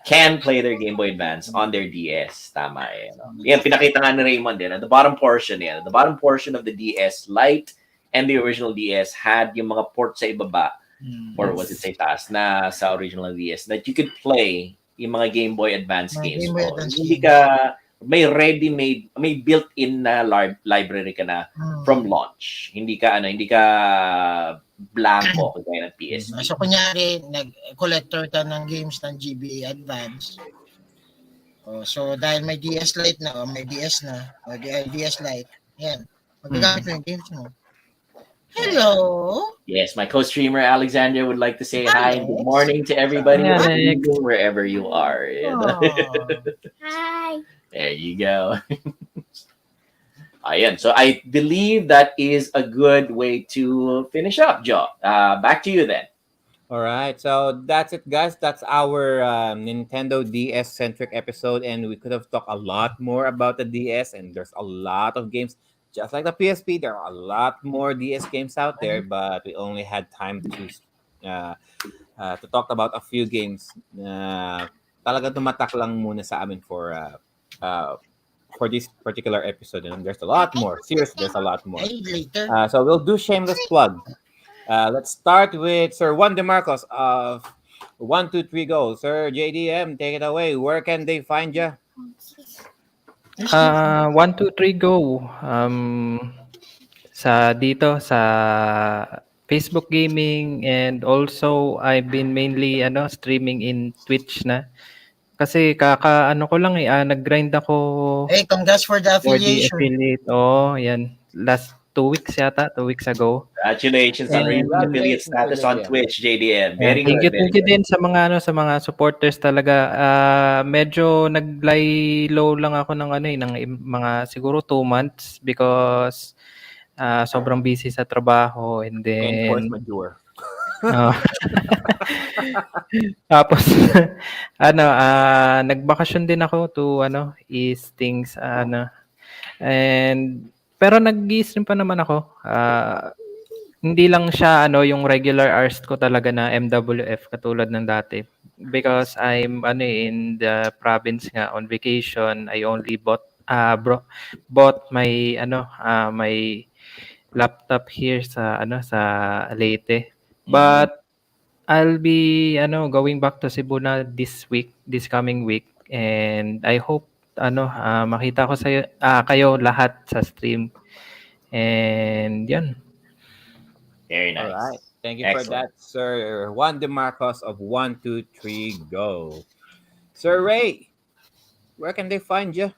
can play their Game Boy Advance on their DS. Tama Yan, pinakita nga ni Raymond the bottom portion of the DS Lite and the original DS had yung mga port sa ibaba or was it sa taas na sa original DS that you could play yung mga Game Boy Advance games. Hindi ka may ready-made, may built-in na library ka na from launch. Hindi ka blanco kagaya ng PSP. So kunyari nag-collector ka ng games ng GBA Advance. So dahil may DS Lite na may DS na, DS Lite, yan. Magagamit mo yung games mo. Hello. Yes, my co-streamer Alexandra would like to say hi and good morning to everybody wherever you are. Hi. There you go. Ayan. So I believe that is a good way to finish up, Joe. Back to you then. All right. So that's it, guys. That's our Nintendo DS-centric episode. And we could have talked a lot more about the DS. And there's a lot of games just like the PSP, there are a lot more DS games out there, but we only had time uh, to talk about a few games na talaga tumatak lang muna sa amin uh, for this particular episode. And there's a lot more. Seriously, there's a lot more. Hey, later. So we'll do shameless plug. Let's start with Sir Juan DeMarcos of 123 Go. Sir JDM, take it away. Where can they find you? 1, 2, 3, go. Sa dito sa Facebook gaming, and also I've been mainly streaming in Twitch na. Kasi ano ko lang nag-grind ako Hey, congrats for the for the affiliation. affiliate. Oh, yan. Last 2 weeks yata, 2 weeks ago. Congratulations on reaching And affiliate status on Twitch, JDM. Very thank good. you din sa mga sa mga supporters talaga. Medyo nag-lie low lang ako ng ng mga siguro 2 months because sobrang busy sa trabaho, and And force then majeure. oh. Tapos nagbakasyon din ako to is things and pero nag-i-stream pa naman ako. Hindi lang siya yung regular hours ko talaga na MWF katulad ng dati, because I'm in the province nga on vacation. I only bought my my laptop here sa Leyte. But I'll be going back to Cebu na this coming week, and I hope makita ko kayo lahat sa stream. And yan. Very nice. All right. Thank you Excellent. for that, Sir Juan DeMarcos of 123 Go. Sir Ray, where can they find you?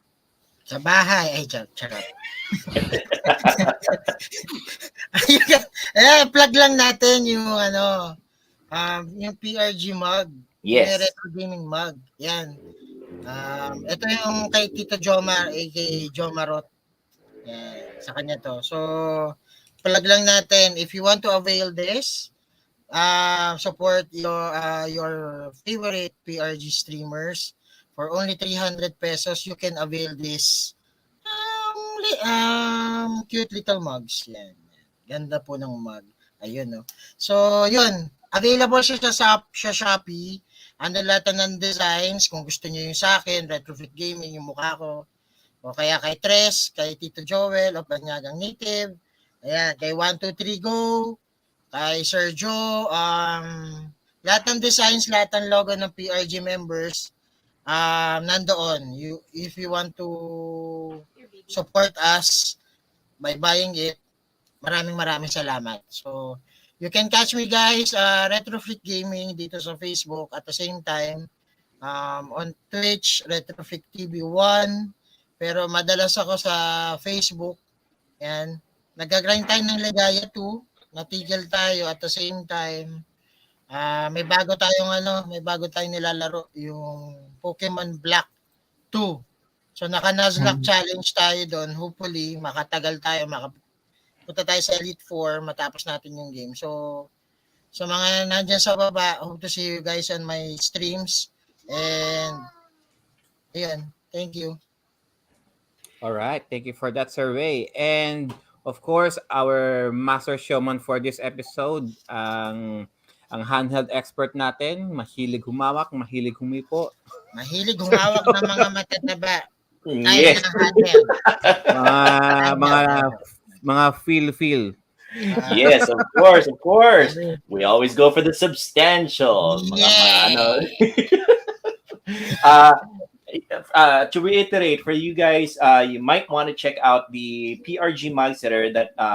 Sa bahay. Ay, charot. Plug lang natin yung yung PRG mug. Yes. Yung retro gaming mug. Yan. Ito yung kay Tito Jomar, aka Jomarot. Yan, sa kanya to. So, plug lang natin. If you want to avail this, support your favorite PRG streamers for only 300 pesos. You can avail this cute little mugs. Yan. Ganda po ng mug. Ayun, no. So, yun. Available siya sa Shopee. Ano lahat ng designs. Kung gusto niyo yung sa akin, Retrofit Gaming, yung mukha ko. O kaya kay Tres, kay Tito Joel, o Banyagang Native. Ayan, kay 123 Go, kay Sir Joe. Lahat ng designs, lahat ng logo ng PRG members, nandoon. If you want to support us by buying it, maraming salamat. So, you can catch me guys, Retrofit Gaming dito sa Facebook, at the same time on Twitch, Retrofit TV 1, pero madalas ako sa Facebook. Yan, nagagrind tayo ng Legaya 2, natigil tayo. At the same time may bago tayong nilalaro, yung Pokemon Black 2. So naka-Nuzlocke challenge tayo doon. Hopefully makatagal tayo, punta tayo sa Elite 4 matapos natin yung game. So sa mga nandyan sa baba, hope to see you guys on my streams. And ayun, thank you. All right. Thank you for that survey. And of course, our master showman for this episode, ang handheld expert natin, mahilig humawak, mahilig humipo. Mahilig humawak ng mga matataba. Yes. Mga feel. Yes, of course. We always go for the substantial. Yeah. To reiterate for you guys, you might want to check out the PRG mugs that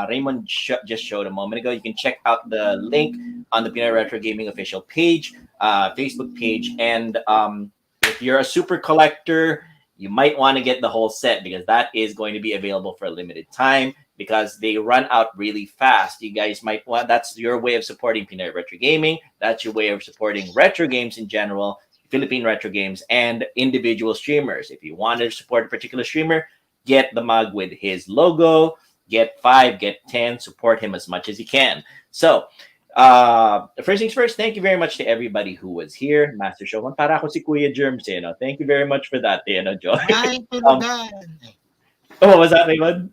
Raymond just showed a moment ago. You can check out the link on the Pinoy Retro Gaming official page, Facebook page, and if you're a super collector, you might want to get the whole set, because that is going to be available for a limited time, because they run out really fast. You guys might want, that's your way of supporting Pinoy Retro Gaming. That's your way of supporting retro games in general, Philippine retro games, and individual streamers. If you want to support a particular streamer, get the mug with his logo. Get 5, get 10, support him as much as you can. So, first things first, thank you very much to everybody who was here. Master Showman, para ako si Kuya Germs, thank you very much for that, Joy. Ay, tulugan. What was that, Raymond?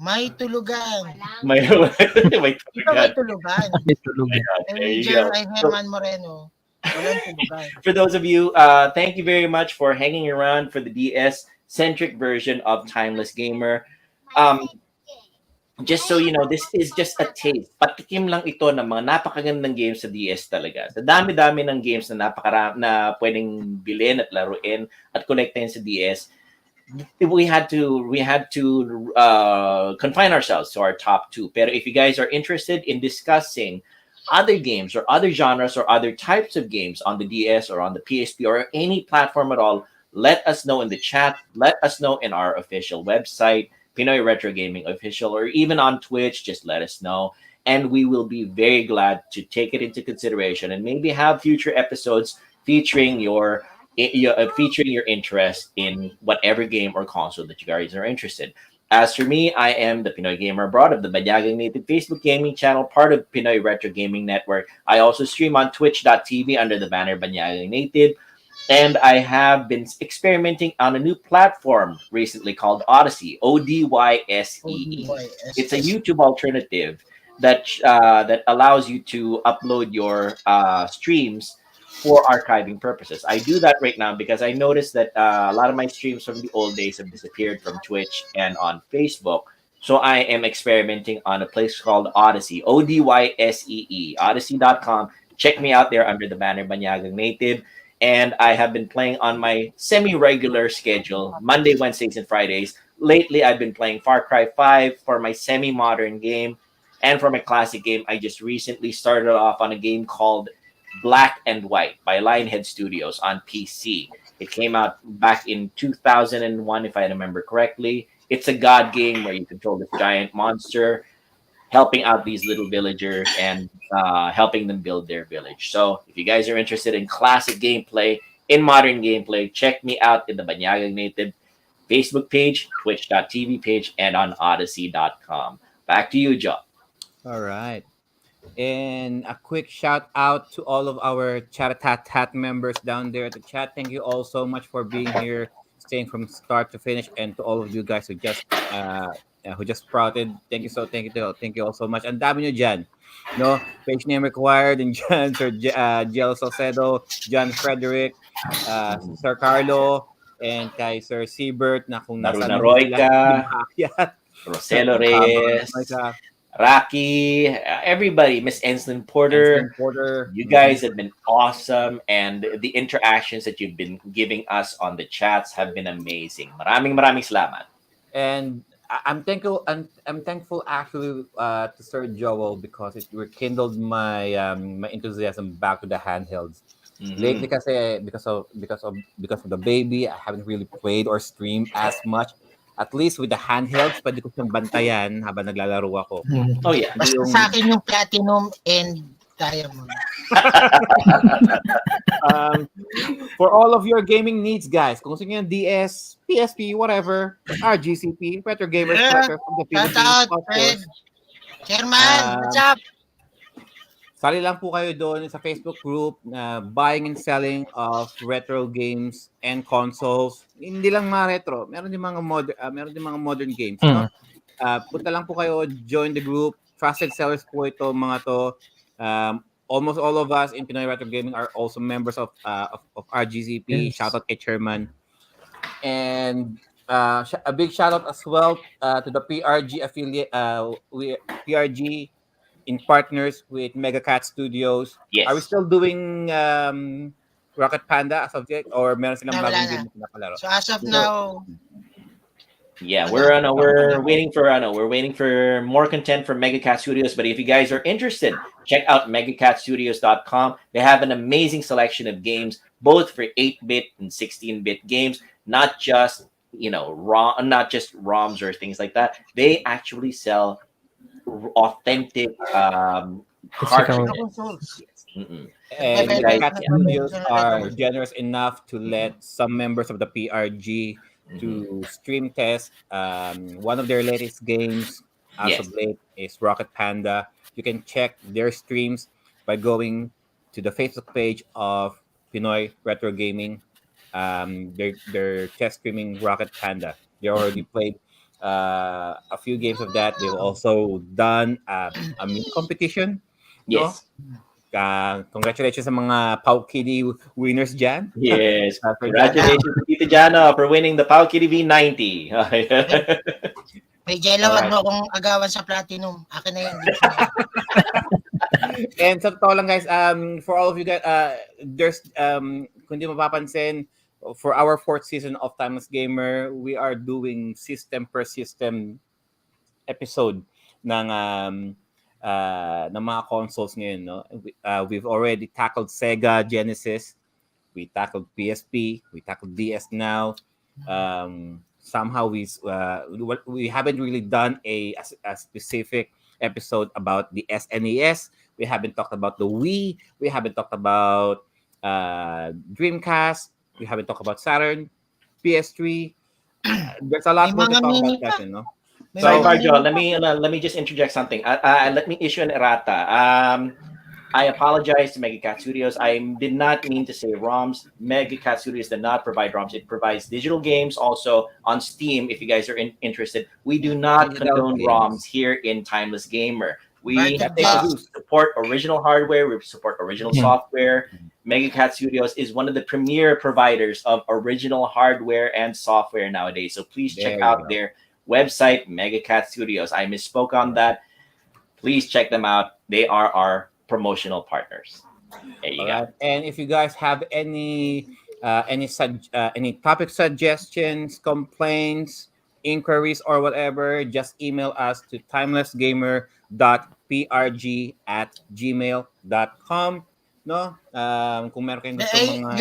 May tulugan. May may Ito may tulugan. tulugan. May tulugan. There Kay you Jer go. ay So, Herman Moreno. Walang tulugan. for those of you, thank you very much for hanging around for the DS centric version of Timeless Gamer. Um, just so you know, this is just a taste. Patikim lang ito ng mga napakagandang games sa DS talaga. Sa dami-dami ng games na na pwedeng bilhin at laruin at kolektahin sa DS, we had to confine ourselves to our top two. Pero if you guys are interested in discussing other games or other genres or other types of games on the DS or on the PSP or any platform at all, let us know in the chat. Let us know in our official website, Pinoy Retro Gaming Official, or even on Twitch. Just let us know. And we will be very glad to take it into consideration and maybe have future episodes featuring featuring your interest in whatever game or console that you guys are interested. As for me, I am the Pinoy Gamer Abroad of the Banyagang Native Facebook gaming channel, part of Pinoy Retro Gaming Network. I also stream on twitch.tv under the banner Banyagang Native. And I have been experimenting on a new platform recently called Odyssey, Odyssee. It's a YouTube alternative that allows you to upload your streams for archiving purposes. I do that right now because I noticed that a lot of my streams from the old days have disappeared from Twitch and on Facebook. So I am experimenting on a place called Odyssey, Odyssee, odyssey.com. Check me out there under the banner Banyagang Native. And I have been playing on my semi-regular schedule, Monday, Wednesdays, and Fridays. Lately, I've been playing Far Cry 5 for my semi-modern game. And for my classic game, I just recently started off on a game called Black and White by Lionhead Studios on PC. It came out back in 2001, if I remember correctly. It's a god game where you control this giant monster, helping out these little villagers and helping them build their village. So if you guys are interested in classic gameplay, in modern gameplay, check me out in the Banyagang Native Facebook page, twitch.tv page, and on odyssey.com. Back to you, Joe. All right. And a quick shout out to all of our Chat members down there at the chat. Thank you all so much for being here, staying from start to finish, and to all of you guys who just sprouted. Thank you all so much. And dami nyo dyan. No, page name required and John Sir Jiel Salcedo, John Frederick, Sir Carlo, and kay Sir Siebert na kung nasa Naruna man sila Royca, maakyat. Roselo Reyes, Rocky, everybody, Miss Enslin Porter. You guys have been awesome, and the interactions that you've been giving us on the chats have been amazing. Maraming salamat. And I'm thankful actually to Sir Joel because it rekindled my enthusiasm back to the handhelds. Lately kasi because of the baby, I haven't really played or streamed as much. At least with the handhelds, pwede ko siyang bantayan habang naglalaro ako. Oh yeah. Basta sa akin yung platinum and diamond. For all of your gaming needs, guys, kung gusto niyo yung DS, PSP, whatever, RGCP, Retro Gamers Club from the Shout Philippines, out, of Fred. course. Chairman, what's up? Sali lang po kayo doon sa Facebook group na buying and selling of retro games and consoles. Hindi lang mga retro, meron din mga modern games, no? Punta lang po kayo, join the group. Trusted sellers po ito mga to. Almost all of us in Pinoy Retro Gaming are also members of RGCP. Yes. Shout out kay Chairman. And a big shout out as well to the PRG affiliate PRG in partners with Mega Cat Studios. Yes. Are we still doing Rocket Panda as of yet, or meron silang Wala bagong na. game na pinakalaro? So as of now, Yeah, we're waiting for more content from Mega Cat Studios. But if you guys are interested, check out megacatstudios.com. They have an amazing selection of games, both for 8-bit and 16-bit games, not just not just ROMs or things like that. They actually sell authentic cartridges. consoles. And Okay, Mega Cat okay. Studios Okay. are generous enough to let some members of the PRG to stream test one of their latest games as of late is Rocket Panda. You can check their streams by going to the Facebook page of Pinoy Retro Gaming. They're test streaming Rocket Panda. They already played a few games of that. They've also done a mini competition. Yes. No? Congratulations sa mga Pau Kitty winners dyan. Yes. Congratulations to Tito Jana for winning the Pau Kitty V90. May Jello, wag mo akong agawan sa platinum. Akin na yun. And sa totoo lang guys, for all of you guys, there's, kung di mapapansin, for our 4th season of Timeless Gamer, we are doing system per system episode ng mga consoles ngayon. No? We've already tackled Sega Genesis, we tackled PSP, we tackled DS now. Somehow we haven't really done a specific episode about the SNES. We haven't talked about the Wii. We haven't talked about Dreamcast. We haven't talked about Saturn, PS3. There's a lot more to talk about that, you know. So, Barjo, let me just interject something. Let me issue an errata. I apologize to Mega Cat Studios. I did not mean to say ROMs. Mega Cat Studios did not provide ROMs. It provides digital games also on Steam if you guys are interested. We do not condone ROMs here in Timeless Gamer. We support original hardware. We support original software. Mega Cat Studios is one of the premier providers of original hardware and software nowadays. So please check out their website, Mega Cat Studios. I misspoke on that. Please check them out. They are our promotional partners. There you go. And if you guys have any topic suggestions, complaints, inquiries, or whatever, just email us to timelessgamer.prg@gmail.com. No? Kung meron kayong gusto mga...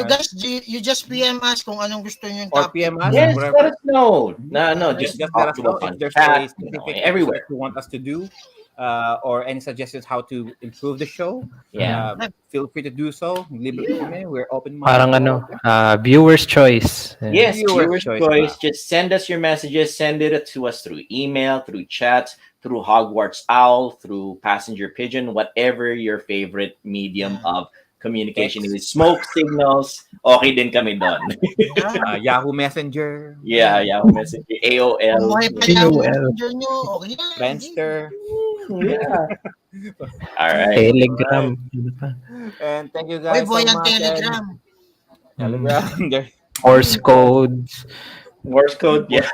You just PM us kung anong gusto nyo. Or PM us. Yes, let us know. No, just let us know if there's a specific everywhere you want us to do. Or any suggestions how to improve the show, feel free to do so. We're open-minded. Parang viewer's choice. Yes, viewer's choice. Just send us your messages. Send it to us through email, through chat, through Hogwarts Owl, through Passenger Pigeon, whatever your favorite medium of communication is. Smoke signals, okay din kami doon. Yahoo Messenger. Yeah, Yahoo Messenger, AOL. Friendster. Yeah. All right. Telegram. And thank you guys so much. Telegram. Morse codes. Morse code, yeah.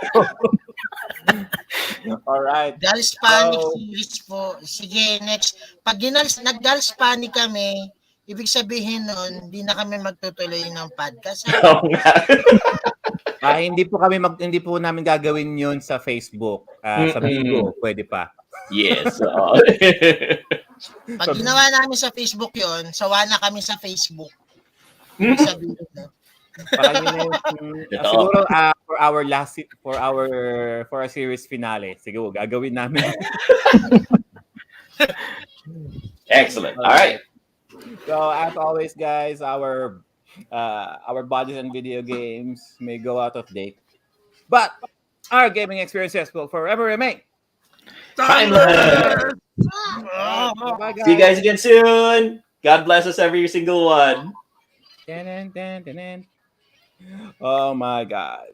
All right. Dals Panic series po. Sige, next. Pag nag-Dals Panic kami, ibig sabihin nun, hindi na kami magtutuloy ng podcast. Hindi po namin gagawin 'yun sa Facebook. Sa Bigo, pwede pa. Yes. Pag ginawa namin sa Facebook 'yon, sawa na kami sa Facebook. Sabihin na. Siguro for our series finale, siguro gagawin namin. Excellent. All right. So as always, guys, our bodies and video games may go out of date, but our gaming experiences will forever remain timeless. Bye, guys. See you guys again soon. God bless us every single one. Oh my God.